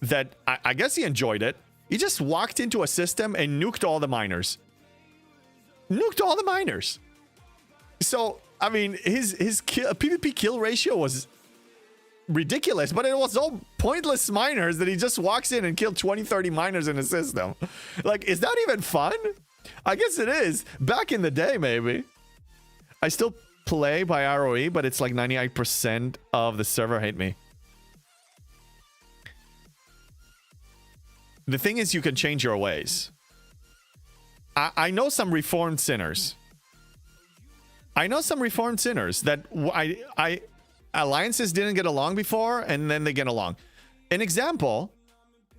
[SPEAKER 2] that I guess he enjoyed it. He just walked into a system and nuked all the miners. So, I mean, his PvP kill ratio was ridiculous, but it was all pointless miners that he just walks in and killed 20-30 miners in a system. Like, is that even fun? I guess it is. Back in the day, maybe. I still play by ROE, but it's like 98% of the server hate me. The thing is, you can change your ways. I know some reformed sinners. That alliances didn't get along before, and then they get along. An example,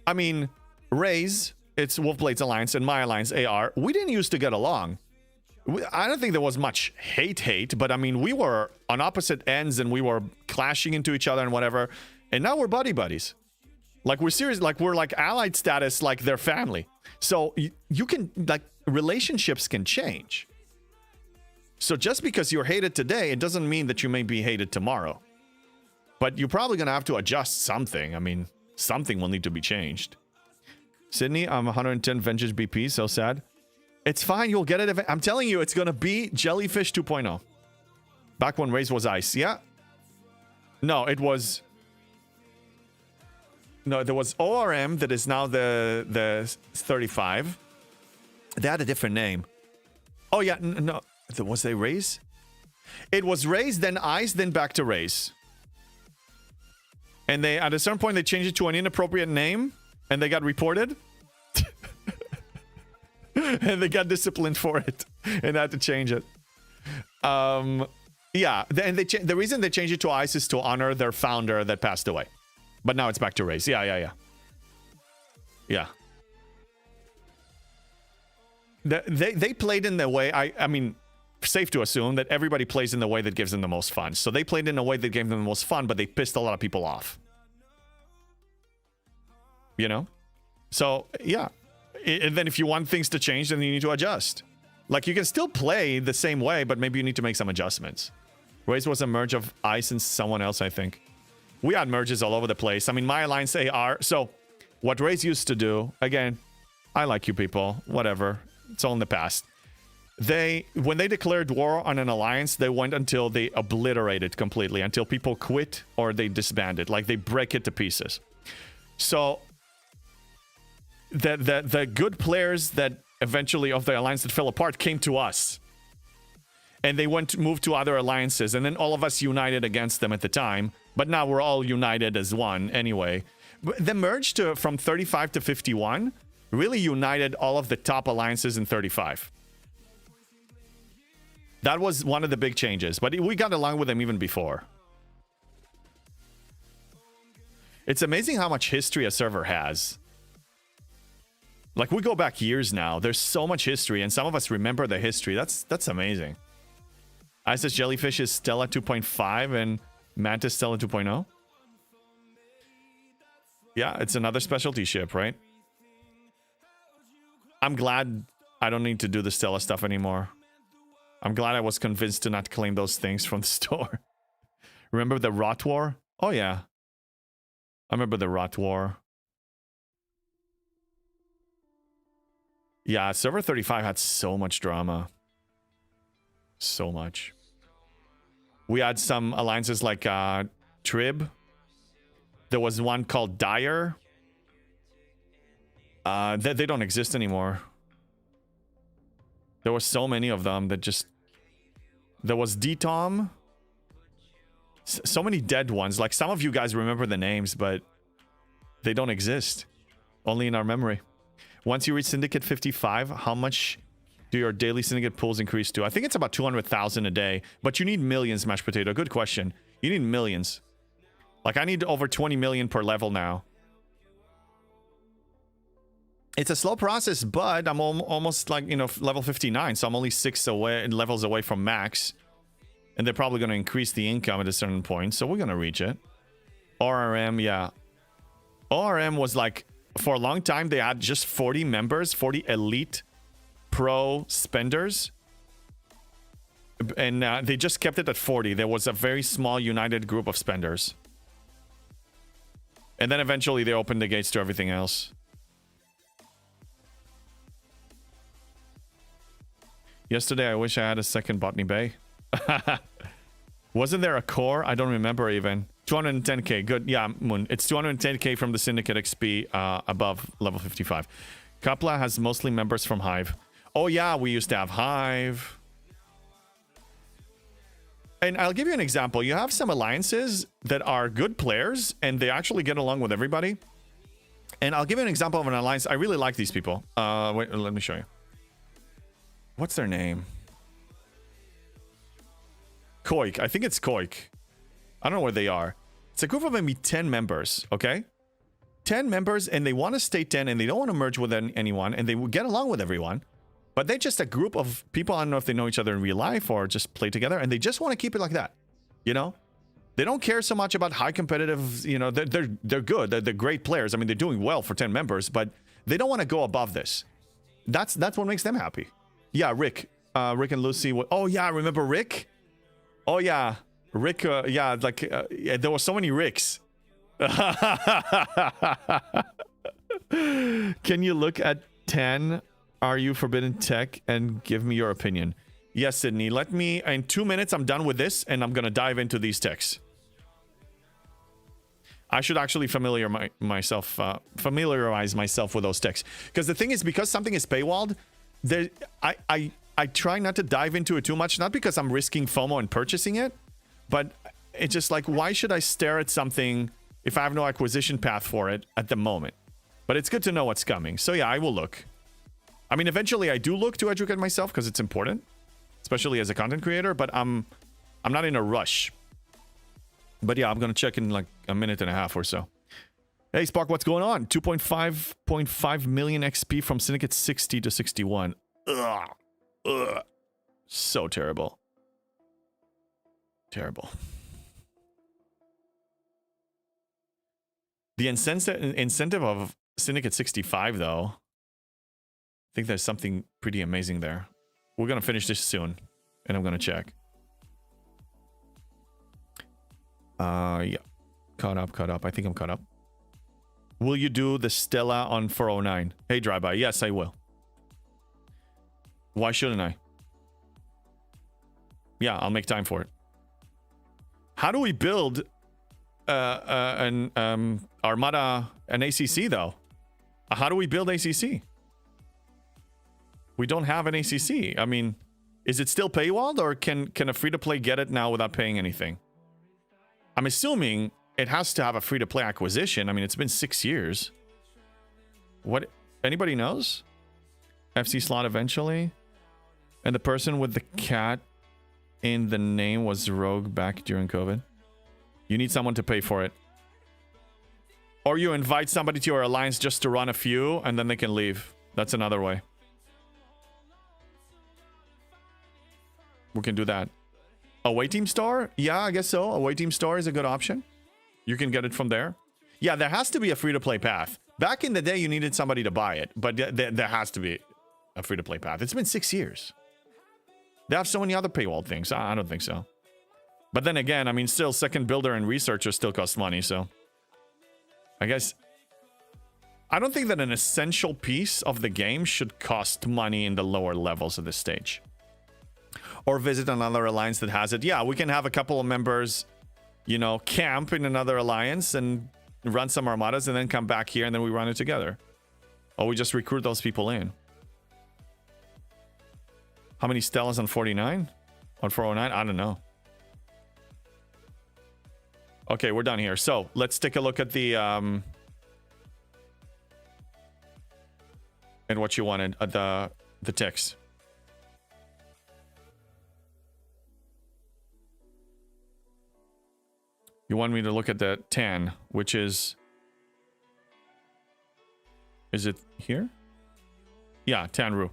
[SPEAKER 2] I mean, Raze, it's Wolfblade's alliance, and my alliance, AR, we didn't used to get along. I don't think there was much hate, but I mean, we were on opposite ends, and we were clashing into each other and whatever, and now we're buddies. Like, we're serious, like, we're like allied status, like their family. So you can, like, relationships can change. So just because you're hated today, it doesn't mean that you may be hated tomorrow. But you're probably going to have to adjust something. I mean, something will need to be changed. Sydney, I'm 110 Vengeance BP. So sad. It's fine. You'll get it. I'm telling you, it's going to be Jellyfish 2.0. Back when Raze was ice. Yeah. No, it was... No, there was ORM that is now the 35. They had a different name. Oh, yeah. No. Was they Raze? It was Raze, then Ice, then back to Raze. And they, at a certain point, they changed it to an inappropriate name, and they got reported. And they got disciplined for it, and had to change it. Yeah, and the reason they changed it to Ice is to honor their founder that passed away. But now it's back to Raze. Yeah. They played in the way, I mean, safe to assume that everybody plays in the way that gives them the most fun. So they played in a way that gave them the most fun, but they pissed a lot of people off. You know? So, yeah. And then if you want things to change, then you need to adjust. Like, you can still play the same way, but maybe you need to make some adjustments. Raze was a merge of Ice and someone else, I think. We had merges all over the place. I mean, my alliance AR. So, what Raze used to do, again, I like you people, whatever. It's all in the past. When they declared war on an alliance, they went until they obliterated completely, until people quit or they disbanded, like they break it to pieces. So the good players that eventually of the alliance that fell apart came to us, and they moved to other alliances, and then all of us united against them at the time. But now we're all united as one anyway. The merge from 35 to 51 really united all of the top alliances in 35. That was one of the big changes, but we got along with them even before. It's amazing how much history a server has. Like, we go back years now. There's so much history, and some of us remember the history. That's amazing. Isis Jellyfish is Stella 2.5 and Mantis Stella 2.0. Yeah, it's another specialty ship, right? I'm glad I don't need to do the Stella stuff anymore. I'm glad I was convinced to not claim those things from the store. Remember the Rot War? Oh, yeah. I remember the Rot War. Yeah, Server 35 had so much drama. So much. We had some alliances like Trib. There was one called Dire. They don't exist anymore. There were so many of them that just... There was DTOM. So many dead ones. Like, some of you guys remember the names, but they don't exist. Only in our memory. Once you reach Syndicate 55, how much do your daily Syndicate pools increase to? I think it's about 200,000 a day, but you need millions, Mashed Potato. Good question. You need millions. Like, I need over 20 million per level now. It's a slow process, but I'm almost like, you know, level 59, so I'm only 6 levels away from max. And they're probably going to increase the income at a certain point, so we're going to reach it. ORM, yeah. ORM was like, for a long time, they had just 40 members, 40 elite pro spenders. And they just kept it at 40. There was a very small united group of spenders. And then eventually they opened the gates to everything else. Yesterday, I wish I had a second Botany Bay. Wasn't there a core? I don't remember even. 210k. Good. Yeah, Moon. It's 210k from the Syndicate XP above level 55. Kapla has mostly members from Hive. Oh, yeah. We used to have Hive. And I'll give you an example. You have some alliances that are good players, and they actually get along with everybody. And I'll give you an example of an alliance. I really like these people. Wait, let me show you. What's their name? Koik. I think it's Koik. I don't know where they are. It's a group of maybe 10 members, okay? 10 members, and they want to stay 10, and they don't want to merge with anyone, and they will get along with everyone. But they're just a group of people. I don't know if they know each other in real life or just play together, and they just want to keep it like that. You know? They don't care so much about high competitive, you know, they're good. They're great players. I mean, they're doing well for 10 members, but they don't want to go above this. That's what makes them happy. Yeah, Rick. Rick and Lucy. Oh, yeah, remember Rick? Oh, yeah. Rick, yeah, like, yeah, there were so many Ricks. Can you look at 10? Are you Forbidden Tech? And give me your opinion. Yes, Sydney. Let me, in 2 minutes, I'm done with this, and I'm going to dive into these techs. I should actually familiarize myself with those techs. Because the thing is, because something is paywalled, I try not to dive into it too much, not because I'm risking FOMO and purchasing it, but it's just like, why should I stare at something if I have no acquisition path for it at the moment? But it's good to know what's coming. So yeah, I will look. I mean, eventually I do look to educate myself because it's important, especially as a content creator, but I'm not in a rush. But yeah, I'm going to check in like a minute and a half or so. Hey, Spark, what's going on? 2.5 million XP from Syndicate 60 to 61. Ugh. Ugh. So terrible. Terrible. The incentive of Syndicate 65, though, I think there's something pretty amazing there. We're going to finish this soon, and I'm going to check. Yeah. Caught up. I think I'm caught up. Will you do the Stella on 409? Hey, Dryby. Yes, I will. Why shouldn't I? Yeah, I'll make time for it. How do we build an Armada, an ACC, though? How do we build ACC? We don't have an ACC. I mean, is it still paywalled, or can a free-to-play get it now without paying anything? I'm assuming it has to have a free-to-play acquisition. I mean, it's been 6 years. What? Anybody knows? FC slot eventually? And the person with the cat in the name was Rogue back during COVID. You need someone to pay for it. Or you invite somebody to your alliance just to run a few, and then they can leave. That's another way. We can do that. Away team store? Yeah, I guess so. Away team store is a good option. You can get it from there. Yeah, there has to be a free-to-play path. Back in the day, you needed somebody to buy it, but there has to be a free-to-play path. It's been 6 years. They have so many other paywall things. I don't think so. But then again, I mean, still, second builder and researcher still cost money, so... I guess... I don't think that an essential piece of the game should cost money in the lower levels of this stage. Or visit another alliance that has it. Yeah, we can have a couple of members, you know, camp in another alliance and run some armadas and then come back here and then we run it together. Or we just recruit those people in. How many Stellas on 49? On 409? I don't know. Okay, we're done here. So, let's take a look at the... and what you wanted, the ticks. You want me to look at the 10, which is... Is it here? Yeah, Tanru.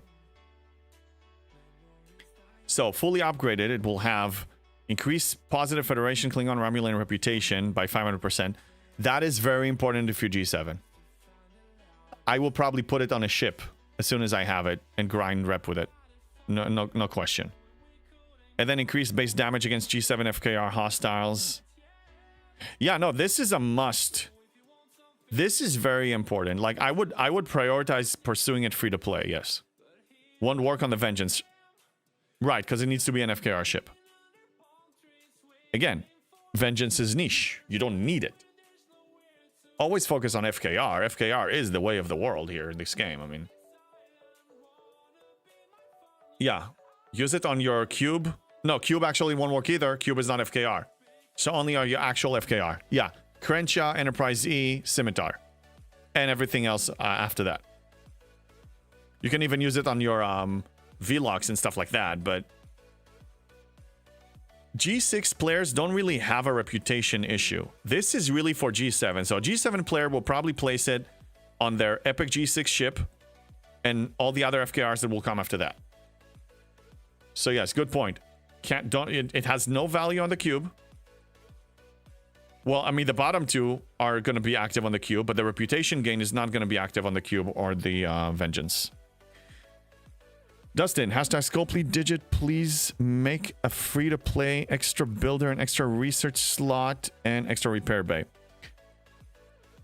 [SPEAKER 2] So, fully upgraded, it will have increased positive Federation, Klingon, Romulan reputation by 500%. That is very important if you're G7. I will probably put it on a ship as soon as I have it and grind rep with it. No question. And then increased base damage against G7 FKR hostiles. Yeah, no, this is a must. This is very important. Like, I would prioritize pursuing it free to play, yes. Won't work on the Vengeance. Right, because it needs to be an FKR ship. Again, Vengeance is niche. You don't need it. Always focus on FKR. FKR is the way of the world here in this game, I mean. Yeah, use it on your cube. No, cube actually won't work either. Cube is not FKR. So only on your actual FKR. Yeah, Crenshaw, Enterprise E, Scimitar. And everything else after that. You can even use it on your Vlogs and stuff like that, but... G6 players don't really have a reputation issue. This is really for G7. So a G7 player will probably place it on their Epic G6 ship and all the other FKRs that will come after that. So yes, good point. It has no value on the cube. Well, I mean, the bottom two are going to be active on the cube, but the reputation gain is not going to be active on the cube or the Vengeance. Dustin, hashtag Skullplete Digit, please make a free-to-play extra builder, an extra research slot, and extra repair bay.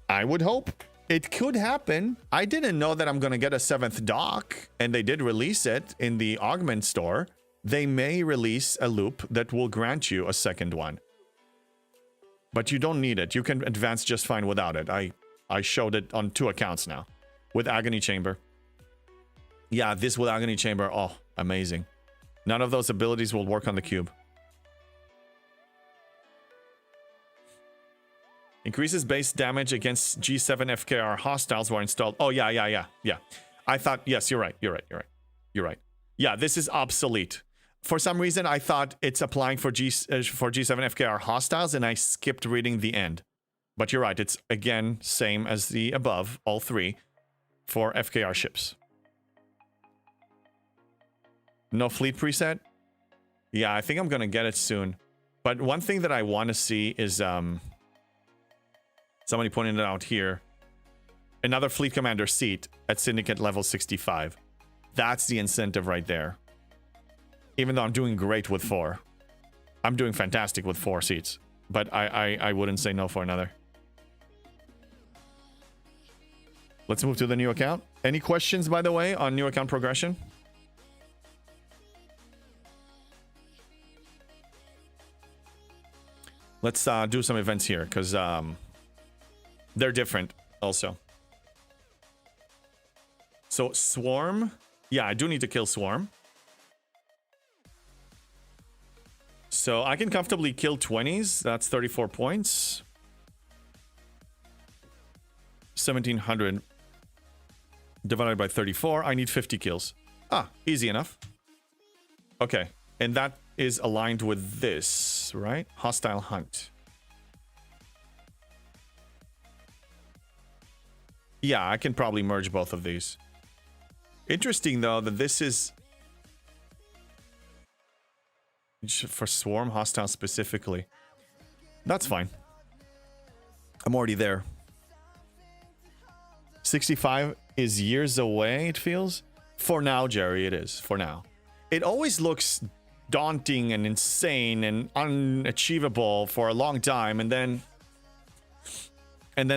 [SPEAKER 2] I would hope. It could happen. I didn't know that I'm going to get a 7th dock, and they did release it in the Augment store. They may release a loop that will grant you a 2nd one. But you don't need it. You can advance just fine without it. I showed it on 2 accounts now. With Agony Chamber. Yeah, this with Agony Chamber. Oh, amazing. None of those abilities will work on the cube. Increases base damage against G7 FKR hostiles who are installed. Oh, yeah. I thought, yes, you're right. Yeah, this is obsolete. For some reason, I thought it's applying for G7 FKR hostiles, and I skipped reading the end. But you're right, it's, again, same as the above, all 3, for FKR ships. No fleet preset? Yeah, I think I'm gonna get it soon. But one thing that I want to see is, somebody pointed it out here. Another fleet commander seat at Syndicate level 65. That's the incentive right there. Even though I'm doing great with 4. I'm doing fantastic with 4 seats. But I wouldn't say no for another. Let's move to the new account. Any questions, by the way, on new account progression? Let's do some events here, because they're different also. So, Swarm. Yeah, I do need to kill Swarm. So, I can comfortably kill 20s. That's 34 points. 1,700 divided by 34. I need 50 kills. Ah, easy enough. Okay, and that is aligned with this, right? Hostile hunt. Yeah, I can probably merge both of these. Interesting, though, that this is for Swarm Hostile specifically. That's fine. I'm already there. 65 is years away, it feels. For now, Jerry, it is. For now. It always looks daunting and insane and unachievable for a long time, and then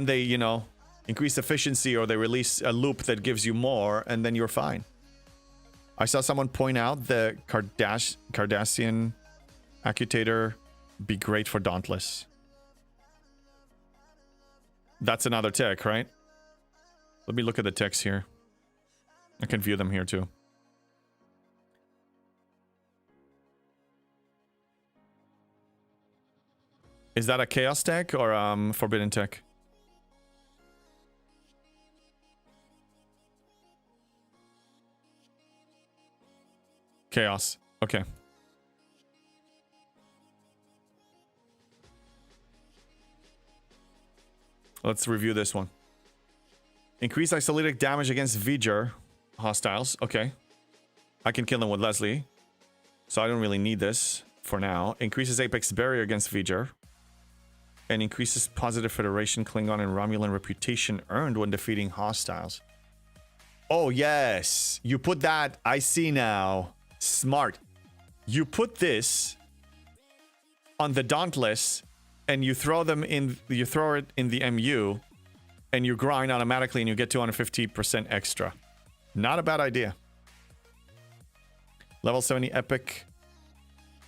[SPEAKER 2] they, you know, increase efficiency or they release a loop that gives you more, and then you're fine. I saw someone point out the Cardassian Accutator be great for Dauntless. That's another tech, right? Let me look at the techs here. I can view them here too. Is that a Chaos tech or Forbidden tech? Chaos. Okay. Let's review this one. Increase isolytic damage against V'ger hostiles. Okay. I can kill them with Leslie. So I don't really need this for now. Increases Apex barrier against V'ger. And increases positive Federation, Klingon, and Romulan reputation earned when defeating hostiles. Oh, yes. You put that. I see now. Smart. You put this on the Dauntless and you throw them in, you throw it in the MU and you grind automatically and you get 250% extra. Not a bad idea. Level 70 Epic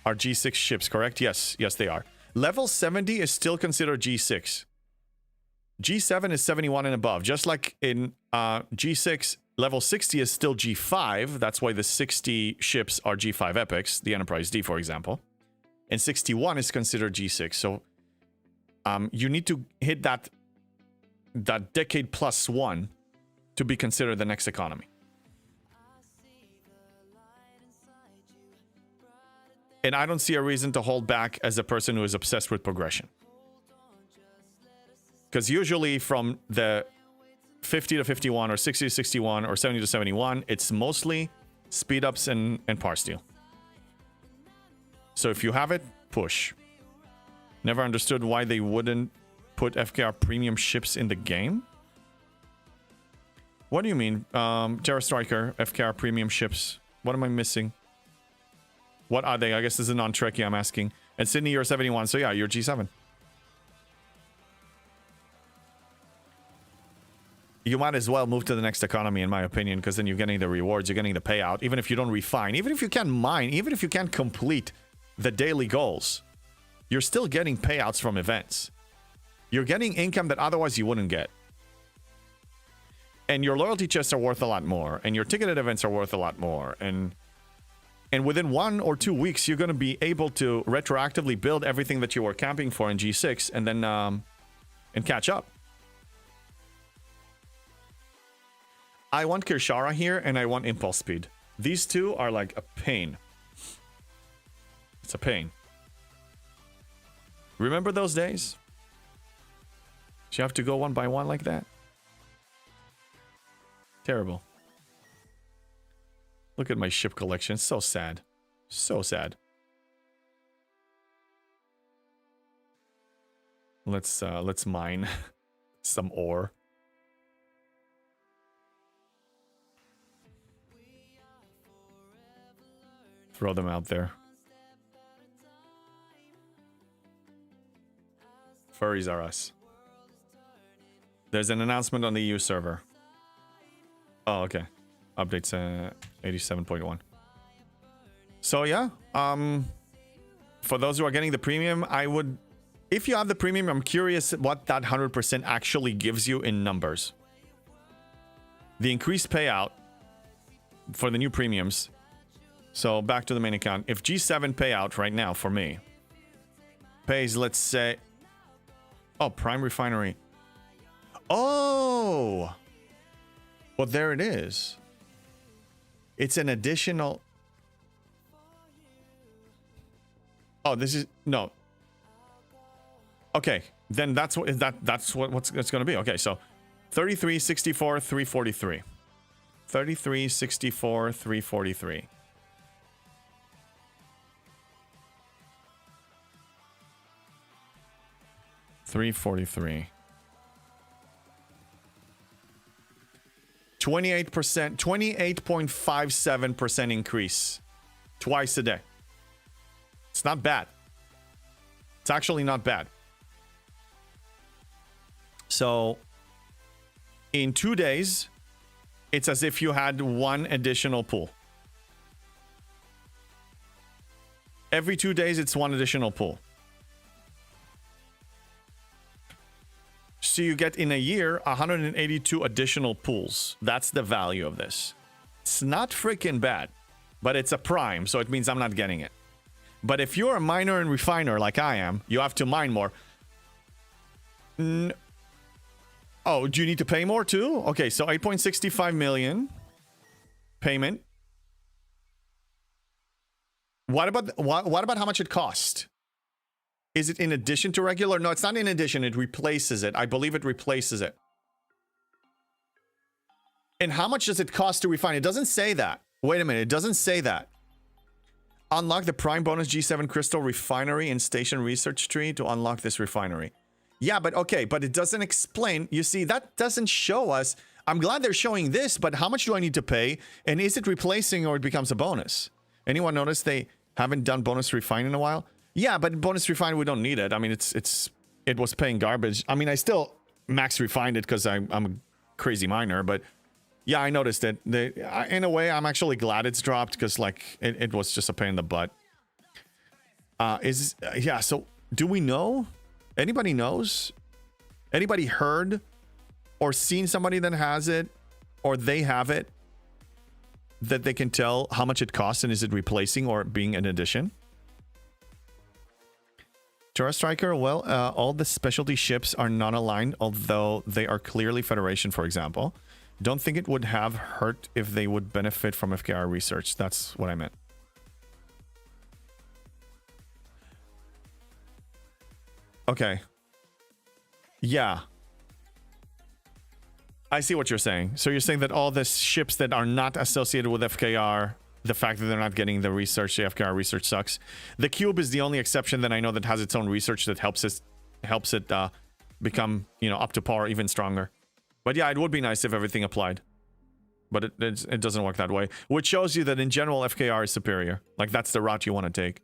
[SPEAKER 2] are G6 ships, correct? Yes, yes they are. Level 70 is still considered G6. G7 is 71 and above. Just like in G6, level 60 is still G5. That's why the 60 ships are G5 epics, the Enterprise D, for example. And 61 is considered G6. So you need to hit that decade plus one to be considered the next economy. And I don't see a reason to hold back as a person who is obsessed with progression. Because usually from the 50 to 51 or 60 to 61 or 70 to 71, it's mostly speed ups and power steal. So if you have it, push. Never understood why they wouldn't put FKR premium ships in the game. What do you mean? Terra Striker, FKR premium ships. What am I missing? What are they? I guess this is a non-Trekkie I'm asking. And Sydney, you're 71, so yeah, you're G7. You might as well move to the next economy, in my opinion, because then you're getting the rewards, you're getting the payout, even if you don't refine, even if you can't mine, even if you can't complete the daily goals, you're still getting payouts from events. You're getting income that otherwise you wouldn't get. And your loyalty chests are worth a lot more, and your ticketed events are worth a lot more, and within 1 or 2 weeks, you're going to be able to retroactively build everything that you were camping for in G6 and then and catch up. I want Kirshara here and I want Impulse Speed. These two are like a pain. It's a pain. Remember those days? Did you have to go one by one like that? Terrible. Look at my ship collection. It's so sad. So sad. Let's mine some ore. Throw them out there. Furries are us. There's an announcement on the EU server. Oh, okay. Updates 87.1. So yeah, for those who are getting the premium, I would, if you have the premium, I'm curious what that 100% actually gives you in numbers. The increased payout for the new premiums. So back to the main account. If G7 payout right now for me pays, let's say, oh, Prime Refinery. Oh, well, there it is. It's an additional. Oh, this is no. Okay, then that's what's it's going to be. Okay, so 33, 64, 343. 33, 64, 343. $343. 28%, 28.57% increase twice a day. It's not bad. It's actually not bad. So in 2 days, it's as if you had one additional pool. Every 2 days, it's one additional pool. So you get in a year 182 additional pools. That's the value of this. It's not freaking bad, but it's a prime, so it means I'm not getting it. But if you're a miner and refiner like I am, you have to mine more. Oh, do you need to pay more too? Okay, so 8.65 million payment. What about how much it cost? Is it in addition to regular? No, it's not in addition. It replaces it. I believe it replaces it. And how much does it cost to refine? It doesn't say that. Wait a minute. It doesn't say that. Unlock the Prime Bonus G7 Crystal Refinery and Station Research Tree to unlock this refinery. Yeah, but okay. But it doesn't explain. You see, that doesn't show us. I'm glad they're showing this, but how much do I need to pay? And is it replacing or it becomes a bonus? Anyone notice they haven't done bonus refine in a while? Yeah, but bonus refine, we don't need it. I mean, it was paying garbage. I mean, I still max refined it because I'm a crazy miner, but yeah, I noticed it. In a way, I'm actually glad it's dropped because like it was just a pain in the butt. Yeah, so do we know? Anybody knows? Anybody heard or seen somebody that has it or they have it that they can tell how much it costs and is it replacing or being an addition? Terra Striker, well, all the specialty ships are non-aligned, although they are clearly Federation, for example. Don't think it would have hurt if they would benefit from FKR research. That's what I meant. Okay. Yeah. I see what you're saying. So you're saying that all the ships that are not associated with FKR, the fact that they're not getting the research, the FKR research sucks. The Cube is the only exception that I know that has its own research that helps it become, up to par, even stronger. But yeah, it would be nice if everything applied. But it doesn't work that way. Which shows you that in general, FKR is superior. Like, that's the route you want to take.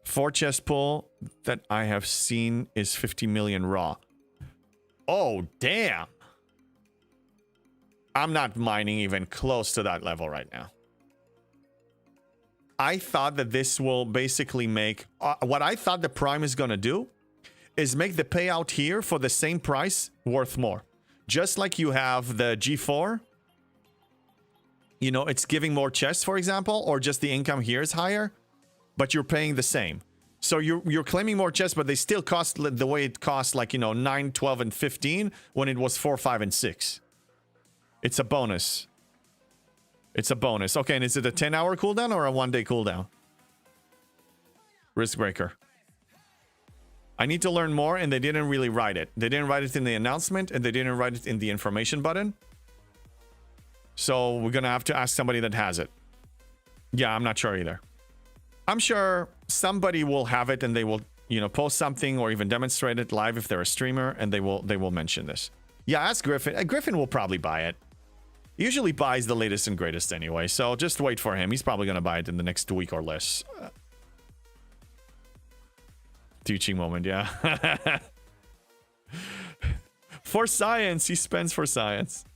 [SPEAKER 2] 4 chest pull that I have seen is 50 million raw. Oh, damn. I'm not mining even close to that level right now. I thought that this will basically make... what I thought the Prime is going to do is make the payout here for the same price worth more. Just like you have the G4. It's giving more chests, for example, or just the income here is higher, but you're paying the same. So you're claiming more chests, but they still cost the way it cost, like, 9, 12, and 15 when it was 4, 5, and 6. It's a bonus. It's a bonus. Okay, and is it a 10-hour cooldown or a 1-day cooldown? Risk breaker. I need to learn more, and they didn't really write it. They didn't write it in the announcement, and they didn't write it in the information button. So we're going to have to ask somebody that has it. Yeah, I'm not sure either. I'm sure somebody will have it, and they will, post something or even demonstrate it live if they're a streamer, and they will mention this. Yeah, ask Griffin. Griffin will probably buy it. He usually buys the latest and greatest anyway, so just wait for him. He's probably going to buy it in the next week or less. Teaching moment, yeah. For science. He spends for science.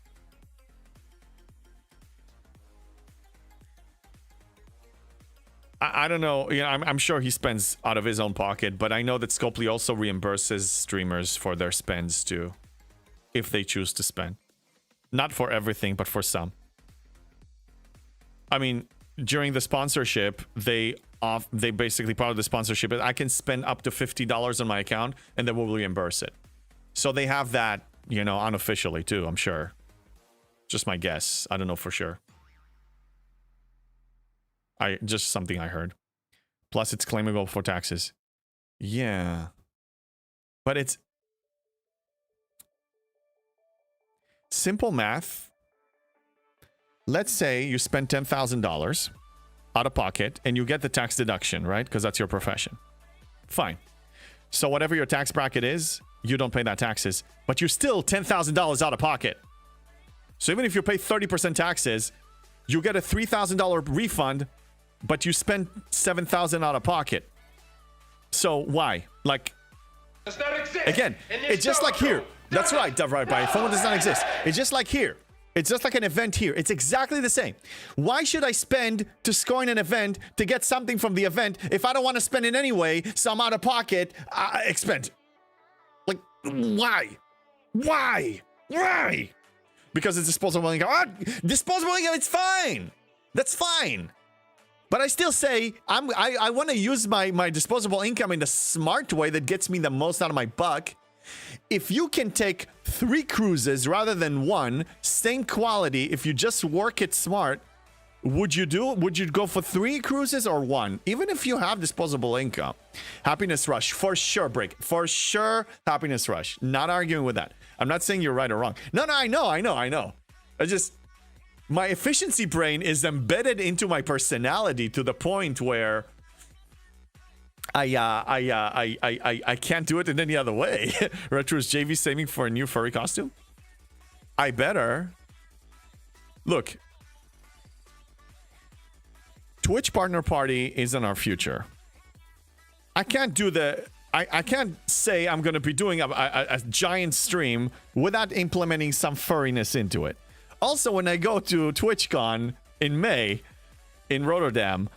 [SPEAKER 2] I don't know. I'm sure he spends out of his own pocket, but I know that Scopely also reimburses streamers for their spends too, if they choose to spend. Not for everything, but for some. I mean, during the sponsorship, they basically, part of the sponsorship is I can spend up to $50 on my account and they will reimburse it. So they have that, unofficially too, I'm sure. Just my guess. I don't know for sure. Just something I heard. Plus, it's claimable for taxes. Yeah. But it's simple math. Let's say you spend $10,000 out of pocket and you get the tax deduction, right? Because that's your profession. Fine. So whatever your tax bracket is, you don't pay that taxes, but you're still $10,000 out of pocket. So even if you pay 30% taxes, you get a $3,000 refund, but you spend $7,000 out of pocket. So why? Like,
[SPEAKER 5] Does not exist.
[SPEAKER 2] again,
[SPEAKER 5] in this
[SPEAKER 2] it's just like
[SPEAKER 5] dojo.
[SPEAKER 2] here. That's right, right, by phone does not exist. It's just like here. It's just like an event here. It's exactly the same. Why should I spend to score in an event to get something from the event if I don't want to spend it anyway, so I'm out of pocket, expend? Like, why? Why? Why? Because it's disposable income. Disposable income, it's fine. That's fine. But I still say I want to use my disposable income in the smart way that gets me the most out of my buck. If you can take 3 cruises rather than 1, same quality, if you just work it smart, would you go for 3 cruises or 1? Even if you have disposable income. Happiness Rush, for sure, Break. For sure, Happiness Rush. Not arguing with that. I'm not saying you're right or wrong. No, I know. My efficiency brain is embedded into my personality to the point where I can't do it in any other way. Retro's JV saving for a new furry costume? I better. Look. Twitch partner party is in our future. I can't do the... I can't say I'm going to be doing a giant stream without implementing some furriness into it. Also, when I go to TwitchCon in May in Rotterdam,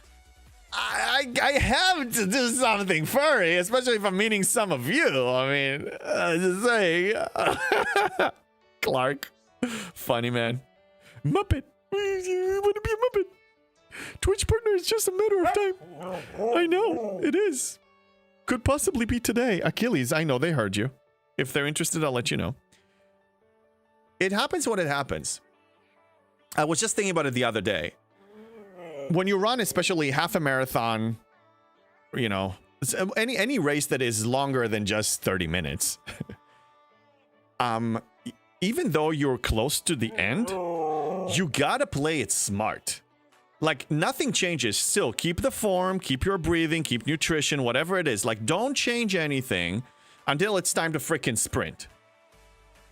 [SPEAKER 2] I have to do something furry, especially if I'm meeting some of you. I mean, just saying. Clark. Funny, man. Muppet. You want to be a Muppet? Twitch partner is just a matter of time. I know. It is. Could possibly be today. Achilles, I know they heard you. If they're interested, I'll let you know. It happens when it happens. I was just thinking about it the other day. When you run, especially half a marathon, you know, any race that is longer than just 30 minutes, even though you're close to the end, you gotta play it smart. Like, nothing changes. Still, keep the form, keep your breathing, keep nutrition, whatever it is. Like, don't change anything until it's time to freaking sprint.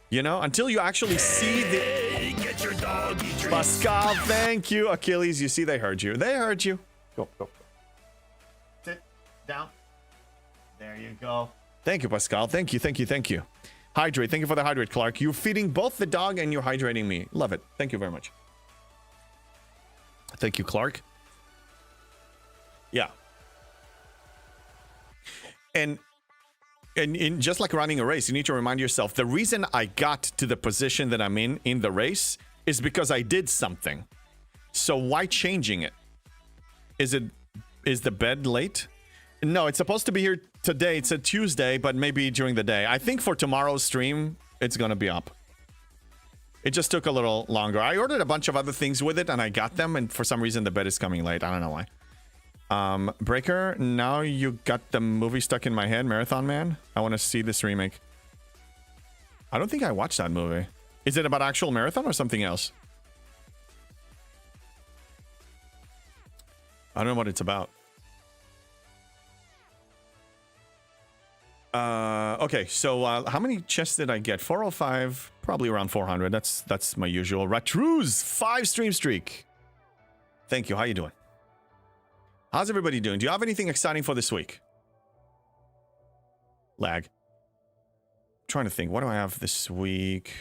[SPEAKER 2] You know, until you actually see the... Get your dog, Pascal, thank you. Achilles, you see, they heard you. They heard you. Go. Sit down. There you go. Thank you, Pascal. Thank you. Hydrate. Thank you for the hydrate, Clark. You're feeding both the dog and you're hydrating me. Love it. Thank you very much. Thank you, Clark. Yeah. And in just like running a race, you need to remind yourself, the reason I got to the position that I'm in the race is because I did something. So why changing it? Is the bed late? No, it's supposed to be here today. It's a Tuesday, but maybe during the day. I think for tomorrow's stream, it's going to be up. It just took a little longer. I ordered a bunch of other things with it and I got them, and for some reason the bed is coming late. I don't know why. Breaker, now you got the movie stuck in my head, Marathon Man. I want to see this remake. I don't think I watched that movie. Is it about actual marathon or something else? I don't know what it's about. Okay, so how many chests did I get? 405, probably around 400. That's my usual. Ratruz, 5 stream streak. Thank you. How you doing? How's everybody doing? Do you have anything exciting for this week? Lag. I'm trying to think. What do I have this week?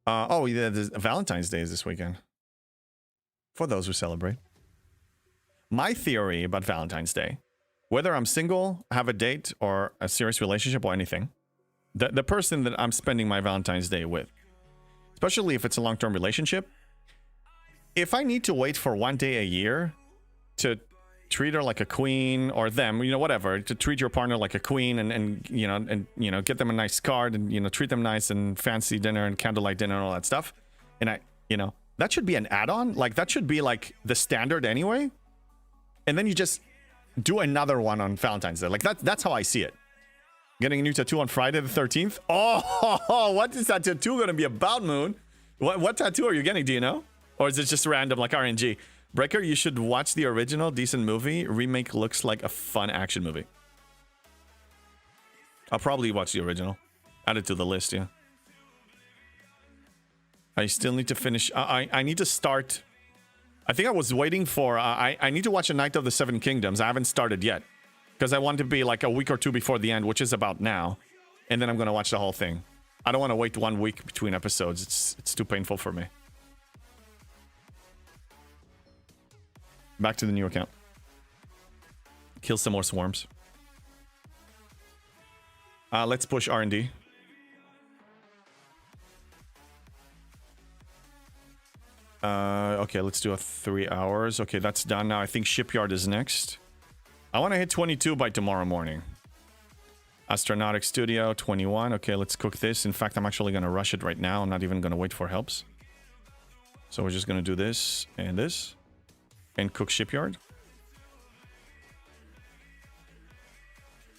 [SPEAKER 2] Oh, yeah, Valentine's Day is this weekend. For those who celebrate. My theory about Valentine's Day, whether I'm single, have a date, or a serious relationship or anything, the person that I'm spending my Valentine's Day with, especially if it's a long-term relationship, if I need to wait for one day a year to treat her like a queen, or them, you know, whatever, to treat your partner like a queen and get them a nice card and, you know, treat them nice and fancy dinner and candlelight dinner and all that stuff. And that should be an add-on. Like, that should be like the standard anyway. and then you just do another one on Valentine's Day. Like that's how I see it. Getting a new tattoo on Friday the 13th. Oh, what is that tattoo going to be about, Moon? What tattoo are you getting? Do you know? Or is it just random like RNG? Breaker, you should watch the original. Decent movie. Remake looks like a fun action movie. I'll probably watch the original. Add it to the list, yeah. I still need to finish. I need to start. I think I was waiting for. I need to watch A Night of the Seven Kingdoms. I haven't started yet because I want to be like a week or two before the end, which is about now, and then I'm gonna watch the whole thing. I don't want to wait 1 week between episodes. It's too painful for me. Back to the new account. Kill some more swarms. Let's push R&D. Okay, let's do a 3 hours. Okay, that's done now. I think Shipyard is next. I want to hit 22 by tomorrow morning. Astronautic Studio, 21. Okay, let's cook this. In fact, I'm actually going to rush it right now. I'm not even going to wait for helps. So we're just going to do this and this. And cook Shipyard.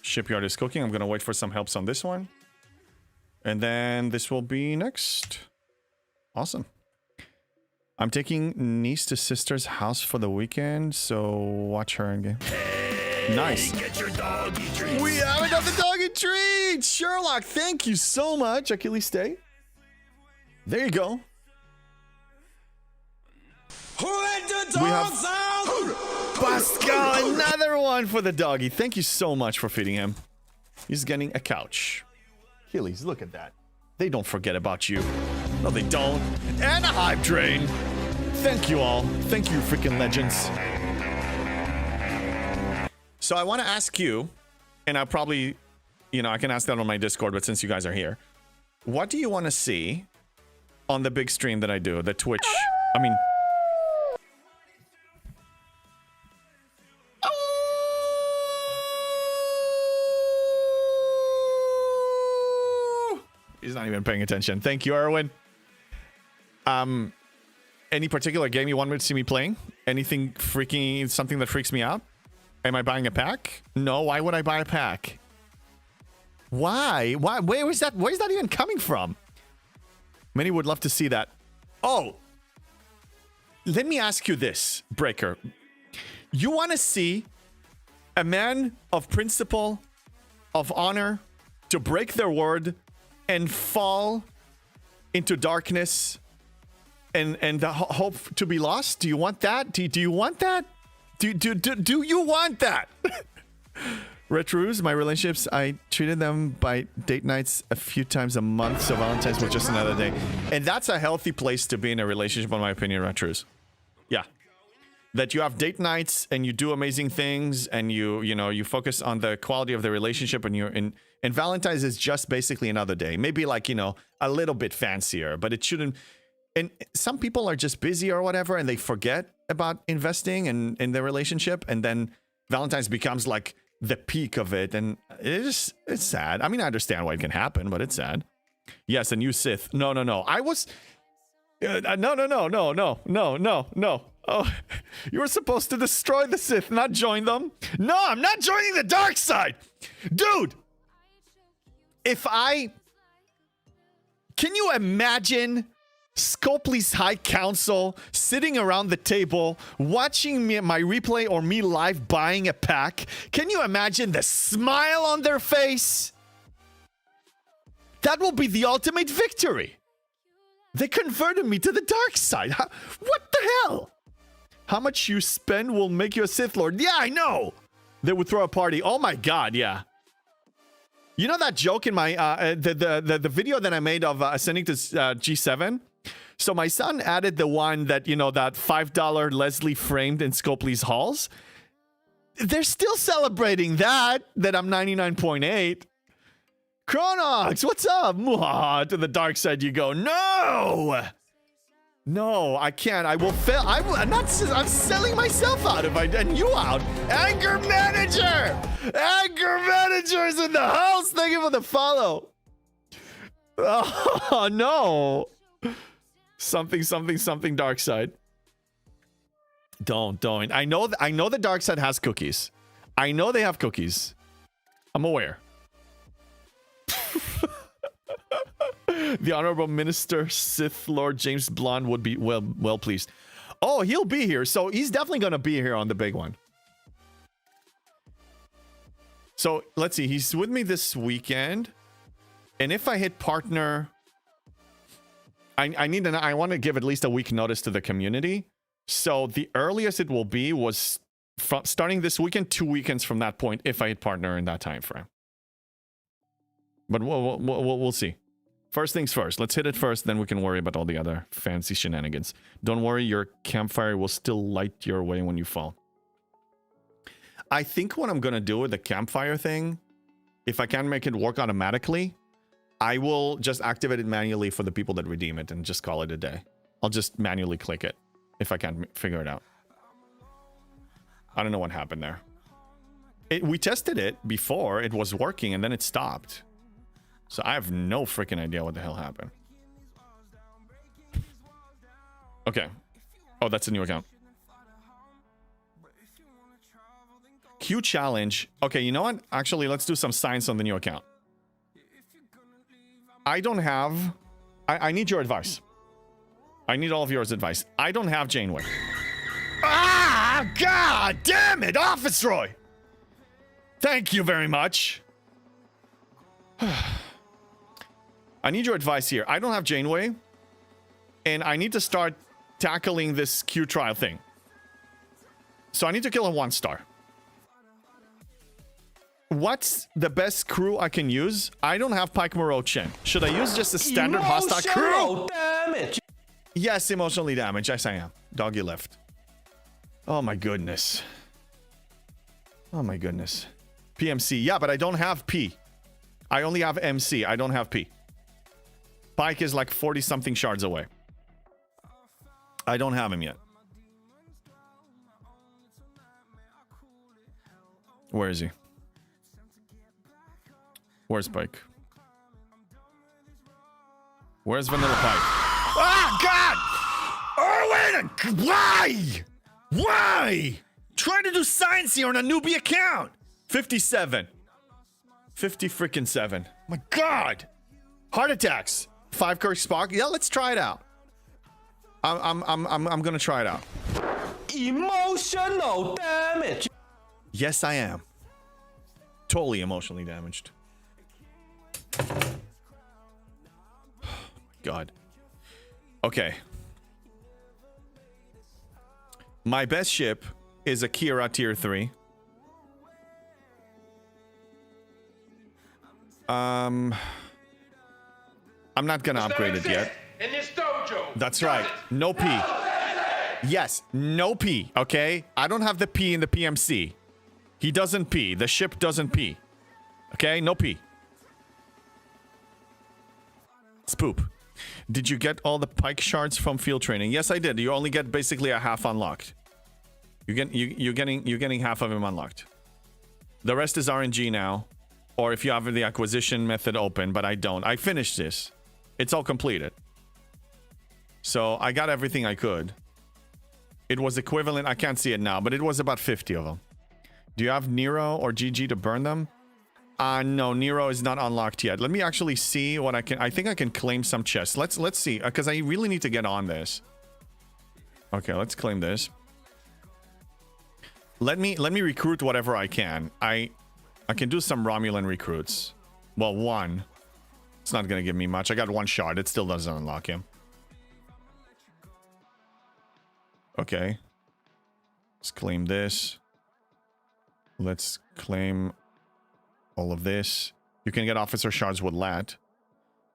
[SPEAKER 2] Shipyard is cooking. I'm going to wait for some helps on this one. And then this will be next. Awesome. I'm taking niece to sister's house for the weekend, so watch her in game. Nice.
[SPEAKER 1] Get your doggy treats.
[SPEAKER 2] We have another doggy treat! Sherlock, thank you so much. Achilles, stay. There you go.
[SPEAKER 5] Who let the
[SPEAKER 2] We have-
[SPEAKER 5] dogs out?
[SPEAKER 2] Pascal, another one for the doggy. Thank you so much for feeding him. He's getting a couch. Achilles, look at that. They don't forget about you. No, they don't. And a hype train. Thank you all. Thank you, freaking legends. So I want to ask you, and I'll probably, I can ask that on my Discord, but since you guys are here, what do you want to see on the big stream that I do, the Twitch? I mean... He's not even paying attention. Thank you, Erwin. Any particular game you want me to see me playing? Anything something that freaks me out? Am I buying a pack? No, why would I buy a pack? Why? Where is that even coming from? Many would love to see that. Oh, let me ask you this, Breaker. You want to see a man of principle, of honor, to break their word and fall into darkness and the hope to be lost? Do you want that? Do you want that? Do you want that? Retros, my relationships, I treated them by date nights a few times a month, so Valentine's was just another day. And that's a healthy place to be in a relationship, in my opinion, Retros. Yeah. That you have date nights and you do amazing things and you focus on the quality of the relationship and Valentine's is just basically another day. Maybe like, a little bit fancier, but it shouldn't. And some people are just busy or whatever and they forget about investing in their relationship, and then Valentine's becomes like the peak of it, and it's sad. I mean, I understand why it can happen, but it's sad. Yes, a new Sith. No. I was no. Oh, you were supposed to destroy the Sith, not join them. No, I'm not joining the dark side. Dude, can you imagine Scopely's High Council sitting around the table, watching my replay or me live buying a pack? Can you imagine the smile on their face? That will be the ultimate victory. They converted me to the dark side. What the hell? How much you spend will make you a Sith Lord. Yeah, I know. They would throw a party. Oh my God, yeah. You know that joke in my the video that I made of ascending to G7? So my son added the one that, that $5 Leslie framed in Scopely's halls. They're still celebrating that I'm 99.8. Chronox, what's up? Mwah, to the dark side you go. No, I can't. I will fail. I'm selling myself out and you out. Anger Manager! Anger Manager is in the house. Thank you for the follow. Oh, no. Something dark side. Don't. I know the dark side has cookies. I know they have cookies. I'm aware. The Honorable Minister Sith Lord James Blonde would be well pleased. Oh, he'll be here. So he's definitely going to be here on the big one. So let's see. He's with me this weekend. And if I hit partner, I want to give at least a week notice to the community. So the earliest it will be was starting this weekend, 2 weekends from that point, if I hit partner in that time frame. But we'll see. First things first. Let's hit it first, then we can worry about all the other fancy shenanigans. Don't worry, your campfire will still light your way when you fall. I think what I'm going to do with the campfire thing, if I can make it work automatically, I will just activate it manually for the people that redeem it and just call it a day. I'll just manually click it if I can't figure it out. I don't know what happened there. We tested it before, it was working, and then it stopped. So I have no freaking idea what the hell happened. Okay. Oh, that's a new account. Q challenge. Okay, you know what? Actually, let's do some science on the new account. I don't have... I need your advice. I need all of yours advice. I don't have Janeway. Ah! God damn it! Office Roy! Thank you very much. I need your advice here. I don't have Janeway. And I need to start tackling this Q trial thing. So I need to kill a 1-star. What's the best crew I can use? I don't have Pike Moreau Chen. Should I use just a standard hostile crew?
[SPEAKER 5] Damage.
[SPEAKER 2] Yes, emotionally damaged. Yes, I am. Doggy left. Oh my goodness. Oh my goodness. PMC. Yeah, but I don't have P. I only have MC. I don't have P. Pike is like 40-something shards away. I don't have him yet. Where is he? Where's Pike? Where's Vanilla Pike? Ah, God! Erwin! Why? Why? Trying to do science here on a newbie account. 57. 50 freaking 7. My God! Heart attacks. 5 Kirk Spock. Yeah, let's try it out. I'm gonna try it out.
[SPEAKER 5] Emotional damage.
[SPEAKER 2] Yes, I am. Totally emotionally damaged. God. Okay. My best ship is a Kira tier 3. I'm not gonna upgrade it yet.
[SPEAKER 6] In this dojo.
[SPEAKER 2] That's right. No P. Yes, no P, okay? I don't have the P in the PMC. He doesn't P. The ship doesn't P. Okay? No P. It's poop. Did you get all the Pike shards from field training? Yes, I did. You only get basically a half unlocked. You're getting half of him unlocked. The rest is RNG now. Or if you have the acquisition method open, but I don't. I finished this. It's all completed. So I got everything I could. It was equivalent. I can't see it now, but it was about 50 of them. Do you have Nero or GG to burn them? No, Nero is not unlocked yet. Let me actually see what I can. I think I can claim some chests. Let's see, because I really need to get on this. Okay, let's claim this. Let me recruit whatever I can. I can do some Romulan recruits. Well, one. It's not gonna give me much. I got 1 shard. It still doesn't unlock him. Okay. Let's claim this. Let's claim all of this. You can get officer shards with Lat.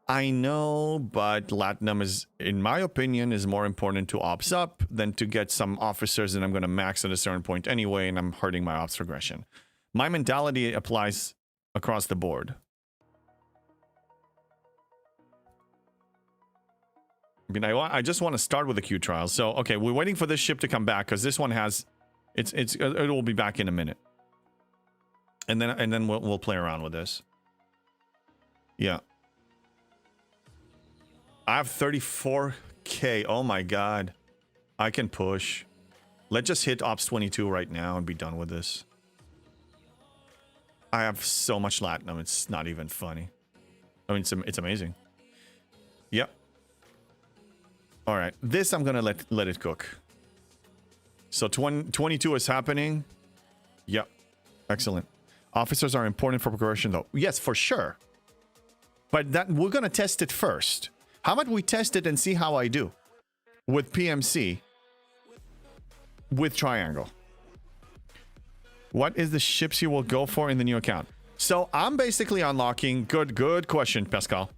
[SPEAKER 2] I know, but Latinum is, in my opinion, is more important to ops up than to get some officers that I'm going to max at a certain point anyway, and I'm hurting my ops progression. My mentality applies across the board. I mean, I just want to start with the Q trials. So, okay, we're waiting for this ship to come back because this one has, it will be back in a minute. And then we'll play around with this. Yeah. I have 34k. Oh my god. I can push. Let's just hit Ops 22 right now and be done with this. I have so much Latinum, it's not even funny. I mean, it's amazing. Yep. All right, this I'm gonna let it cook. So 22 is happening. Yep, excellent. Officers are important for progression, though. Yes, for sure. But that we're gonna test it first. How about we test it and see how I do with PMC with Triangle? What is the ships you will go for in the new account? So I'm basically unlocking. Good question, Pascal.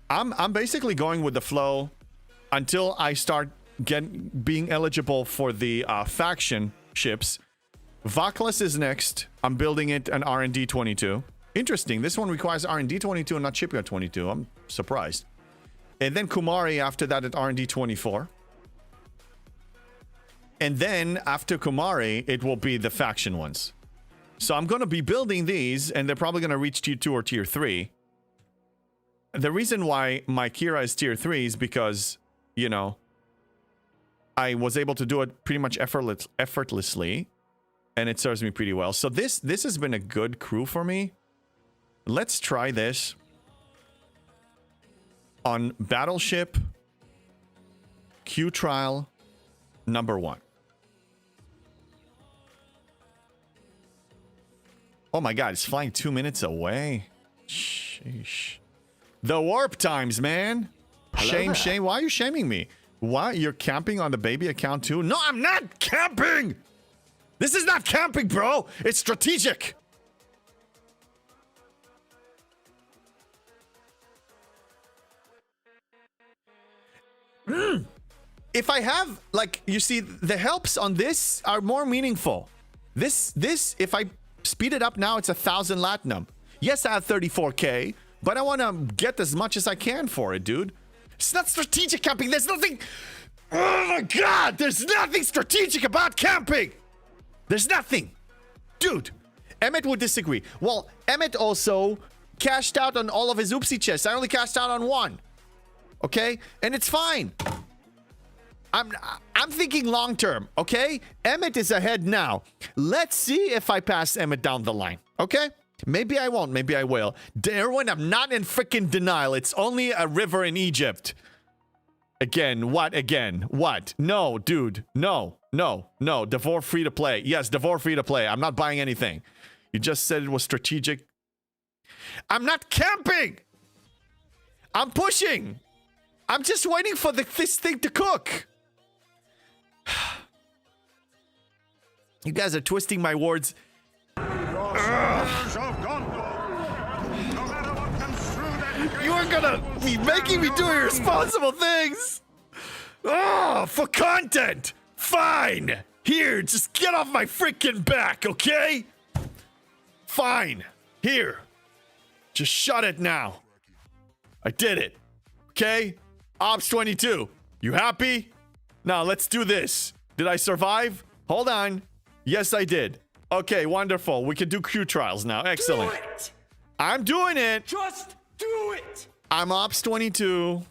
[SPEAKER 2] I'm basically going with the flow until I start being eligible for the faction ships. Vaklas is next. I'm building it an R&D 22. Interesting. This one requires R&D 22 and not Shipyard 22. I'm surprised. And then Kumari after that at R&D 24. And then after Kumari, it will be the faction ones. So I'm going to be building these, and they're probably going to reach tier 2 or tier 3. The reason why my Kira is tier 3 is because, you know, I was able to do it pretty much effortlessly, and it serves me pretty well. So this has been a good crew for me. Let's try this on Battleship Q Trial number 1. Oh my god, it's flying 2 minutes away. Sheesh. The warp times, man.
[SPEAKER 3] Hello
[SPEAKER 2] Shame. Why are you shaming me? Why? You're camping on the baby account too? No, I'm not camping! This is not camping, bro! It's strategic! If I have, like, you see, the helps on this are more meaningful. This, if I speed it up now, it's 1,000 Latinum. Yes, I have 34k, but I want to get as much as I can for it, dude. It's not strategic camping. There's nothing... Oh my god! There's nothing strategic about camping! There's nothing! Dude, Emmett would disagree. Well, Emmett also cashed out on all of his oopsie chests. I only cashed out on one. Okay? And it's fine. I'm thinking long term, okay? Emmett is ahead now. Let's see if I pass Emmett down the line, okay? Maybe I won't, maybe I will. Darwin, I'm not in freaking denial. It's only a river in Egypt. Again, what again? What? No, dude. No. Devor free to play. Yes, Devor free to play. I'm not buying anything. You just said it was strategic. I'm not camping! I'm pushing! I'm just waiting for this thing to cook. You guys are twisting my words. You are gonna be making me do irresponsible things. Oh, for content. Fine. Here, just get off my freaking back, okay? Fine. Here. Just shut it now. I did it. Okay? Ops 22. You happy? Now, let's do this. Did I survive? Hold on. Yes, I did. Okay, wonderful. We can do Q trials now. Excellent.
[SPEAKER 5] Do it!
[SPEAKER 2] I'm doing it.
[SPEAKER 5] Just do it!
[SPEAKER 2] I'm Ops 22.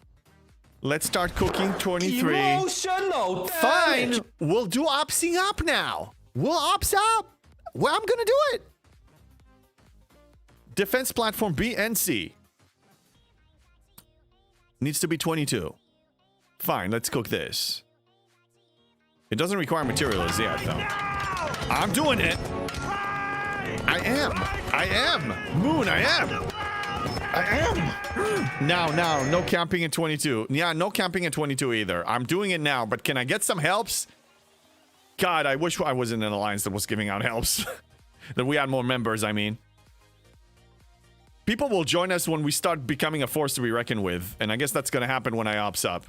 [SPEAKER 2] Let's start cooking 23.
[SPEAKER 5] Emotional
[SPEAKER 2] Fine.
[SPEAKER 5] damage.
[SPEAKER 2] We'll do Opsing up now. We'll Ops up. Well, I'm gonna do it. Defense platform B and C. Needs to be 22. Fine, let's cook this. It doesn't require materials yet, though. I'm doing it. I am. Moon, I am. Now, no camping in 22. Yeah, no camping in 22 either. I'm doing it now, but can I get some helps? God, I wish I was in an alliance that was giving out helps. That we had more members, I mean. People will join us when we start becoming a force to be reckoned with, and I guess that's gonna happen when I ops up.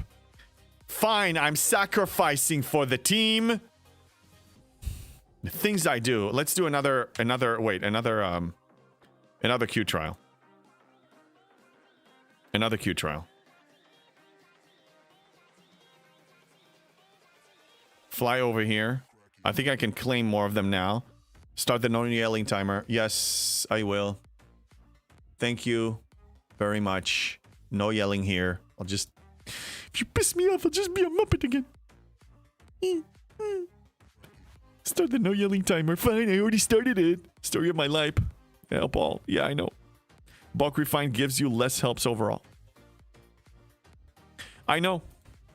[SPEAKER 2] Fine, I'm sacrificing for the team. The things I do. Let's do another Q trial. Another Q trial. Fly over here. I think I can claim more of them now. Start the no yelling timer. Yes, I will. Thank you very much. No yelling here. I'll just... If you piss me off, I'll just be a Muppet again. Start the no yelling timer. Fine, I already started it. Story of my life. Help all. Yeah, I know. Bulk refine gives you less helps overall. I know.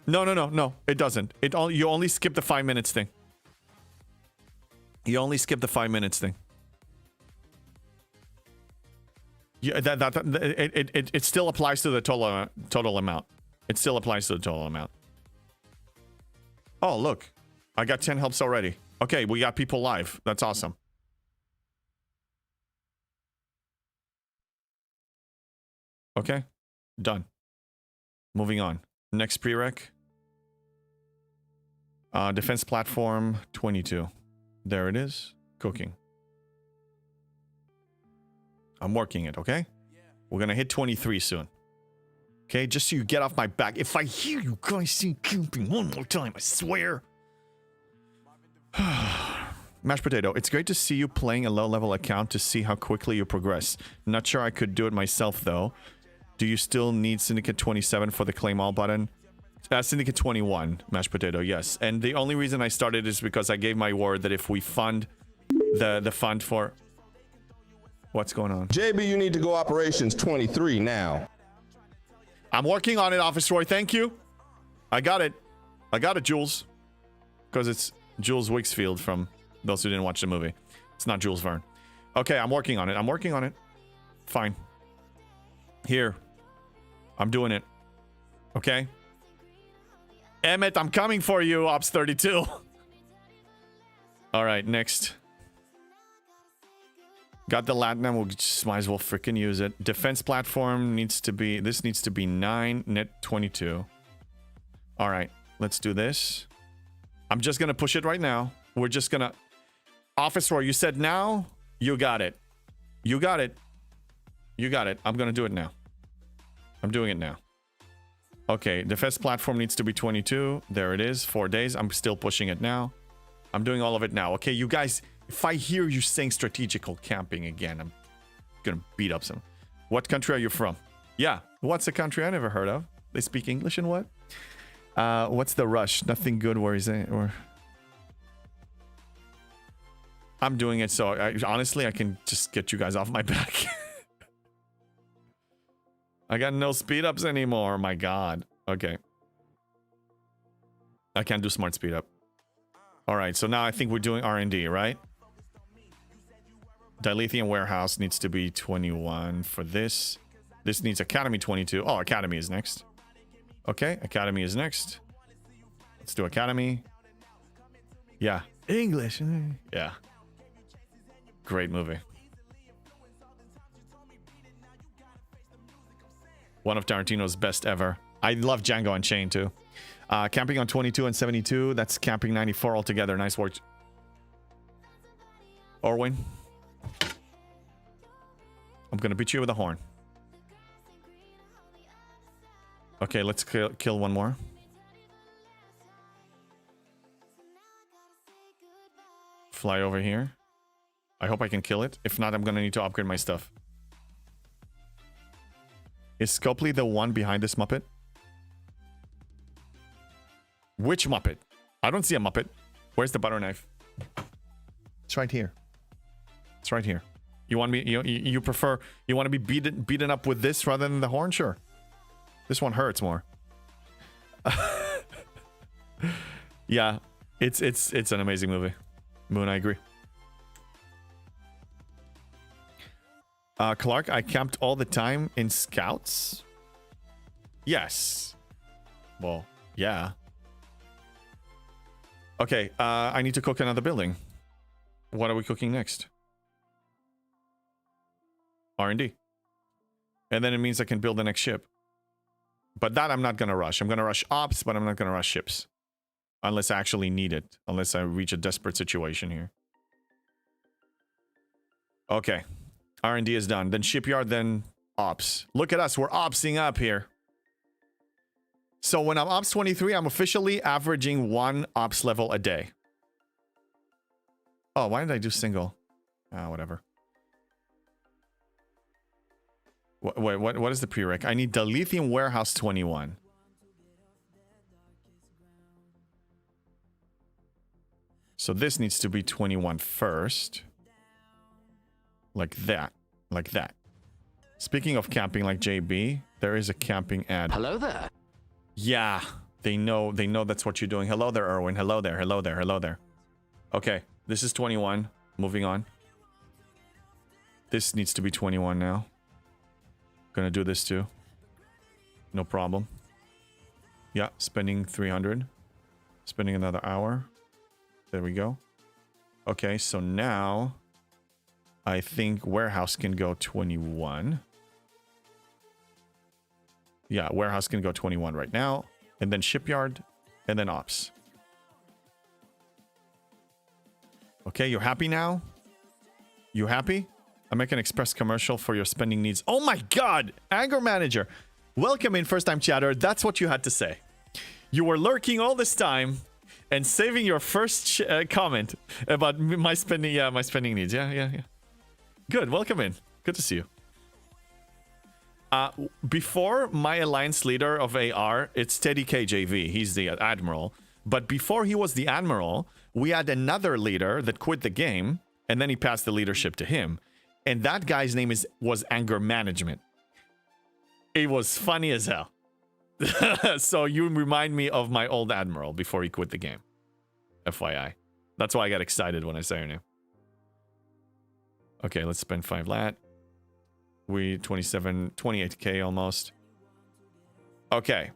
[SPEAKER 2] No. It doesn't. You only skip the 5 minutes thing. You only skip the 5 minutes thing. Yeah, it still applies to the total amount. It still applies to the total amount. Oh, look. I got 10 helps already. Okay, we got people live. That's awesome. Okay. Done. Moving on. Next prereq. Defense platform 22. There it is. Cooking. I'm working it, okay? We're gonna hit 23 soon. Okay, just so you get off my back. If I hear you guys sing camping one more time, I swear. Mashed potato. It's great to see you playing a low-level account to see how quickly you progress. Not sure I could do it myself, though. Do you still need Syndicate 27 for the claim all button? Syndicate 21, mashed potato, yes. And the only reason I started is because I gave my word that if we fund the fund for... What's going on?
[SPEAKER 6] JB, you need to go operations 23 now.
[SPEAKER 2] I'm working on it, Officer Roy. Thank you. I got it. I got it, Jules. Because it's Jules Wicksfield from those who didn't watch the movie. It's not Jules Verne. Okay, I'm working on it. I'm working on it. Fine. Here. I'm doing it. Okay? Emmett, I'm coming for you, Ops 32. Alright, next. Got the Latinum, we'll just might as well freaking use it. Defense platform needs to be, this needs to be 9, net 22. Alright, let's do this. I'm just gonna push it right now. We're just gonna... Officer, you said now? You got it. You got it. You got it. I'm gonna do it now. I'm doing it now. Okay, defense platform needs to be 22. There it is, 4 days. I'm still pushing it now. I'm doing all of it now. Okay, you guys... If I hear you saying strategical camping again, I'm gonna beat up some. What country are you from? Yeah, what's a country I never heard of? They speak English and what? What's the rush? Nothing good. Where is it? Or I'm doing it so honestly I can just get you guys off my back. I got no speed ups anymore. My God. Okay. I can't do smart speed up. All right. So now I think we're doing R&D, right? Dilithium warehouse needs to be 21 for this. This needs Academy 22. Oh, Academy is next. Okay, Academy is next. Let's do Academy. Yeah. English. Yeah. Great movie. One of Tarantino's best ever. I love Django Unchained too. Camping on 22 and 72. That's camping 94 altogether. Nice work. Orwin. I'm gonna beat you with a horn. Okay, let's kill one more. Fly over here. I hope I can kill it. If not, I'm gonna need to upgrade my stuff. Is Scopely the one behind this Muppet? Which Muppet? I don't see a Muppet. Where's the butter knife? It's right here. It's right here. You want me? You prefer? You want to be beaten up with this rather than the horn? Sure. This one hurts more. Yeah, it's an amazing movie. Moon, I agree. Clark, I camped all the time in Scouts. Yes. Well, yeah. Okay, I need to cook another building. What are we cooking next? R&D. And then it means I can build the next ship. But that I'm not going to rush. I'm going to rush ops, but I'm not going to rush ships. Unless I actually need it. Unless I reach a desperate situation here. Okay. R&D is done. Then shipyard, then ops. Look at us. We're opsing up here. So when I'm ops 23, I'm officially averaging 1 ops level a day. Oh, why did I do single? Whatever. Wait, what is the prereq? I need Dilithium Warehouse 21. So this needs to be 21 first. Like that. Like that. Speaking of camping like JB, there is a camping ad.
[SPEAKER 3] Hello there.
[SPEAKER 2] Yeah, they know that's what you're doing. Hello there, Erwin. Hello there, hello there, hello there. Okay, this is 21. Moving on. This needs to be 21 now. Gonna do this too. No problem. Yeah, spending 300. Spending another hour. There we go. Okay, so now I think warehouse can go 21. Yeah, warehouse can go 21 right now. And then shipyard. And then ops. Okay, you're happy now? You happy? American Express commercial for your spending needs. Oh my god! Anger manager. Welcome in, first time chatter. That's what you had to say. You were lurking all this time and saving your first comment about my spending. Yeah, my spending needs. Yeah. Good. Welcome in. Good to see you. Before my alliance leader of AR, it's Teddy KJV. He's the admiral. But before he was the admiral, we had another leader that quit the game, and then he passed the leadership to him. And that guy's name was Anger Management. It was funny as hell. So you remind me of my old admiral before he quit the game. FYI. That's why I got excited when I saw your name. Okay, let's spend 5 lat. We 28k almost. Okay.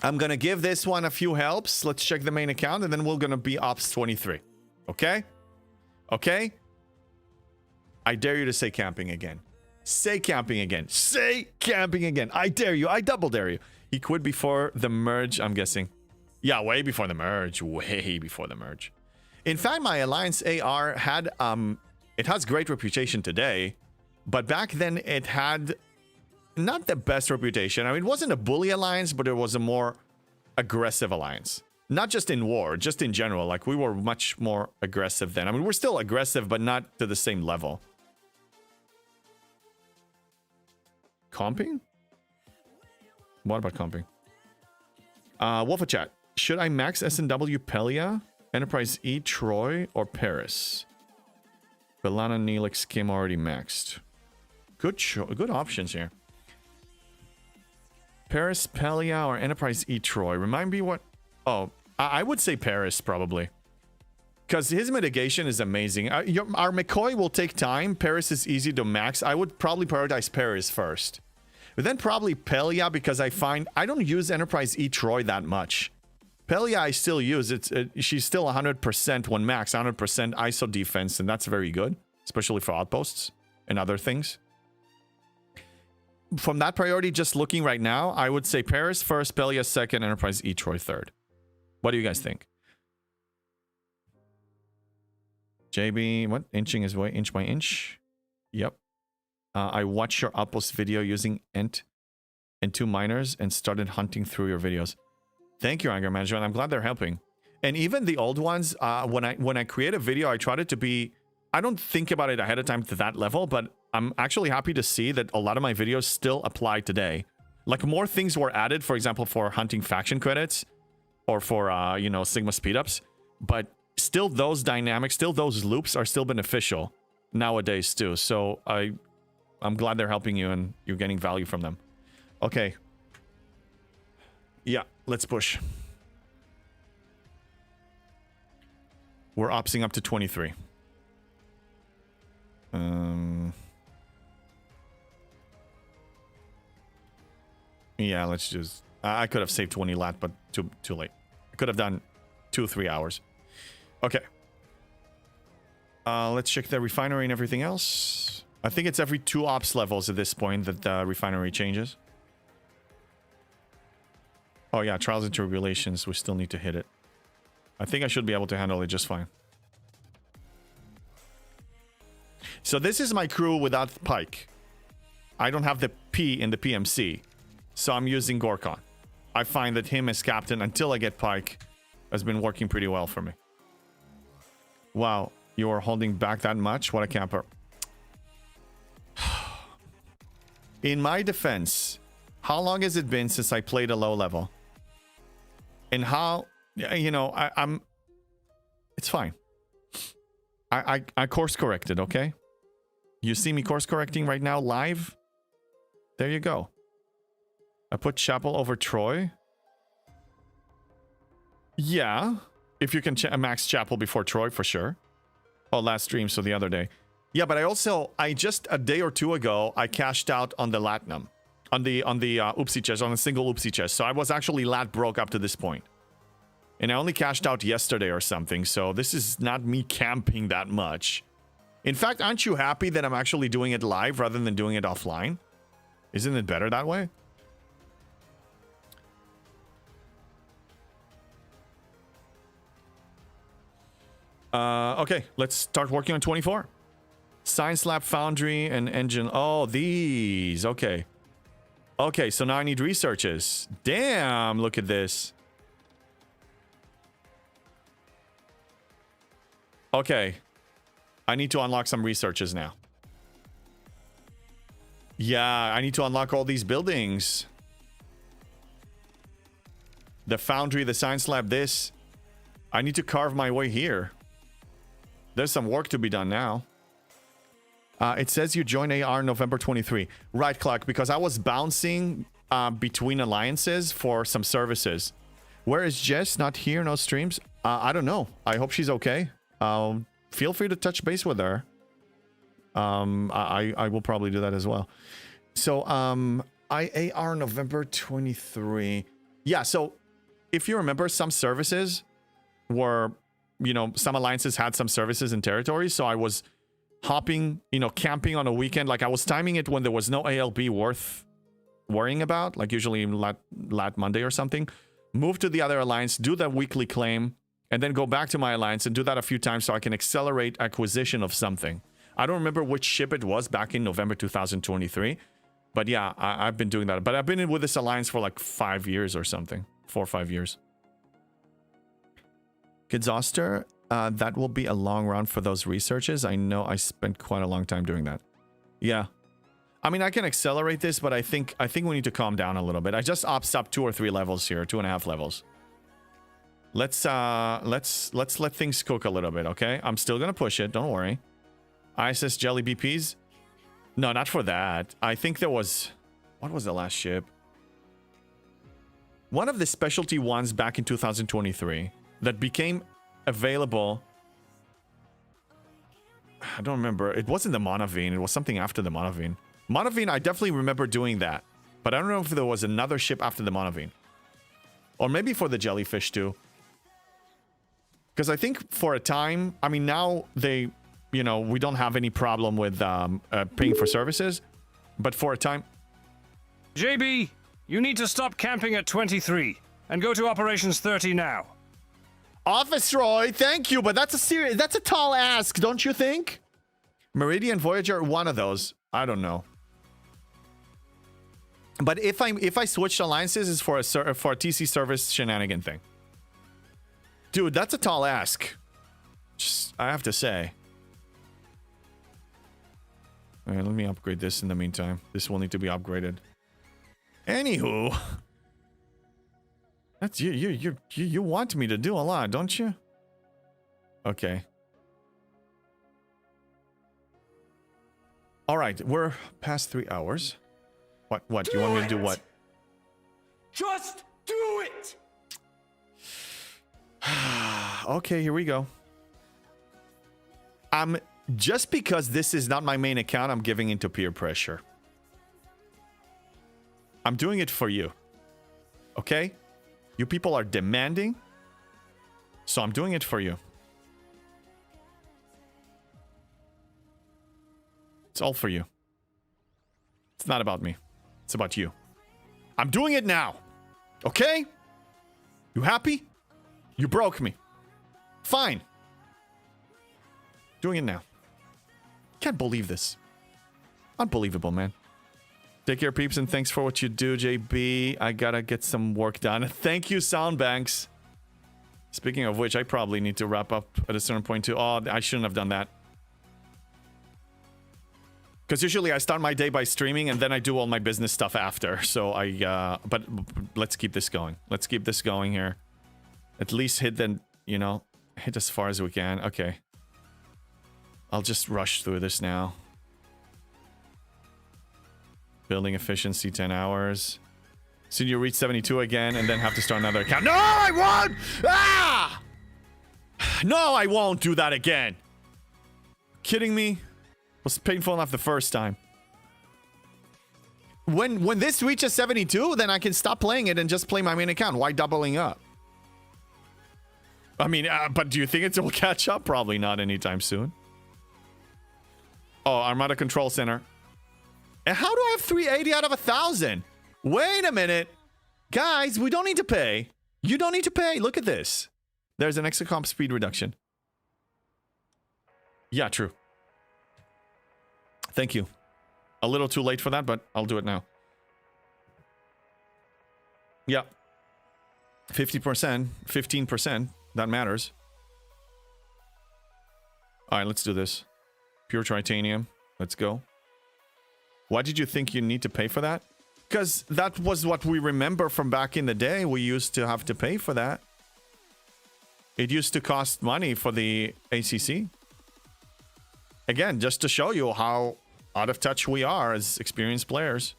[SPEAKER 2] I'm gonna give this one a few helps. Let's check the main account and then we're gonna be ops 23. Okay? Okay? I dare you to say camping again. Say camping again. Say camping again. I dare you. I double dare you. He quit before the merge, I'm guessing. Yeah, way before the merge. Way before the merge. In fact, my Alliance AR had, it has great reputation today, but back then it had not the best reputation. I mean, it wasn't a bully alliance, but it was a more aggressive alliance. Not just in war, just in general. Like, we were much more aggressive then. I mean, we're still aggressive, but not to the same level. Comping? What about comping? Wolfa chat. Should I max S&W Pelia, Enterprise E, Troy, or Paris? Belana, Neelix, Kim already maxed. Good options here. Paris, Pelia, or Enterprise E, Troy. Remind me what... Oh, I would say Paris, probably. Because his mitigation is amazing. Our McCoy will take time. Paris is easy to max. I would probably prioritize Paris first. But then probably Pelia, because I find... I don't use Enterprise E, Troy that much. Pelia I still use. She's still 100% when max, 100% ISO defense, and that's very good. Especially for outposts and other things. From that priority, just looking right now, I would say Paris first, Pelia second, Enterprise E, Troy third. What do you guys think? JB, what? Inching his way, inch by inch? Yep. I watched your outpost video using Ent and 2 miners and started hunting through your videos. Thank you, Anger Management. I'm glad they're helping. And even the old ones, when I create a video, I tried it to be... I don't think about it ahead of time to that level, but I'm actually happy to see that a lot of my videos still apply today. Like, more things were added, for example, for hunting faction credits or for, you know, Sigma speedups. But still those dynamics, still those loops are still beneficial nowadays too. So I'm glad they're helping you and you're getting value from them. Okay. Yeah, let's push. We're opsing up to 23. Yeah, let's just... I could have saved 20 lat, but too late. I could have done 2-3 hours. Okay. Let's check the refinery and everything else. I think it's every 2 ops levels at this point that the refinery changes. Oh yeah, trials and tribulations. We still need to hit it. I think I should be able to handle it just fine. So this is my crew without Pike. I don't have the P in the PMC. So I'm using Gorkon. I find that him as captain until I get Pike has been working pretty well for me. Wow, you are holding back that much? What a camper. In my defense, how long has it been since I played a low level? And how, you know, I'm... It's fine. I course corrected, okay? You see me course correcting right now live? There you go. I put Chapel over Troy. Yeah. If you can max Chapel before Troy, for sure. Oh, last stream, so the other day. Yeah, but I just a day or two ago, I cashed out on the Latinum. On the oopsie chest, on a single oopsie chest. So I was actually lat broke up to this point. And I only cashed out yesterday or something, so this is not me camping that much. In fact, aren't you happy that I'm actually doing it live rather than doing it offline? Isn't it better that way? Okay, let's start working on 24. Science Lab, Foundry, and Engine. Oh, these. Okay. Okay, so now I need researches. Damn, look at this. Okay. I need to unlock some researches now. Yeah, I need to unlock all these buildings. The Foundry, the Science Lab, this. I need to carve my way here. There's some work to be done now. It says you join AR November 23. Right, Clark, because I was bouncing between alliances for some services. Where is Jess? Not here, no streams? I don't know. I hope she's okay. Feel free to touch base with her. I will probably do that as well. So, AR November 23. Yeah, so if you remember, some services were, you know, some alliances had some services in territories. So I was hopping, you know, camping on a weekend. Like I was timing it when there was no ALB worth worrying about, like usually lat Monday or something. Move to the other alliance, do that weekly claim, and then go back to my alliance and do that a few times so I can accelerate acquisition of something. I don't remember which ship it was back in November 2023. But yeah, I've been doing that. But I've been with this alliance for like 5 years or something. 4 or 5 years. Kids Oster, that will be a long round for those researches. I know I spent quite a long time doing that. Yeah. I mean, I can accelerate this, but I think we need to calm down a little bit. I just ops up 2 or 3 levels here, 2.5 levels. Let's let things cook a little bit, okay? I'm still gonna push it, don't worry. ISS Jelly BPs? No, not for that. I think there was... What was the last ship? One of the specialty ones back in 2023 that became available... I don't remember. It wasn't the Monavine. It was something after the Monavine. Monavine, I definitely remember doing that. But I don't know if there was another ship after the Monavine. Or maybe for the Jellyfish too. Because I think for a time... I mean, now they... You know, we don't have any problem with paying for services. But for a time...
[SPEAKER 5] JB, you need to stop camping at 23 and go to Operations 30 now.
[SPEAKER 2] Office Roy, thank you, but that's a tall ask, don't you think? Meridian Voyager, one of those. I don't know. But if I switched alliances, it's for a TC service shenanigan thing. Dude, that's a tall ask. Just, I have to say. All right, let me upgrade this in the meantime. This will need to be upgraded. Anywho, that's you want me to do a lot, don't you? Okay. All right, we're past 3 hours. What? You want me to do what?
[SPEAKER 5] Just do it!
[SPEAKER 2] Okay, here we go. Just because this is not my main account, I'm giving into peer pressure. I'm doing it for you. Okay? You people are demanding. So I'm doing it for you. It's all for you. It's not about me. It's about you. I'm doing it now. Okay? You happy? You broke me. Fine. Doing it now. Can't believe this. Unbelievable, man. Take care, peeps, and thanks for what you do, JB. I gotta get some work done. Thank you, Soundbanks. Speaking of which, I probably need to wrap up at a certain point too. Oh, I shouldn't have done that. Because usually I start my day by streaming and then I do all my business stuff after. So but let's keep this going. Let's keep this going here. At least hit the hit as far as we can. Okay. I'll just rush through this now. Building efficiency 10 hours. So you reach 72 again and then have to start another account. No, I won't! Ah! No, I won't do that again. Kidding me? Was painful enough the first time. When this reaches 72, then I can stop playing it and just play my main account. Why doubling up? I mean, but do you think it will catch up? Probably not anytime soon. Oh, Armada Control Center. And how do I have 380 out of 1,000? Wait a minute. Guys, we don't need to pay. You don't need to pay. Look at this. There's an extra comp speed reduction. Yeah, true. Thank you. A little too late for that, but I'll do it now. Yeah. 50%, 15%. That matters. All right, let's do this. Pure titanium. Let's go. Why did you think you need to pay for that? Because that was what we remember from back in the day. We used to have to pay for that. It used to cost money for the ACC. Again, just to show you how out of touch we are as experienced players.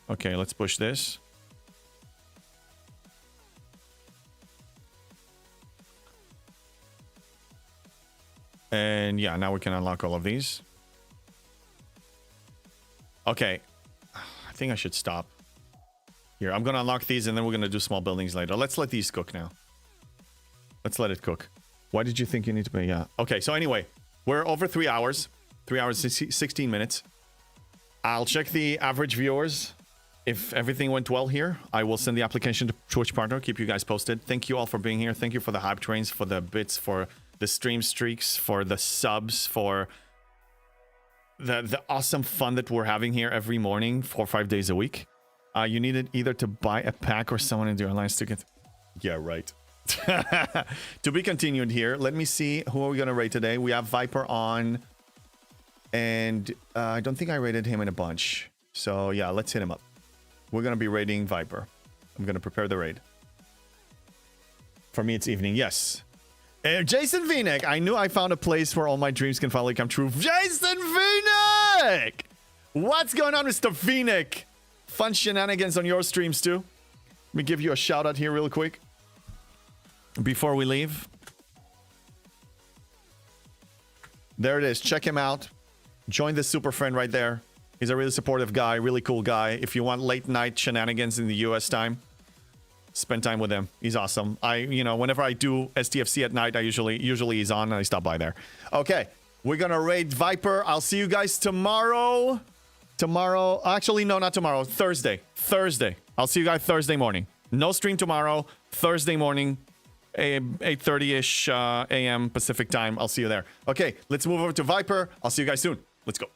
[SPEAKER 2] Okay, let's push this. And yeah, now we can unlock all of these. Okay. I think I should stop. Here, I'm going to unlock these and then we're going to do small buildings later. Let's let these cook now. Let's let it cook. Why did you think you need to pay? Yeah. Okay, so anyway, we're over 3 hours. 3 hours, 16 minutes. I'll check the average viewers. If everything went well here, I will send the application to Twitch Partner. Keep you guys posted. Thank you all for being here. Thank you for the hype trains, for the bits, for the stream streaks, for the subs, for the awesome fun that we're having here every morning, 4 or 5 days a week. You needed either to buy a pack or someone in the alliance to get... Yeah, right. To be continued here. Let me see who are we going to rate today. We have Viper on. And I don't think I rated him in a bunch. So yeah, let's hit him up. We're going to be raiding Viper. I'm going to prepare the raid. For me, it's evening. Yes. Jason Vinek. I knew I found a place where all my dreams can finally come true. Jason Vinek! What's going on, Mr. Vinek? Fun shenanigans on your streams, too. Let me give you a shout out here real quick. Before we leave. There it is. Check him out. Join this super friend right there. He's a really supportive guy, really cool guy. If you want late night shenanigans in the US time, spend time with him. He's awesome. Whenever I do STFC at night, I usually he's on and I stop by there. Okay, we're gonna raid Viper. I'll see you guys tomorrow. Actually, no, not tomorrow. Thursday. I'll see you guys Thursday morning. No stream tomorrow. Thursday morning, 8:30ish a.m. Pacific time. I'll see you there. Okay, let's move over to Viper. I'll see you guys soon. Let's go.